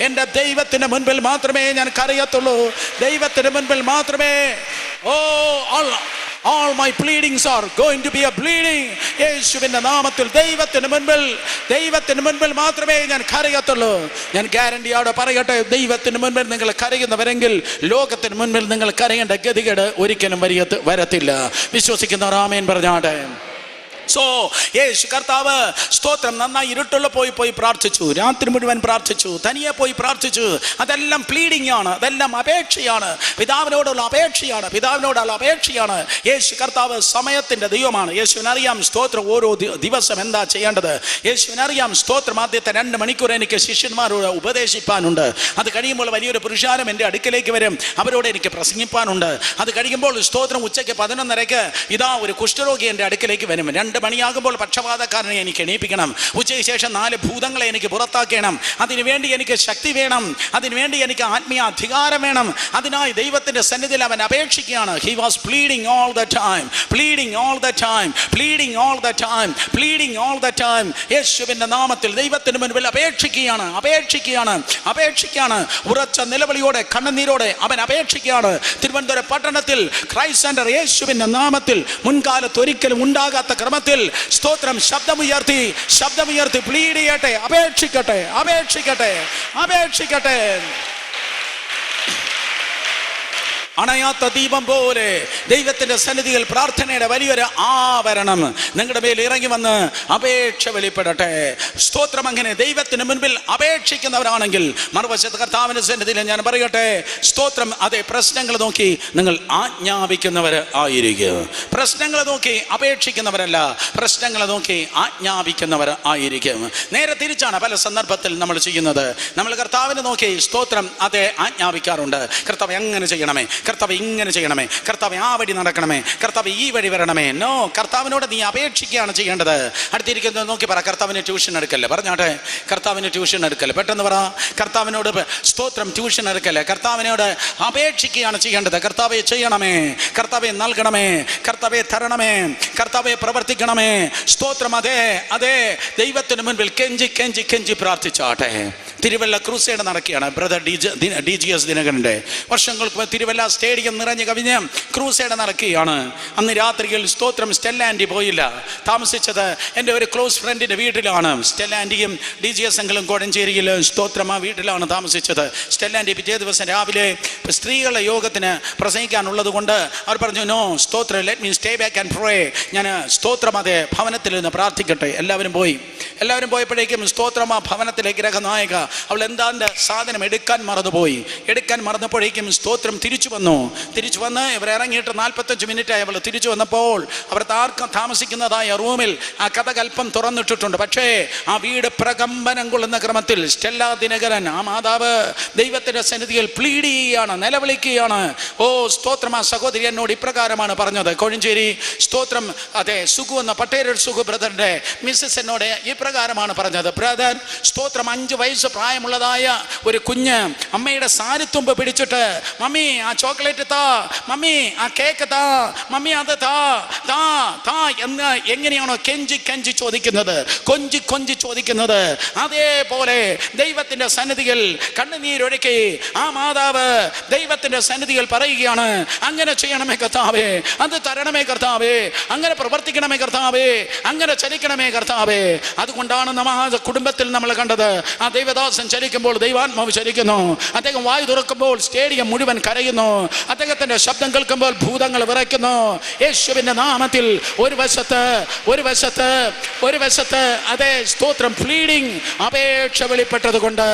എൻ്റെ ദൈവത്തിന് മുൻപിൽ മാത്രമേ ഞാൻ കരയത്തുള്ളൂ. ദൈവത്തിന് മുൻപിൽ മാത്രമേ. All my pleadings are going to be a bleeding. യേശുവിൻ്റെ നാമത്തിൽ ദൈവത്തിന് മുൻപിൽ മാത്രമേ ഞാൻ കരയത്തുള്ളൂ. ഞാൻ ഗ്യാരണ്ടിയോടെ പറയട്ടെ, ദൈവത്തിന് മുൻപിൽ നിങ്ങൾ കരയുന്നവരെങ്കിൽ ലോകത്തിന് മുൻപിൽ നിങ്ങൾ കരയേണ്ട ഗതികേട് ഒരിക്കലും വരത്തില്ല. വിശ്വസിക്കുന്നവർ ആമേൻ പറഞ്ഞാട്ടെ. യേശു കർത്താവ് സ്തോത്രം നന്നായി ഇരുട്ടുള്ള പോയി പ്രാർത്ഥിച്ചു. രാത്രി മുഴുവൻ പ്രാർത്ഥിച്ചു, തനിയെ പോയി പ്രാർത്ഥിച്ചു. അതെല്ലാം പ്ലീഡിംഗ് ആണ്, അതെല്ലാം അപേക്ഷയാണ്, പിതാവിനോടുള്ള അപേക്ഷയാണ്. യേശു കർത്താവ് സമയത്തിന്റെ ദൈവമാണ്. യേശുവിനറിയാം സ്തോത്രം ഓരോ ദിവസം എന്താ ചെയ്യേണ്ടത്. യേശുവിനറിയാം സ്തോത്രം ആദ്യത്തെ 2 മണിക്കൂർ എനിക്ക് ശിഷ്യന്മാരോട് ഉപദേശിപ്പാനുണ്ട്. അത് കഴിയുമ്പോൾ വലിയൊരു പുരുഷാരം എൻ്റെ അടുക്കലേക്ക് വരും, അവരോട് എനിക്ക് പ്രസംഗിപ്പാനുണ്ട്. അത് കഴിയുമ്പോൾ സ്തോത്രം ഉച്ചയ്ക്ക് 11:30 ഇതാ ഒരു കുഷ്ഠരോഗി എൻ്റെ അടുക്കലേക്ക് വരും. 2 മണിയാകുമ്പോൾ പക്ഷപാതക്കാരനെ എനിക്ക് എണീപ്പിക്കണം. ഉച്ചയ്ക്ക് ശേഷം 4 ഭൂതങ്ങളെ എനിക്ക് പുറത്താക്കണം. അതിനുവേണ്ടി എനിക്ക് ശക്തി വേണം, അതിനുവേണ്ടി എനിക്ക് ആത്മീയ അധികാരം വേണം. അതിനായി ദൈവത്തിന്റെ സന്നിധിയിൽ അവൻ അപേക്ഷിക്കുകയാണ്. He was pleading all the time. യേശുവിന്റെ നാമത്തിൽ ദൈവത്തിന് മുൻപിൽ അപേക്ഷിക്കുകയാണ്. ഉറച്ച നിലവിളിയോടെ കണ്ണുനീരോടെ അവൻ അപേക്ഷിക്കുകയാണ്. തിരുവനന്തപുരം പട്ടണത്തിൽ ക്രൈസ്റ്റ് സെന്റർ യേശുവിന്റെ നാമത്തിൽ മുൻകാലത്ത് ഒരിക്കലും ഉണ്ടാകാത്ത ക്രമത്തിൽ സ്തോത്രം ശബ്ദമുയർത്തി പ്ലീഡ് ചെയ്യട്ടെ, അപേക്ഷിക്കട്ടെ. അണയാത്ത ദീപം പോലെ ദൈവത്തിന്റെ സന്നിധിയിൽ പ്രാർത്ഥനയുടെ വലിയൊരു ആവരണം നിങ്ങളുടെ മേൽ ഇറങ്ങി വന്ന് അപേക്ഷ വെളിപ്പെടട്ടെ. സ്തോത്രം. അങ്ങനെ ദൈവത്തിന് മുൻപിൽ അപേക്ഷിക്കുന്നവരാണെങ്കിൽ മറുവശത്ത് കർത്താവിന്റെ സന്നിധിയിൽ ഞാൻ പറയട്ടെ സ്തോത്രം, അതെ, പ്രശ്നങ്ങൾ നോക്കി നിങ്ങൾ ആജ്ഞാപിക്കുന്നവർ ആയിരിക്കും. പ്രശ്നങ്ങൾ നോക്കി അപേക്ഷിക്കുന്നവരല്ല, പ്രശ്നങ്ങൾ നോക്കി ആജ്ഞാപിക്കുന്നവർ ആയിരിക്കും. നേരെ തിരിച്ചാണ് പല സന്ദർഭത്തിൽ നമ്മൾ ചെയ്യുന്നത്. നമ്മൾ കർത്താവിനെ നോക്കി സ്തോത്രം അതെ ആജ്ഞാപിക്കാറുണ്ട്. കർത്താവ് എങ്ങനെ ചെയ്യണമേ, കർത്താവ് ഇങ്ങനെ ചെയ്യണമേ, കർത്താവ് ആ വഴി നടക്കണമേ, കർത്താവ് ഈ വഴി വരണമേ. നോ, കർത്താവിനോട് നീ അപേക്ഷിക്കുകയാണ് ചെയ്യേണ്ടത്. അടുത്തിരിക്കുന്നത് നോക്കി പറ, കർത്താവിന് ട്യൂഷൻ എടുക്കല്ലേ. പറഞ്ഞാട്ടെ, കർത്താവിന് ട്യൂഷൻ എടുക്കല്ലേ. പെട്ടെന്ന് പറ, കർത്താവിനോട് സ്തോത്രം ട്യൂഷൻ എടുക്കല്ലേ. കർത്താവിനോട് അപേക്ഷിക്കുകയാണ് ചെയ്യേണ്ടത്. കർത്താവെ ചെയ്യണമേ, കർത്താവെ നൽകണമേ, കർത്താവെ തരണമേ, കർത്താവെ പ്രവർത്തിക്കണമേ. സ്തോത്രം. അതെ ദൈവത്തിന് മുൻപിൽ കെഞ്ചി പ്രാർത്ഥിച്ചാട്ടെ. തിരുവല്ല ക്രൂസേഡ് നടക്കുകയാണ്. ബ്രദർ DGS ദിനകരൻ്റെ വർഷങ്ങൾക്ക് തിരുവല്ല സ്റ്റേഡിയം നിറഞ്ഞു കവിഞ്ഞ് ക്രൂസേഡ് നടക്കുകയാണ്. അന്ന് രാത്രിയിൽ സ്തോത്രം സ്റ്റെല്ല ആൻറ്റി പോയില്ല. താമസിച്ചത് എൻ്റെ ഒരു ക്ലോസ് ഫ്രണ്ടിൻ്റെ വീട്ടിലാണ്. സ്റ്റെല്ല ആൻറ്റിയും DGS അങ്കിളും കോഴഞ്ചേരിയിൽ സ്തോത്രം ആ വീട്ടിലാണ് താമസിച്ചത്. സ്റ്റെല്ല ആൻറ്റി പിറ്റേ ദിവസം രാവിലെ സ്ത്രീകളുടെ യോഗത്തിന് പ്രസംഗിക്കാനുള്ളത് കൊണ്ട് അവർ പറഞ്ഞു, നോ സ്തോത്രം, let me stay back and പ്രേ. ഞാൻ സ്തോത്രം അതെ ഭവനത്തിൽ നിന്ന് പ്രാർത്ഥിക്കട്ടെ. എല്ലാവരും പോയപ്പോഴേക്കും സ്തോത്രം ആ ഭവനത്തിലെ ഗ്രഹനായക അവൾ എന്താണ്ട് സാധനം എടുക്കാൻ മറന്നപ്പോഴേക്കും സ്തോത്രം തിരിച്ചു വന്ന് ഇവർ ഇറങ്ങിയിട്ട് 45 മിനിറ്റായി. അവൾ തിരിച്ചു വന്നപ്പോൾ അവർ താമസിക്കുന്നതായ റൂമിൽ ആ കഥകൽപ്പം തുറന്നിട്ടിട്ടുണ്ട്. പക്ഷേ ആ വീട് പ്രകമ്പനം കൊള്ളുന്ന ക്രമത്തിൽ സ്റ്റെല്ല ദിനകരൻ ആ മാതാവ് ദൈവത്തിന്റെ സന്നിധിയിൽ പ്ലീഡ് ചെയ്യുകയാണ്, നിലവിളിക്കുകയാണ്. സ്തോത്രം. ആ സഹോദരി എന്നോട് ഇപ്രകാരമാണ് പറഞ്ഞത്. കോഴഞ്ചേരി സ്തോത്രം അതെ സുഖു എന്ന പട്ടേരർ സുഖു ബ്രദറിന്റെ മിസ്സസ് എന്നോട് ഇപ്രകാരമാണ് പറഞ്ഞത്. ബ്രദർ സ്തോത്രം 5 വയസ്സ് പ്രായമുള്ളതായ ഒരു കുഞ്ഞ് അമ്മയുടെ സാരിത്തുമ്പ് പിടിച്ചിട്ട്, മമ്മി ആ ചോക്ലേറ്റ് താ, മമ്മി ആ കേക്ക് താ, മമ്മി അത് താ എന്ന് എങ്ങനെയാണോ കെഞ്ചി ചോദിക്കുന്നത്, കൊഞ്ചി ചോദിക്കുന്നത്, അതേപോലെ ദൈവത്തിന്റെ സന്നിധിയിൽ കണ്ണുനീരൊഴുക്കി ആ മാതാവ് ദൈവത്തിന്റെ സന്നിധിയിൽ പറയുകയാണ്, അങ്ങനെ ചെയ്യണമേ കർത്താവേ, അത് തരണമേ കർത്താവേ, അങ്ങനെ പ്രവർത്തിക്കണമേ കർത്താവേ, അങ്ങനെ ചലിക്കണമേ കർത്താവേ. അതുകൊണ്ടാണ് കുടുംബത്തിൽ നമ്മൾ കണ്ടത്. ആ ദൈവദാസൻ ചലിക്കുമ്പോൾ ദൈവാത്മാവ് ചലിക്കുന്നു. അദ്ദേഹം വായു തുറക്കുമ്പോൾ സ്റ്റേഡിയം മുഴുവൻ കരയുന്നു. അദ്ദേഹത്തിന്റെ ശബ്ദം കേൾക്കുമ്പോൾ ഭൂതങ്ങൾ വിറയ്ക്കുന്നു. യേശുവിന്റെ നാമത്തിൽ ഒരു വശത്ത് അതേ സ്തോത്രം പ്ലീഡിംഗ് അപേക്ഷ വെളിപ്പെട്ടത് കൊണ്ട്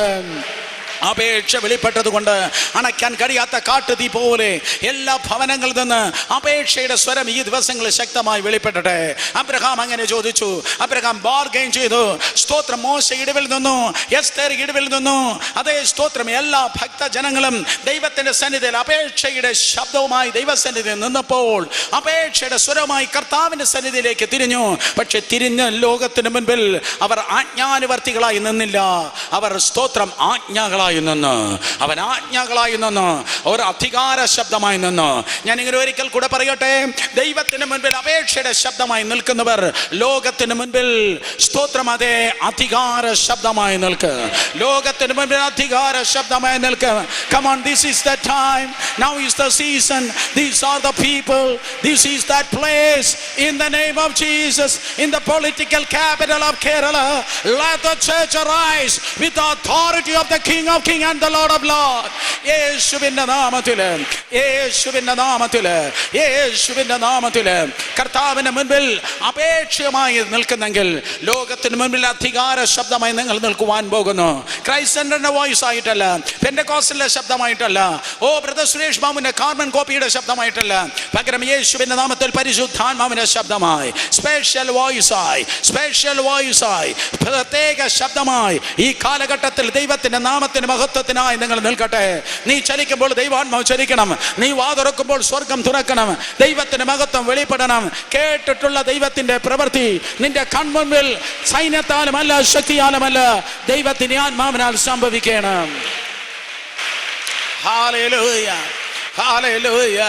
അപേക്ഷ വെളിപ്പെട്ടതുകൊണ്ട് അണയ്ക്കാൻ കഴിയാത്ത കാട്ടുതീ പോലെ എല്ലാ ഭവനങ്ങളിൽ നിന്ന് അപേക്ഷയുടെ സ്വരം ഈ ദിവസങ്ങളിൽ ശക്തമായി വെളിപ്പെട്ടെ. അബ്രഹാം അങ്ങനെ ചോദിച്ചു. അബ്രഹാം ബാർഗെയിൻ ചെയ്തു. സ്തോത്രം. മോശ ഇടിവിൽ നിന്നു, എസ്തേർ ഇടിവിൽ നിന്നു. അതേ സ്തോത്രം. എല്ലാ ഭക്തജനങ്ങളും ദൈവത്തിന്റെ സന്നിധിയിൽ അപേക്ഷയുടെ ശബ്ദവുമായി ദൈവസന്നിധിയിൽ നിന്നപ്പോൾ അപേക്ഷയുടെ സ്വരമായി കർത്താവിന്റെ സന്നിധിയിലേക്ക് തിരിഞ്ഞു. പക്ഷെ തിരിഞ്ഞ ലോകത്തിന് മുൻപിൽ അവർ ആജ്ഞാനുവർത്തികളായി നിന്നില്ല. അവർ സ്തോത്രം ആജ്ഞകളായി നിന്ന്, അവൻ ആജ്ഞകളായി നിന്ന്, ഒരു അധികാര ശബ്ദമായി നിന്ന്. ഞാൻ ഇങ്ങനെ ഒരിക്കൽ കൂടെ പറയട്ടെ, ദൈവത്തിന് മുൻപിൽ അപേക്ഷയുടെ ശബ്ദമായി നിൽക്കുന്നവർ ലോകത്തിന് മുൻപിൽ സ്തോത്രം അതേ അധികാര ശബ്ദമായി നിൽക്ക്. ലോകത്തിന് മുൻപിൽ അധികാര ശബ്ദമായി നിൽക്ക്. Come on, this is the time. Now is the season. These are the people. This is that place. In the name of Jesus, in the political capital of Kerala, let the church arise with the authority of the King of Kings and the Lord of Lords. യേശുവിന്റെ നാമത്തില്, യേശുവിന്റെ നാമത്തില്, യേശുവിന്റെ നാമത്തില് കർത്താവിന്റെ മുൻപിൽ അപേക്ഷമായി നിൽക്കുന്നെങ്കിൽ ലോകത്തിന് മുൻപിൽ അധികാര ശബ്ദമായി നിങ്ങൾ നിൽക്കുവാൻ പോകുന്നു. ക്രൈസ്റ്റ് സെന്ററിന്റെ വോയിസ് ആയിട്ടല്ല, പെന്തക്കോസ്തലിന്റെ ശബ്ദമായിട്ടല്ല, ഓ ബ്രദർ സുരേഷ് ബാബുവിന്റെ കാർമൻ കോപ്പിയുടെ ശബ്ദമായിട്ടല്ല, പകരം യേശുവിന്റെ നാമത്തിൽ പരിശുദ്ധാത്മാവിന്റെ ശബ്ദമായി, സ്പെഷ്യൽ വോയിസായി, സ്പെഷ്യൽ വോയിസായി, പ്രത്യേക ശബ്ദമായി ഈ കാലഘട്ടത്തിൽ ദൈവത്തിന്റെ നാമത്തിന് മഹത്വത്തിനായി നിങ്ങൾ നിൽക്കട്ടെ. നീ ചലിക്കുമ്പോൾ ദൈവാത്മാവ് ചലിക്കണം. നീ വാ തുറക്കുമ്പോൾ സ്വർഗം തുറക്കണം. ദൈവത്തിന്റെ മഹത്വം വെളിപ്പെടണം. കേട്ടിട്ടുള്ള ദൈവത്തിന്റെ പ്രവൃത്തി നിന്റെ കൺമുൻപിൽ സൈന്യത്താലുമല്ല ശക്തിയാലുമല്ല ദൈവത്തിന്റെ ആത്മാവിനാൽ സംഭവിക്കണം. Hallelujah, hallelujah,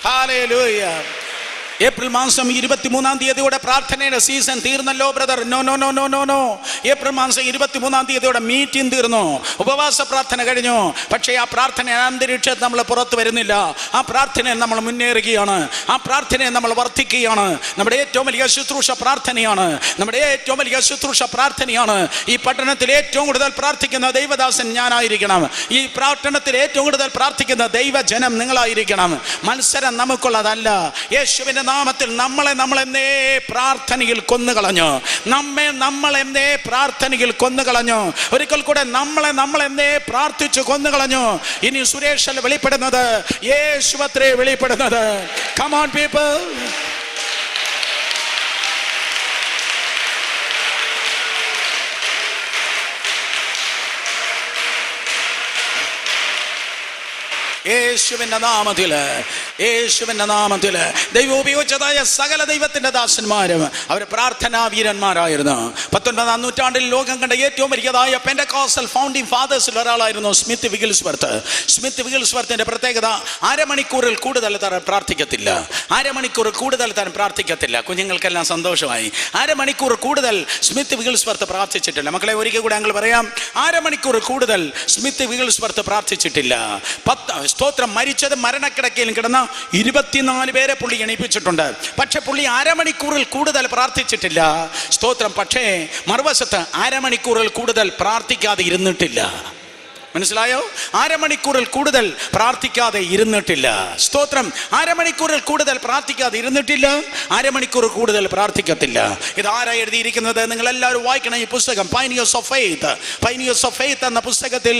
hallelujah. ഏപ്രിൽ മാസം 23-ാം തീയതിയോടെ പ്രാർത്ഥനയുടെ സീസൺ തീർന്നല്ലോ brother. No no no no no no. April മാസം 23-ാം തീയതിയോടെ മീറ്റിംഗ് തീർന്നു, ഉപവാസ പ്രാർത്ഥന കഴിഞ്ഞു. പക്ഷേ ആ പ്രാർത്ഥന അന്തരീക്ഷത്തിൽ നമ്മൾ പുറത്തു വരുന്നില്ല. ആ പ്രാർത്ഥനയിൽ നമ്മൾ മുന്നേറുകയാണ്. ആ പ്രാർത്ഥനയെ നമ്മൾ വർദ്ധിക്കുകയാണ്. നമ്മുടെ ഏറ്റവും വലിയ ശുശ്രൂഷ പ്രാർത്ഥനയാണ്. നമ്മുടെ ഏറ്റവും വലിയ ശുശ്രൂഷ പ്രാർത്ഥനയാണ്. ഈ പട്ടണത്തിൽ ഏറ്റവും കൂടുതൽ പ്രാർത്ഥിക്കുന്ന ദൈവദാസൻ ഞാനായിരിക്കണം. ഈ പട്ടണത്തിൽ ഏറ്റവും കൂടുതൽ പ്രാർത്ഥിക്കുന്ന ദൈവജനം നിങ്ങളായിരിക്കണം. മത്സരം നമുക്കുള്ളതല്ല. യേശുവിന്റെ നാമത്തിൽ നമ്മളെന്നേ പ്രാർത്ഥനയിൽ കൊന്നുകളഞ്ഞു. നമ്മളെന്നേ പ്രാർത്ഥനയിൽ കൊന്നുകളഞ്ഞു. ഒരിക്കൽ കൂടെ നമ്മളെന്നേ പ്രാർത്ഥിച്ചു കൊന്നുകളഞ്ഞു. ഇനി സുരേഷ് വെളിപ്പെടുന്നത്, യേശുവത്രേ വെളിപ്പെടുന്നത്. Come on people. യേശുവിന്റെ നാമത്തില്, യേശുവിന്റെ നാമത്തില് ദൈവം ഉപയോഗിച്ചതായ സകല ദൈവത്തിന്റെ ദാസന്മാരും അവർ പ്രാർത്ഥനാ വീരന്മാരായിരുന്നു. 19-ാം നൂറ്റാണ്ടിൽ ലോകം കണ്ട ഏറ്റവും വലിയതായ പെന്തക്കോസ്റ്റൽ ഫൗണ്ടിംഗ് ഫാദേഴ്സിൽ ഒരാളായിരുന്നു സ്മിത്ത് വിഗിൽസ്വർത്ത്. സ്മിത്ത് വിഗിൽസ്വർത്തിന്റെ പ്രത്യേകത, അരമണിക്കൂറിൽ കൂടുതൽ താൻ പ്രാർത്ഥിക്കത്തില്ല. അരമണിക്കൂർ കൂടുതൽ താൻ പ്രാർത്ഥിക്കത്തില്ല. കുഞ്ഞുങ്ങൾക്കെല്ലാം സന്തോഷമായി. അരമണിക്കൂർ കൂടുതൽ സ്മിത്ത് വിഗിൽസ്വർത്ത് പ്രാർത്ഥിച്ചിട്ടില്ല. മക്കളെ ഒരിക്കൽ കൂടെ ഞങ്ങൾ പറയാം, അരമണിക്കൂർ കൂടുതൽ സ്മിത്ത് വിഗിൽസ്വർത്ത് പ്രാർത്ഥിച്ചിട്ടില്ല. സ്തോത്രം. മരിച്ചത് മരണക്കിടക്കയിൽ കിടന്ന 24 പേരെ പുള്ളി എണീപ്പിച്ചിട്ടുണ്ട്. പക്ഷെ പുള്ളി അരമണിക്കൂറിൽ കൂടുതൽ പ്രാർത്ഥിച്ചിട്ടില്ല. സ്തോത്രം. പക്ഷേ മറുവശത്ത് അരമണിക്കൂറിൽ കൂടുതൽ പ്രാർത്ഥിക്കാതെ ഇരുന്നിട്ടില്ല. മനസ്സിലായോ? അരമണിക്കൂറിൽ കൂടുതൽ പ്രാർത്ഥിക്കാതെ ഇരുന്നിട്ടില്ല. സ്തോത്രം. അരമണിക്കൂറിൽ കൂടുതൽ പ്രാർത്ഥിക്കാതെ ഇരുന്നിട്ടില്ല, അരമണിക്കൂർ കൂടുതൽ പ്രാർത്ഥിക്കത്തില്ല. ഇതാരാ എഴുതിയിരിക്കുന്നത്? നിങ്ങൾ എല്ലാവരും വായിക്കണം ഈ പുസ്തകം, pioneers of faith. Pioneers of faith എന്ന പുസ്തകത്തിൽ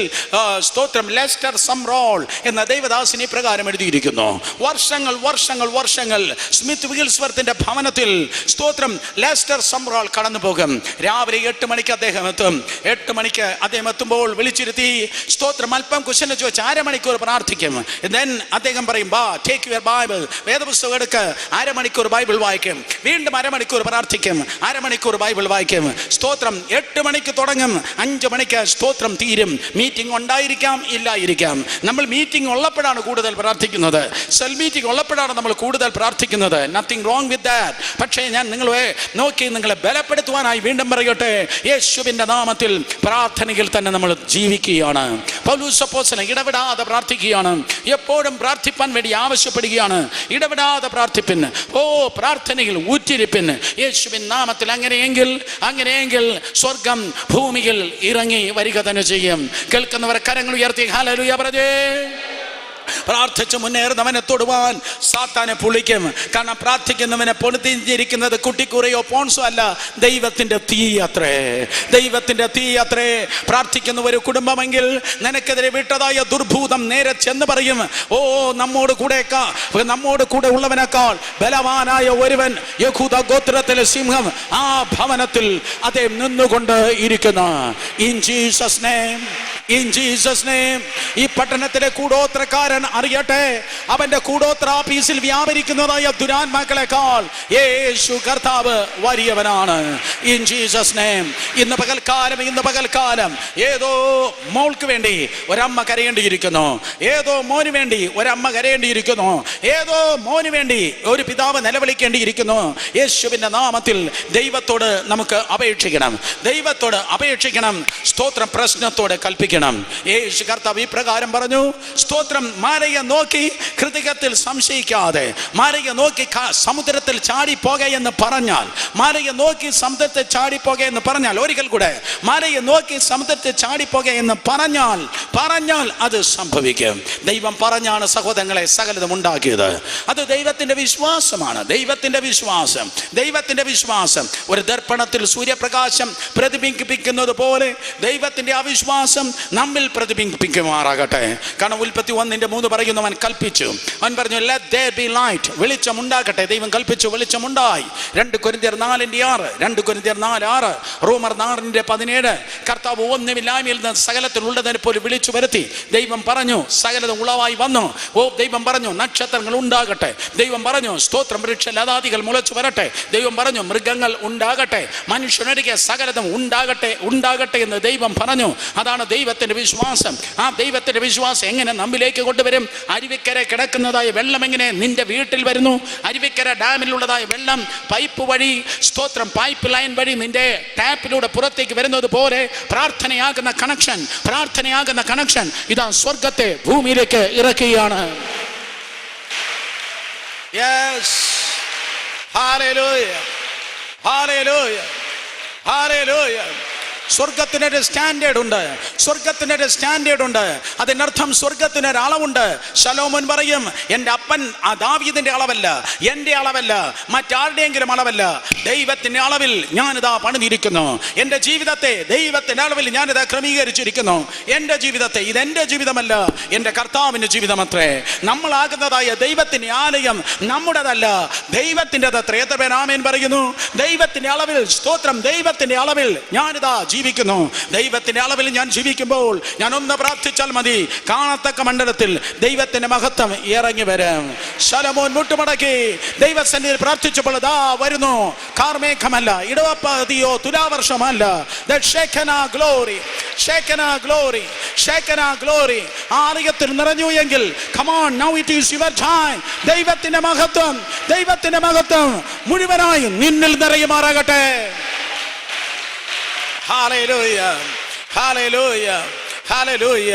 സ്തോത്രം ലെസ്റ്റർ സംറോൾ എന്ന ദൈവദാസിനി പ്രകാരം എഴുതിയിരിക്കുന്നു. വർഷങ്ങൾ വർഷങ്ങൾ വർഷങ്ങൾ സ്മിത്ത് വിഗിൽസ്വർത്തിന്റെ ഭവനത്തിൽ സ്തോത്രം ലെസ്റ്റർ സംറോൾ കടന്നു പോകും. രാവിലെ 8 മണിക്ക് അദ്ദേഹം എത്തും. 8 മണിക്ക് അദ്ദേഹം എത്തുമ്പോൾ വിളിച്ചിരുത്തി സ്തോത്രം അല്പം കുശലം ചോദിച്ച് അരമണിക്കൂർ പ്രാർത്ഥിക്കും. ദെൻ അദ്ദേഹം പറയും, ബാ ടേക്ക് യുവർ ബൈബിൾ, വേദപുസ്തകം എടുക്ക്. അരമണിക്കൂർ ബൈബിൾ വായിക്കും. വീണ്ടും അരമണിക്കൂർ പ്രാർത്ഥിക്കും. അരമണിക്കൂർ ബൈബിൾ വായിക്കും. സ്തോത്രം. 8 മണിക്ക് തുടങ്ങും, 5 മണിക്ക് സ്തോത്രം തീരും. മീറ്റിംഗ് ഉണ്ടായിരിക്കാം, ഇല്ലായിരിക്കാം. നമ്മൾ മീറ്റിംഗ് ഉള്ളപ്പോഴാണ് കൂടുതൽ പ്രാർത്ഥിക്കുന്നത്. സെൽ മീറ്റിംഗ് ഉള്ളപ്പോഴാണ് നമ്മൾ കൂടുതൽ പ്രാർത്ഥിക്കുന്നത്. Nothing wrong with that. പക്ഷേ ഞാൻ നിങ്ങളെ നോക്കി നിങ്ങളെ ബലപ്പെടുത്തുവാനായി വീണ്ടും പറയട്ടെ, യേശുവിന്റെ നാമത്തിൽ പ്രാർത്ഥനയിൽ തന്നെ നമ്മൾ ജീവിക്കുകയാണ്. പൗലോസ് അപ്പോസ്തലൻ ഇടവിടാതെ പ്രാർത്ഥിക്കുകയാണ്. എപ്പോഴും പ്രാർത്ഥിപ്പാൻ വേണ്ടി ആവശ്യപ്പെടുകയാണ്. ഇടവിടാതെ പ്രാർത്ഥിപ്പിൻ, ഓ പ്രാർത്ഥനയിൽ ഊറ്റിരിപ്പിൻ യേശുവിൻ നാമത്തിൽ. അങ്ങനെയെങ്കിൽ സ്വർഗം ഭൂമിയിൽ ഇറങ്ങി വരിക തന്നെ ചെയ്യും. കേൾക്കുന്നവരെ കരങ്ങൾ ഉയർത്തി ഹല്ലേലൂയ പറഞ്ഞേ, പ്രാർത്ഥിച്ച് മുന്നേറുന്നവനെ തൊടുവാൻ സാത്താനെ പൊളിക്കും. കാരണം പ്രാർത്ഥിക്കുന്നവനെ പൊണിഞ്ഞിരിക്കുന്നത് കുട്ടിക്കുറയോ പോൺസോ അല്ല, ദൈവത്തിന്റെ തീ അത്രേ, ദൈവത്തിന്റെ തീ അത്രേ. പ്രാർത്ഥിക്കുന്ന ഒരു കുടുംബമെങ്കിൽ നിനക്കെതിരെ വിട്ടതായ ദുർഭൂതം നേരെ ചെന്ന് പറയും, ഓ നമ്മോട് കൂടെ ഉള്ളവനേക്കാൾ ബലവാനായ ഒരുവൻ യഹൂദ ഗോത്രത്തിലെ സിംഹം ആ ഭവനത്തിൽ അതേ നിന്നുകൊണ്ട് ഇരിക്കുന്നു. In Jesus name, in Jesus name. ഈ പട്ടണത്തിലെ കൂടോത്രക്കാരൻ അറിയട്ടെ, അവന്റെ കൂടോത്ര ഓഫീസിൽ വ്യാപരിക്കുന്നതായ ദുരാത്മാക്കളെക്കാൾ യേശു കർത്താവ് വലിയവനാണ്. In Jesus name. ഇന്ന് പകൽക്കാലം ഏതോ മോൾക്ക് വേണ്ടി ഒരമ്മ കരയേണ്ടിയിരിക്കുന്നു, ഏതോ മോന് വേണ്ടി ഒരമ്മ കരയേണ്ടിയിരിക്കുന്നു, ഏതോ മോന് വേണ്ടി ഒരു പിതാവ് നിലവിളിക്കേണ്ടിയിരിക്കുന്നു. യേശുവിന്റെ നാമത്തിൽ ദൈവത്തോട് നമുക്ക് അപേക്ഷിക്കണം, ദൈവത്തോട് അപേക്ഷിക്കണം. സ്തോത്രം. പ്രശ്നത്തോടെ കൽപ്പിക്കണം. യേശു കർത്താവ് ഈ പ്രകാരം പറഞ്ഞു, സ്തോത്രം. മാരയെ നോക്കി ഹൃദയത്തിൽ സംശയിക്കാതെ, മാരയെ നോക്കി സമുദ്രത്തിൽ ചാടിപ്പോകയെന്ന് പറഞ്ഞാൽ, മാരയെ നോക്കി സമുദ്രത്തിൽ ചാടിപ്പോകയെന്ന് പറഞ്ഞാൽ, ഒരിക്കൽ കൂടെ, മാരയെ നോക്കി സമുദ്രത്തിൽ ചാടിപ്പോകയെന്ന് പറഞ്ഞാൽ അത് സംഭവിക്കും. ദൈവം പറഞ്ഞാണ് സഹോദരങ്ങളെ സകലതും ഉണ്ടാക്കിയത്. അത് ദൈവത്തിന്റെ വിശ്വാസമാണ്, ദൈവത്തിന്റെ വിശ്വാസം, ദൈവത്തിന്റെ വിശ്വാസം. ഒരു ദർപ്പണത്തിൽ സൂര്യപ്രകാശം പ്രതിബിംബിക്കുന്നത് പോലെ ദൈവത്തിന്റെ അവിശ്വാസം നമ്മിൽ പ്രതിബിംബിക്കുമാറാകട്ടെ. കാരണം ഉൽപ്പത്തി 1:3 പറയുന്നു, അവൻ കൽപ്പിച്ചു, അവൻ പറഞ്ഞു let there be light, വെളിച്ചം ഉണ്ടാകട്ടെ. ദൈവം കൽപ്പിച്ചു, വെളിച്ചമുണ്ടായി. 2 കൊരിന്ത്യർ 4:6, റോമർ 4:17. കർത്താവ് ഒന്നുമില്ലായ്മയിൽ നിന്ന് സകലത്തിൽ ഉള്ളതിനെ പോലെ വിളിച്ചു വരുത്തി. ദൈവം പറഞ്ഞു, സകലതും ഉളവായി വന്നു. ദൈവം പറഞ്ഞു നക്ഷത്രങ്ങൾ ഉണ്ടാകട്ടെ. ദൈവം പറഞ്ഞു സ്തോത്രം വൃക്ഷ ലതാദികൾ മുളച്ചു വരട്ടെ. ദൈവം പറഞ്ഞു മൃഗങ്ങൾ ഉണ്ടാകട്ടെ. മനുഷ്യനൊരികെ സകലതും ഉണ്ടാകട്ടെ എന്ന് ദൈവം പറഞ്ഞു. അതാണ് ദൈവത്തിന്റെ വിശ്വാസം. ആ ദൈവത്തിന്റെ വിശ്വാസം എങ്ങനെ നമ്മിലേക്ക് കൊണ്ടുവരും? അരുവിക്കര കിടക്കുന്നതായ വെള്ളം എങ്ങനെ നിന്റെ വീട്ടിൽ വരുന്നു? അരുവിക്കര ഡാമിലുള്ളതായ വെള്ളം പൈപ്പ് വഴി, സ്തോത്രം, പൈപ്പ് ലൈൻ വഴി നിന്റെ ടാപ്പിലൂടെ പുറത്തേക്ക് വരുന്നത് പോലെ പ്രാർത്ഥനയാകുന്ന കണക്ഷൻ ഇതാ സ്വർഗത്തെ ഭൂമിയിലേക്ക് ഇറക്കുകയാണ്. Yes. Hallelujah. Hallelujah. Hallelujah. സ്വർഗത്തിനൊരു സ്റ്റാൻഡേർഡ് ഉണ്ട്. അതിനർത്ഥം സ്വർഗത്തിനൊരു അളവുണ്ട്. ശലോമോൻ പറയും, എൻ്റെ അപ്പൻ ദാവീദിന്റെ അളവല്ല, എൻ്റെ അളവല്ല, മറ്റാരുടെയെങ്കിലും അളവല്ല, ദൈവത്തിന്റെ അളവിൽ ഞാനിതാ പണിതിരിക്കുന്നു. എൻ്റെ ജീവിതത്തെ ദൈവത്തിന്റെ അളവിൽ ഞാനിതാ ക്രമീകരിച്ചിരിക്കുന്നു. എൻ്റെ ജീവിതത്തെ, ഇതെൻ്റെ ജീവിതമല്ല, എൻ്റെ കർത്താവിൻ്റെ ജീവിതമത്രേ. നമ്മളാകുന്നതായ ദൈവത്തിന്റെ ആലയം നമ്മുടേതല്ല, ദൈവത്തിൻ്റെതത്രേ. എത്ര പേർ ആമേൻ പറയുന്നു? ദൈവത്തിന്റെ അളവിൽ, സ്തോത്രം, ദൈവത്തിന്റെ അളവിൽ ഞാനിതാ ജീവിക്കുന്നു. ദൈവത്തിന്റെ അളവിൽ ഞാൻ ജീവിക്കുമ്പോൾ ഞാൻ ഒന്ന് പ്രാർത്ഥിച്ചാൽ മതി, കാണത്തക്ക മണ്ഡലത്തിൽ ദൈവത്തിന്റെ മഹത്വം ഇറങ്ങി വരും. ശലോമോൻ മുട്ടുമടക്കി ദൈവസന്നിധിയിൽ പ്രാർത്ഥിച്ചപ്പോൾ ദാ വരുന്നു കാർമേഘമല്ല, ഇടവപ്പതിയോ തുലാവർഷമല്ല. ആലയത്തിൽ നിറഞ്ഞു എങ്കിൽ come on, now it is your time. ദൈവത്തിന്റെ മഹത്വം മുഴുവനായും നിന്നിൽ നിറയുമാറാകട്ടെ. Hallelujah. Hallelujah. ഹല്ലേലൂയ.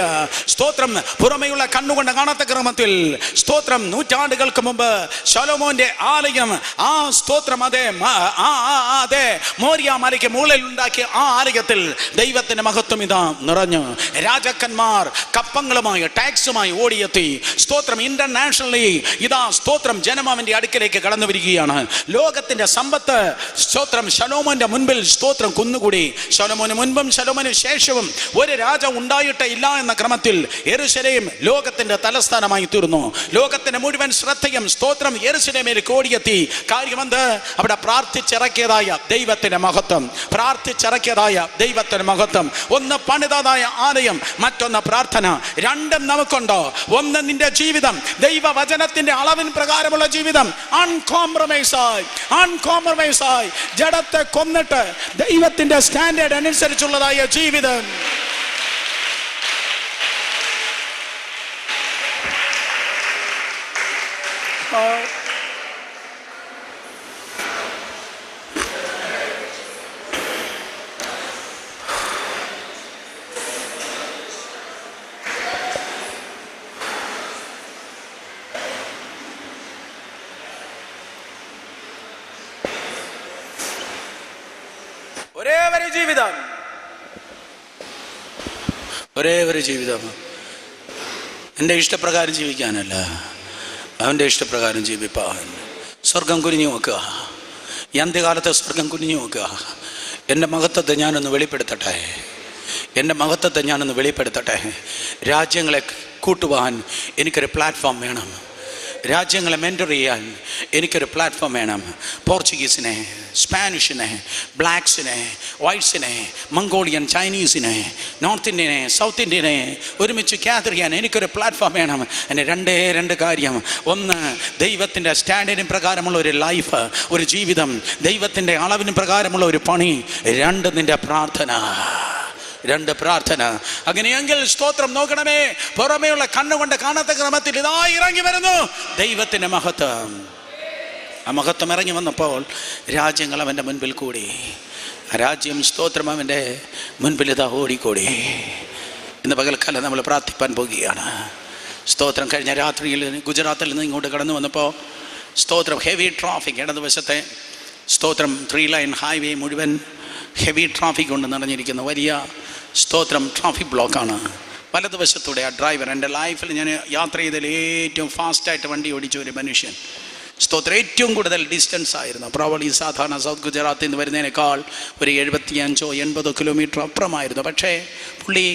സ്തോത്രം. പുറമെയുള്ള കണ്ണുകൊണ്ട് കാണാത്ത ക്രമത്തിൽ, സ്തോത്രം, നൂറ്റാണ്ടുകൾക്ക് മുമ്പ് ശലോമോന്റെ ആലയം, ആ സ്തോത്രം, അതെ മോരിയ മലയ്ക്ക് മുകളിൽ ഉണ്ടാക്കിയ ആ ആലയത്തിൽ ദൈവത്തിന്റെ മഹത്വം ഇതാ നിറഞ്ഞു. രാജാക്കന്മാർ കപ്പങ്ങളുമായി, ടാക്സുമായി ഓടിയെത്തി. സ്തോത്രം. ഇന്റർനാഷണലി ഇതാ സ്തോത്രം ജനം അവന്റെ അടുക്കലേക്ക് കടന്നു വരികയാണ്. ലോകത്തിന്റെ സമ്പത്ത്, സ്തോത്രം, ശലോമോന്റെ മുൻപിൽ സ്തോത്രം കുന്നുകൂടി. ശലോമോന് മുൻപും ശലോമോന് ശേഷവും ഒരു രാജാവ് ഉണ്ടായിട്ടില്ല എന്ന ക്രമത്തിൽ യെരൂശലേം ലോകത്തിന്റെ തലസ്ഥാനമായി തീർന്നു. ലോകത്തിന്റെ മുഴുവൻ ശ്രദ്ധയും സ്തോത്രം യെരൂശലേമിലേക്ക് ഓടിയെത്തി. കാര്യമെന്ത്? അവിടെ പ്രാർത്ഥിച്ചിറക്കിയതായ ദൈവത്തിന്റെ മഹത്വം. ഒന്ന് പണിതായ ആലയം, മറ്റൊന്ന് പ്രാർത്ഥന. രണ്ടും നമുക്കുണ്ടോ? ഒന്ന് നിന്റെ ജീവിതം, ദൈവവചനത്തിന്റെ അളവിൻ പ്രകാരമുള്ള ജീവിതം, അൺകോംപ്രമൈസായി ജഡത്തെ കൊന്നിട്ട് ദൈവത്തിന്റെ സ്റ്റാൻഡേർഡ് അനുസരിച്ചുള്ളതായ ജീവിതം. ഒരേ ഒരു ജീവിതം. എൻ്റെ ഇഷ്ടപ്രകാരം ജീവിക്കാനല്ല, അവൻ്റെ ഇഷ്ടപ്രകാരം ജീവിപ്പാൻ. സ്വർഗം കുനിഞ്ഞു നോക്കുക, ഈ അന്ത്യകാലത്തെ സ്വർഗം കുനിഞ്ഞു നോക്കുക. എൻ്റെ മഹത്വത്തെ ഞാനൊന്ന് വെളിപ്പെടുത്തട്ടെ, എൻ്റെ മഹത്വത്തെ ഞാനൊന്ന് വെളിപ്പെടുത്തട്ടെ. രാജ്യങ്ങളെ കൂട്ടുവാൻ എനിക്കൊരു പ്ലാറ്റ്ഫോം വേണം. രാജ്യങ്ങളെ മെൻറ്റർ ചെയ്യാൻ എനിക്കൊരു പ്ലാറ്റ്ഫോം വേണം. പോർച്ചുഗീസിനെ, സ്പാനിഷിനെ, ബ്ലാക്സിനെ, വൈറ്റ്സിനെ, മംഗോളിയൻ, ചൈനീസിനെ, നോർത്ത് ഇന്ത്യനെ, സൗത്ത് ഇന്ത്യനെ ഒരുമിച്ച് ഗ്യാദർ ചെയ്യാൻ എനിക്കൊരു പ്ലാറ്റ്ഫോം വേണം. എൻ്റെ രണ്ട് കാര്യം. ഒന്ന്, ദൈവത്തിൻ്റെ സ്റ്റാൻഡേർഡിന് പ്രകാരമുള്ള ഒരു ലൈഫ്, ഒരു ജീവിതം, ദൈവത്തിൻ്റെ അളവിന് പ്രകാരമുള്ള ഒരു പണി. രണ്ട്, നിൻ്റെ പ്രാർത്ഥന. അങ്ങനെയെങ്കിൽ സ്തോത്രം. നോക്കണമേ, പുറമേയുള്ള കണ്ണുകൊണ്ട് കാണാത്ത ക്രമത്തിൽ ഇതാ ഇറങ്ങി വരുന്നു ദൈവത്തിൻ്റെ മഹത്വം. ആ മഹത്വം ഇറങ്ങി വന്നപ്പോൾ രാജ്യങ്ങൾ അവൻ്റെ മുൻപിൽ കൂടി. ആ രാജ്യം, സ്തോത്രം, അവൻ്റെ മുൻപിൽ ഇതാ ഓടിക്കൂടി. ഇന്ന് പകൽക്കാലം നമ്മൾ പ്രാർത്ഥിപ്പാൻ പോകുകയാണ്. സ്തോത്രം. കഴിഞ്ഞ രാത്രിയിൽ ഗുജറാത്തിൽ നിന്ന് ഇങ്ങോട്ട് കടന്നു വന്നപ്പോൾ സ്തോത്രം, ഹെവി ട്രാഫിക്. ഇടതുവശത്തെ സ്തോത്രം 3 ലൈൻ ഹൈവേ മുഴുവൻ ഹെവി ട്രാഫിക് കൊണ്ട് നിറഞ്ഞിരിക്കുന്ന വലിയ സ്തോത്രം ട്രാഫിക് ബ്ലോക്കാണ്. വലതുവശത്തൂടെ ആ ഡ്രൈവർ, എൻ്റെ ലൈഫിൽ ഞാൻ യാത്ര ചെയ്തതിൽ ഏറ്റവും ഫാസ്റ്റായിട്ട് വണ്ടി ഓടിച്ച ഒരു മനുഷ്യൻ. സ്തോത്രം. ഏറ്റവും കൂടുതൽ ഡിസ്റ്റൻസ് ആയിരുന്നു. പ്രോബബ്ലി സാധാരണ സൗത്ത് ഗുജറാത്തിൽ നിന്ന് വരുന്നതിനേക്കാൾ ഒരു 75-80 കിലോമീറ്റർ അപ്പുറമായിരുന്നു. പക്ഷേ പുള്ളി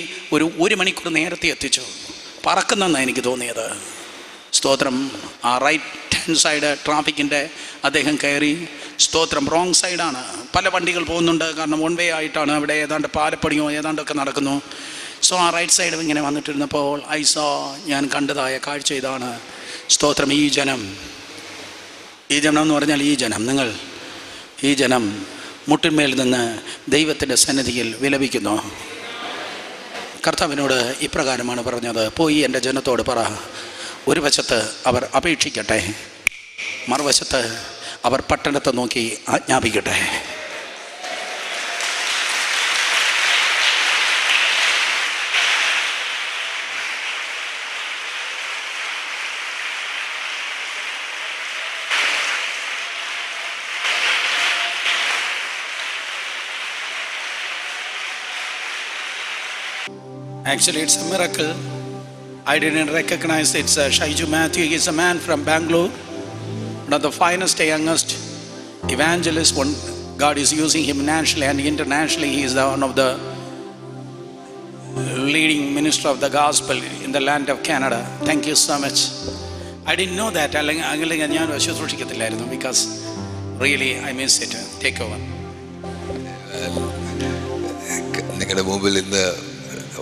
ഒരു മണിക്കൂർ നേരത്തെ എത്തിച്ചു. പറക്കുന്നെന്നാണ് എനിക്ക് തോന്നിയത്. സ്തോത്രം. ആ റൈറ്റ് ഹാൻഡ് സൈഡ് ട്രാഫിക്കിൻ്റെ അദ്ദേഹം കയറി. സ്തോത്രം. റോങ് സൈഡാണ്, പല വണ്ടികൾ പോകുന്നുണ്ട്. കാരണം 1 വേ ആയിട്ടാണ്. അവിടെ ഏതാണ്ട് പാലപ്പണിയോ ഏതാണ്ടൊക്കെ നടക്കുന്നു. സോ ആ റൈറ്റ് സൈഡ് ഇങ്ങനെ വന്നിട്ടിരുന്നപ്പോൾ ഞാൻ കണ്ടതായ കാഴ്ച ഇതാണ്. സ്തോത്രം. ഈ ജനം എന്ന് പറഞ്ഞാൽ ഈ ജനം മുട്ടിന്മേൽ നിന്ന് ദൈവത്തിൻ്റെ സന്നിധിയിൽ വിലപിക്കുന്നു. കർത്താവിനോട് ഇപ്രകാരമാണ് പറഞ്ഞത്, പോയി എൻ്റെ ജനത്തോട് പറ, ഒരു വശത്ത് അവർ അപേക്ഷിക്കട്ടെ, മറുവശത്ത് അവർ പട്ടണത്തെ നോക്കി ആജ്ഞാപിക്കട്ടെ. Actually, it's a miracle. I didn't recognize it's Shaiju Matthew. He's a man from Bangalore, one of the finest, youngest evangelists. God is using him nationally and internationally. He is one of the leading minister of the gospel in the land of Canada. Thank you so much. I didn't know that. Because really I miss it. Take over. നിങ്ങളുടെ മുമ്പിൽ ഇന്ന്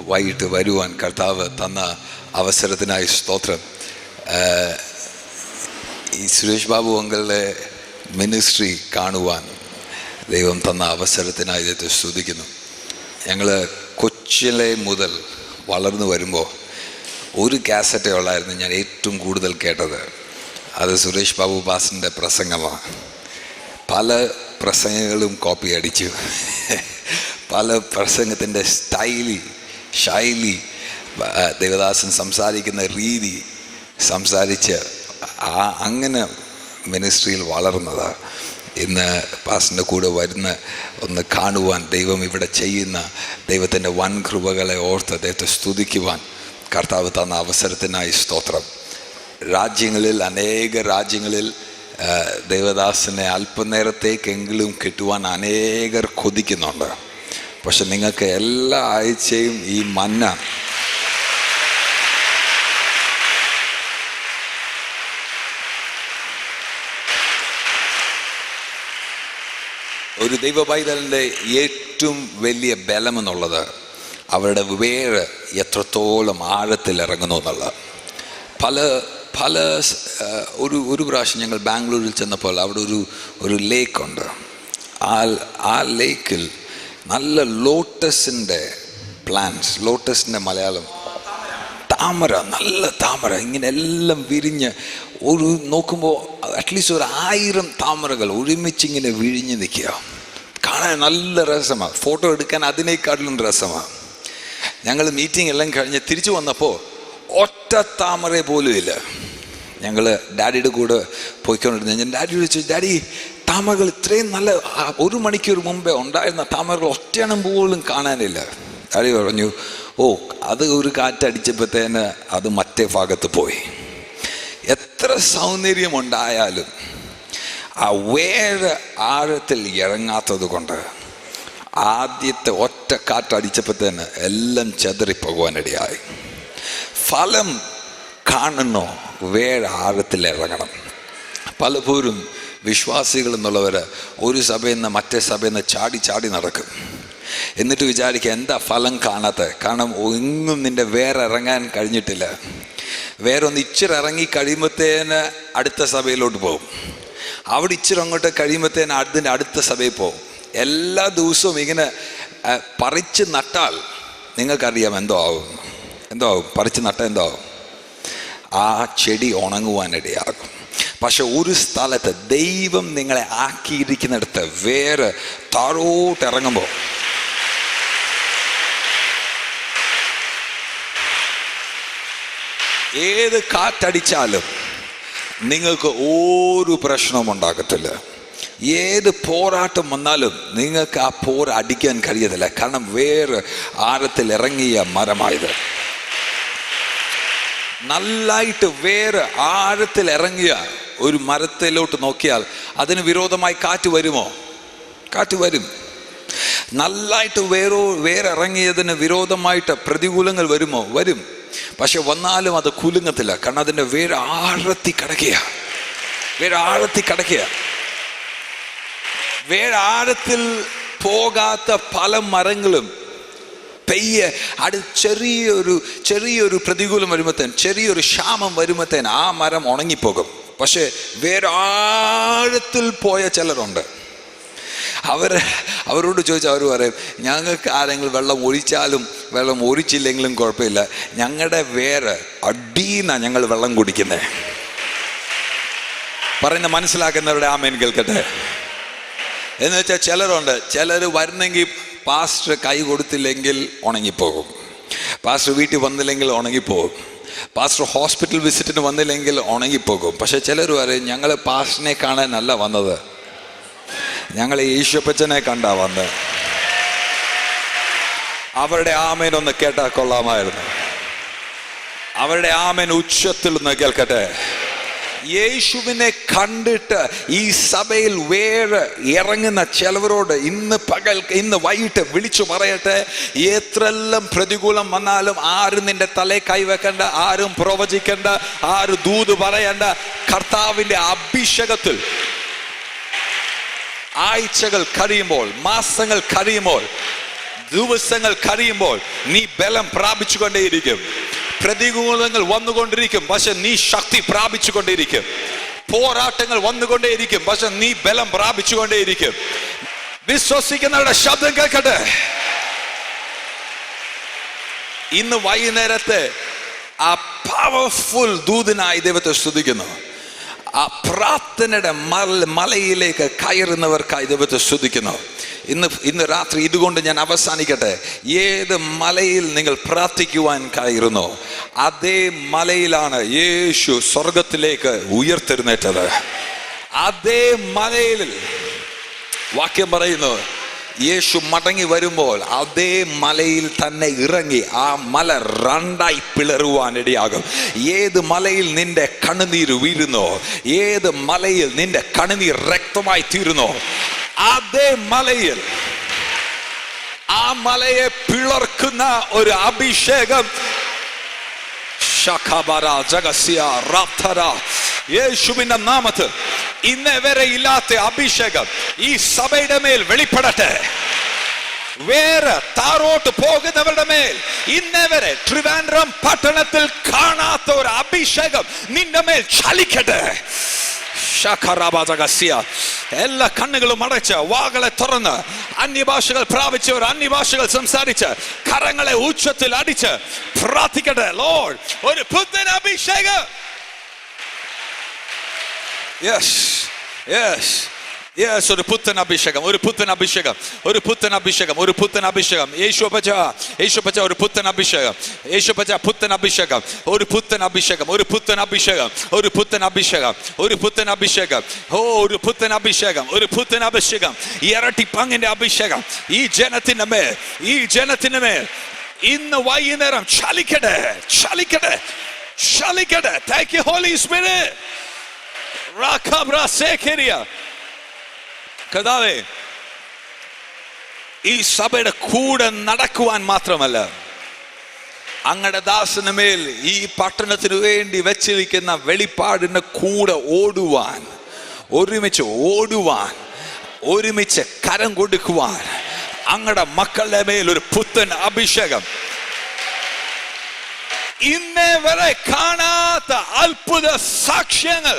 വൈകിട്ട് വരുവാൻ കർത്താവ് തന്ന അവസരത്തിനായി സ്തോത്രം. ഈ സുരേഷ് ബാബു അങ്കിളുടെ മിനിസ്ട്രി കാണുവാൻ ദൈവം തന്ന അവസരത്തിനായി ദൈവത്തെ സ്തുതിക്കുന്നു. ഞങ്ങൾ കൊച്ചിലെ മുതൽ വളർന്നു വരുമ്പോൾ ഒരു കാസറ്റേ ഉള്ളായിരുന്നു ഞാൻ ഏറ്റവും കൂടുതൽ കേട്ടത്. അത് സുരേഷ് ബാബു പാസ്റ്ററിൻ്റെ പ്രസംഗമാണ്. പല പ്രസംഗങ്ങളും കോപ്പി അടിച്ചു. പല പ്രസംഗത്തിൻ്റെ ശൈലി, ദേവദാസൻ സംസാരിക്കുന്ന രീതി സംസാരിച്ച് അങ്ങനെ മിനിസ്ട്രിയിൽ വളർന്നതാണ്. ഇന്ന് പാസ്റ്ററിൻ്റെ കൂടെ വരുന്ന ഒന്ന് കാണുവാൻ, ദൈവം ഇവിടെ ചെയ്യുന്ന ദൈവത്തിൻ്റെ വൻ കൃപകളെ ഓർത്ത് ദൈവത്തെ സ്തുതിക്കുവാൻ കർത്താവ് തന്ന അവസരത്തിനായി സ്തോത്രം. അനേക രാജ്യങ്ങളിൽ ദേവദാസനെ അല്പനേരത്തേക്കെങ്കിലും കിട്ടുവാൻ അനേകർ കൊതിക്കുന്നുണ്ട്. പക്ഷെ നിങ്ങൾക്ക് എല്ലാ ആഴ്ചയും ഈ മന്ന ഒരു ദൈവ പൈതലിൻ്റെ ഏറ്റവും വലിയ ബലമെന്നുള്ളത് അവരുടെ വേര് എത്രത്തോളം ആഴത്തിൽ ഇറങ്ങുന്നു എന്നുള്ളത്. പല ഒരു പ്രാവശ്യം ഞങ്ങൾ ബാംഗ്ലൂരിൽ ചെന്നപ്പോൾ അവിടെ ഒരു ലേക്കുണ്ട്. ആ ലേക്കിൽ നല്ല ലോട്ടസിൻ്റെ പ്ലാന്റ്സ്, ലോട്ടസിൻ്റെ മലയാളം താമര, നല്ല താമര ഇങ്ങനെ എല്ലാം വിരിഞ്ഞ് നോക്കുമ്പോൾ അറ്റ്ലീസ്റ്റ് 1000 താമരകൾ ഒരുമിച്ചിങ്ങനെ വിഴിഞ്ഞ് നിൽക്കുക. കാണാൻ നല്ല രസമാണ്. ഫോട്ടോ എടുക്കാൻ അതിനേക്കാട്ടിലും രസമാണ്. ഞങ്ങൾ മീറ്റിംഗ് എല്ലാം കഴിഞ്ഞ് തിരിച്ചു വന്നപ്പോൾ ഒറ്റ താമര പോലും ഇല്ല. ഞങ്ങൾ ഡാഡിയുടെ കൂടെ പോയിക്കൊണ്ടിരുന്ന ഞാൻ ഡാഡി ചോദിച്ചു, ഡാഡി താമരകൾ ഇത്രയും നല്ല 1 മണിക്കൂർ മുമ്പേ ഉണ്ടായിരുന്ന താമരകൾ ഒറ്റയെണ്ണം പോലും കാണാനില്ല. ഡാഡി പറഞ്ഞു, അത് ഒരു കാറ്റടിച്ചപ്പോഴത്തേന് അത് മറ്റേ ഭാഗത്ത് പോയി. എത്ര സൗന്ദര്യമുണ്ടായാലും ആ വേര് ആഴത്തിൽ ഇറങ്ങാത്തത് കൊണ്ട് ആദ്യത്തെ ഒറ്റ കാറ്റടിച്ചപ്പോഴത്തേന് എല്ലാം ചെതറിപ്പോകാനിടയായി. ഫലം കാണണോ വേര് ആഴത്തിൽ ഇറങ്ങണം. പലപ്പോഴും വിശ്വാസികൾ എന്നുള്ളവർ ഒരു സഭയിൽ നിന്ന് മറ്റേ സഭയിൽ നിന്ന് ചാടി ചാടി നടക്കും. എന്നിട്ട് വിചാരിക്കുക എന്താ ഫലം കാണാത്ത, കാരണം ഒന്നും നിൻ്റെ വേറെ ഇറങ്ങാൻ കഴിഞ്ഞിട്ടില്ല. വേറെ ഒന്ന് ഇച്ചിരി ഇറങ്ങി കഴിയുമ്പോഴത്തേന് അടുത്ത സഭയിലോട്ട് പോകും. അവിടെ ഇച്ചിരി അങ്ങോട്ട് കഴിയുമ്പോഴത്തേന് അതിൻ്റെ അടുത്ത സഭയിൽ പോകും. എല്ലാ ദിവസവും ഇങ്ങനെ പറിച്ച് നട്ടാൽ നിങ്ങൾക്കറിയാം എന്തോ ആവും. പറിച്ച് നട്ടാൽ എന്തോ ആവും? ആ ചെടി ഉണങ്ങുവാനിടയാകും. പക്ഷെ ഒരു സ്ഥലത്ത് ദൈവം നിങ്ങളെ ആക്കിയിരിക്കുന്നിടത്ത് വേറെ താഴോട്ട് ഇറങ്ങുമ്പോൾ ഏത് കാറ്റടിച്ചാലും നിങ്ങൾക്ക് ഒരു പ്രശ്നവും ഉണ്ടാകത്തില്ല. ഏത് പോരാട്ടം വന്നാലും നിങ്ങൾക്ക് ആ പോരടിക്കാൻ കഴിയത്തില്ല. കാരണം വേറെ ആഴത്തിൽ ഇറങ്ങിയ മരമായത്. നല്ലായിട്ട് വേറെ ആഴത്തിൽ ഇറങ്ങിയ ഒരു മരത്തിലോട്ട് നോക്കിയാൽ അതിന് വിരോധമായി കാറ്റ് വരുമോ? കാറ്റ് വരും. നല്ലായിട്ട് വേറെ ഇറങ്ങിയതിന് വിരോധമായിട്ട് പ്രതികൂലങ്ങൾ വരുമോ? വരും. പക്ഷെ വന്നാലും അത് കുലുങ്ങത്തില്ല. കാരണം അതിൻ്റെ വേറെ ആഴത്തിൽ കിടക്കുക. വേറെ ആഴത്തിൽ പോകാത്ത പല മരങ്ങളും ചെറിയൊരു പ്രതികൂലം വരുമ്പോഴത്തേൻ, ചെറിയൊരു ക്ഷാമം വരുമ്പോഴത്തേൻ ആ മരം ഉണങ്ങിപ്പോകും. പക്ഷെ വേറെ ആഴത്തിൽ പോയ ചിലരുണ്ട്. അവരോട് ചോദിച്ചാൽ അവർ പറയും, ഞങ്ങൾക്ക് ആരെങ്കിലും വെള്ളം ഒഴിച്ചാലും വെള്ളം ഒഴിച്ചില്ലെങ്കിലും കുഴപ്പമില്ല, ഞങ്ങളുടെ വേറെ അടീന്നാ ഞങ്ങൾ വെള്ളം കുടിക്കുന്നത്. പറയുന്ന മനസ്സിലാക്കുന്നവരുടെ ആമേൻ കേൾക്കട്ടെ. എന്ന് വെച്ചാൽ ചിലർ വരുന്നെങ്കിൽ പാസ്റ്റർ കൈ കൊടുത്തില്ലെങ്കിൽ ഉണങ്ങിപ്പോകും, പാസ്റ്റർ വീട്ടിൽ വന്നില്ലെങ്കിൽ ഉണങ്ങിപ്പോകും, പാസ്റ്റർ ഹോസ്പിറ്റൽ വിസിറ്റിന് വന്നില്ലെങ്കിൽ ഉണങ്ങിപ്പോകും. പക്ഷെ ചിലർ പറയും, ഞങ്ങൾ പാസ്റ്ററിനെ കാണാനല്ല വന്നത്, ഞങ്ങൾ ഈശോപ്പച്ചനെ കണ്ടാ വന്നത്. അവരുടെ ആമേൻ ഒന്ന് കേട്ടാൽ കൊള്ളാമായിരുന്നു. അവരുടെ ആമേൻ ഉച്ചത്തിൽ നിന്ന് കേൾക്കട്ടെ. യേശുവിനെ കണ്ടിട്ട് ഈ സഭയിൽ വേറെ ഇറങ്ങുന്ന ചിലവരോട് ഇന്ന് വൈകിട്ട് വിളിച്ചു പറയട്ടെ, എത്രയെല്ലാം പ്രതികൂലം വന്നാലും ആരും നിന്റെ തലയിൽ കൈവെക്കണ്ട, ആരും പ്രവചിക്കണ്ട, ആരും ദൂത് പറയണ്ട. കർത്താവിന്റെ അഭിഷേകത്തിൽ ആഴ്ചകൾ കഴിയുമ്പോൾ, മാസങ്ങൾ കഴിയുമ്പോൾ, ദിവസങ്ങൾ കഴിയുമ്പോൾ നീ ബലം പ്രാപിച്ചുകൊണ്ടേയിരിക്കും. പ്രതികൂലങ്ങൾ വന്നുകൊണ്ടിരിക്കും, പക്ഷെ നീ ശക്തി പ്രാപിച്ചുകൊണ്ടേയിരിക്കും. പോരാട്ടങ്ങൾ വന്നുകൊണ്ടേയിരിക്കും, പക്ഷെ നീ ബലം പ്രാപിച്ചുകൊണ്ടേയിരിക്കും. വിശ്വസിക്കുന്നവരുടെ ശബ്ദം കേൾക്കട്ടെ. ഇന്ന് വൈകുന്നേരത്തെ ആ പവർഫുൾ ദൂതനായി ദൈവത്തെ സ്തുതിക്കുന്നു. ആ പ്രാർത്ഥനയുടെ മലയിലേക്ക് കയറുന്നവർക്കായി ദൈവത്തെ സ്തുതിക്കുന്നു. ഇന്ന് രാത്രി ഇതുകൊണ്ട് ഞാൻ അവസാനിക്കട്ടെ. ഏത് മലയിൽ നിങ്ങൾ പ്രാർത്ഥിക്കുവാൻ കയറുന്നോ അതേ മലയിലാണ് യേശു സ്വർഗത്തിലേക്ക് ഉയർത്തെഴുന്നേറ്റത്. അതേ മലയിൽ വാക്യം പറയുന്നു, യേശു മടങ്ങി വരുമ്പോൾ അതേ മലയിൽ തന്നെ ഇറങ്ങി ആ മല രണ്ടായി പിളറുവാനിടയാകും. ഏത് മലയിൽ നിന്റെ കണ്ണുനീർ വീഴുന്നോ, ഏത് മലയിൽ നിന്റെ കണ്ണുനീർ രക്തമായി തീരുന്നോ, അതേ മലയിൽ ആ മലയെ പിളർക്കുന്ന ഒരു അഭിഷേകം യേശുവിന്റെ നാമത്തിൽ ഇന്നേ വരെ ഇല്ലാത്ത അഭിഷേകം ഈ സഭയുടെ മേൽ വെളിപ്പെടട്ടെ. വേറെ താറോട്ട് പോകുന്നവരുടെ മേൽ ഇന്നേ വരെ ട്രിവാൻഡ്രം പട്ടണത്തിൽ കാണാത്ത ഒരു അഭിഷേകം നിന്റെ മേൽ ചലിക്കട്ടെ. എല്ലാ കണ്ണുകളും അടച്ച് വാകളെ തുറന്ന് അന്യഭാഷകൾ പ്രാപിച്ചവർ അന്യഭാഷകൾ സംസാരിച്ച് കരങ്ങളെ ഉച്ചത്തിൽ അടിച്ച് പ്രാർത്ഥിക്കട്ടെ. ലോർഡ്, ഒരു പുത്തൻ അഭിഷേകം. ഒരു പുത്തൻ അഭിഷേകം, ഒരു പുത്തൻ അഭിഷേകം, ഒരു പുത്തൻ അഭിഷേകം, ഒരു പുത്തൻ അഭിഷേകം. യേശുപ്പച്ച ഒരു പുത്തൻ അഭിഷേകം, യേശുപ്പച്ച പുത്തൻ അഭിഷേകം, ഒരു പുത്തൻ അഭിഷേകം, ഒരു പുത്തൻ അഭിഷേകം, ഒരു പുത്തൻ അഭിഷേകം, ഒരു പുത്തൻ അഭിഷേകം. ഒരു പുത്തൻ അഭിഷേകം, ഒരു പുത്തൻ അഭിഷേകം. ഇരട്ടി പങ്ങിന്റെ അഭിഷേകം ഈ ജനത്തിന്റെ മേൽ, ഈ ജനത്തിന്റെ മേൽ ഇന്ന് വൈകുന്നേരം ചലിക്കട്ടെ, ചലിക്കട്ടെ, ചലിക്കട്ടെ. Thank you Holy Spirit. കർത്താവേ, ഈ സഭയുടെ കൂടെ നടക്കുവാൻ മാത്രമല്ല, അങ്ങയുടെ ദാസന് മേൽ ഈ പട്ടണത്തിന് വേണ്ടി വെച്ചിരിക്കുന്ന വെളിപ്പാടിന്റെ കൂടെ ഓടുവാൻ, ഒരുമിച്ച് ഓടുവാൻ, ഒരുമിച്ച് കരം കൊടുക്കുവാൻ അങ്ങയുടെ മക്കളുടെ മേൽ ഒരു പുത്തൻ അഭിഷേകം, ഇന്നേ വരെ കാണാത്ത അത്ഭുത സാക്ഷ്യങ്ങൾ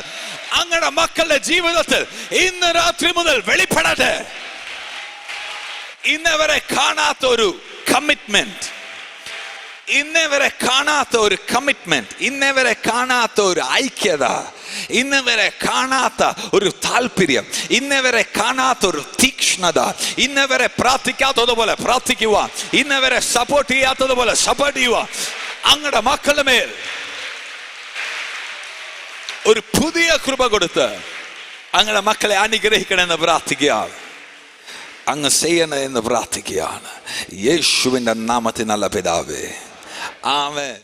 അങ്ങയുടെ മക്കളുടെ ജീവിതത്തിൽ ഇന്ന് രാത്രി മുതൽ വെളിപ്പെടട്ടെ. ഇന്നേ വരെ കാണാത്ത ഒരു കമ്മിറ്റ്മെന്റ്, ഇന്നേ വരെ കാണാത്ത ഒരു കമ്മിറ്റ്മെന്റ്, ഇന്നേ വരെ കാണാത്ത ഒരു ഐക്യത, ഇന്നേ വരെ കാണാത്ത ഒരു താല്പര്യം, ഇന്നേ വരെ കാണാത്ത ഒരു തീക്ഷ്ണത, ഇന്നേ വരെ പ്രാർത്ഥിക്കാത്തതുപോലെ പ്രാർത്ഥിക്കുക, ഇന്നേ വരെ സപ്പോർട്ട് ചെയ്യാത്തതുപോലെ സപ്പോർട്ട് ചെയ്യുക. അങ്ങയുടെ മക്കളുടെ മേൽ ഒരു പുതിയ കൃപ കൊടുത്ത് അങ്ങയുടെ മക്കളെ അനുഗ്രഹിക്കണമെന്ന് പ്രാർത്ഥിക്കുകയാണ്. അങ്ങ് ചെയ്യണമെന്ന് പ്രാർത്ഥിക്കുകയാണ്. യേശുവിന്റെ നാമത്തിൽ നല്ല പിതാവേ, ആമേൻ.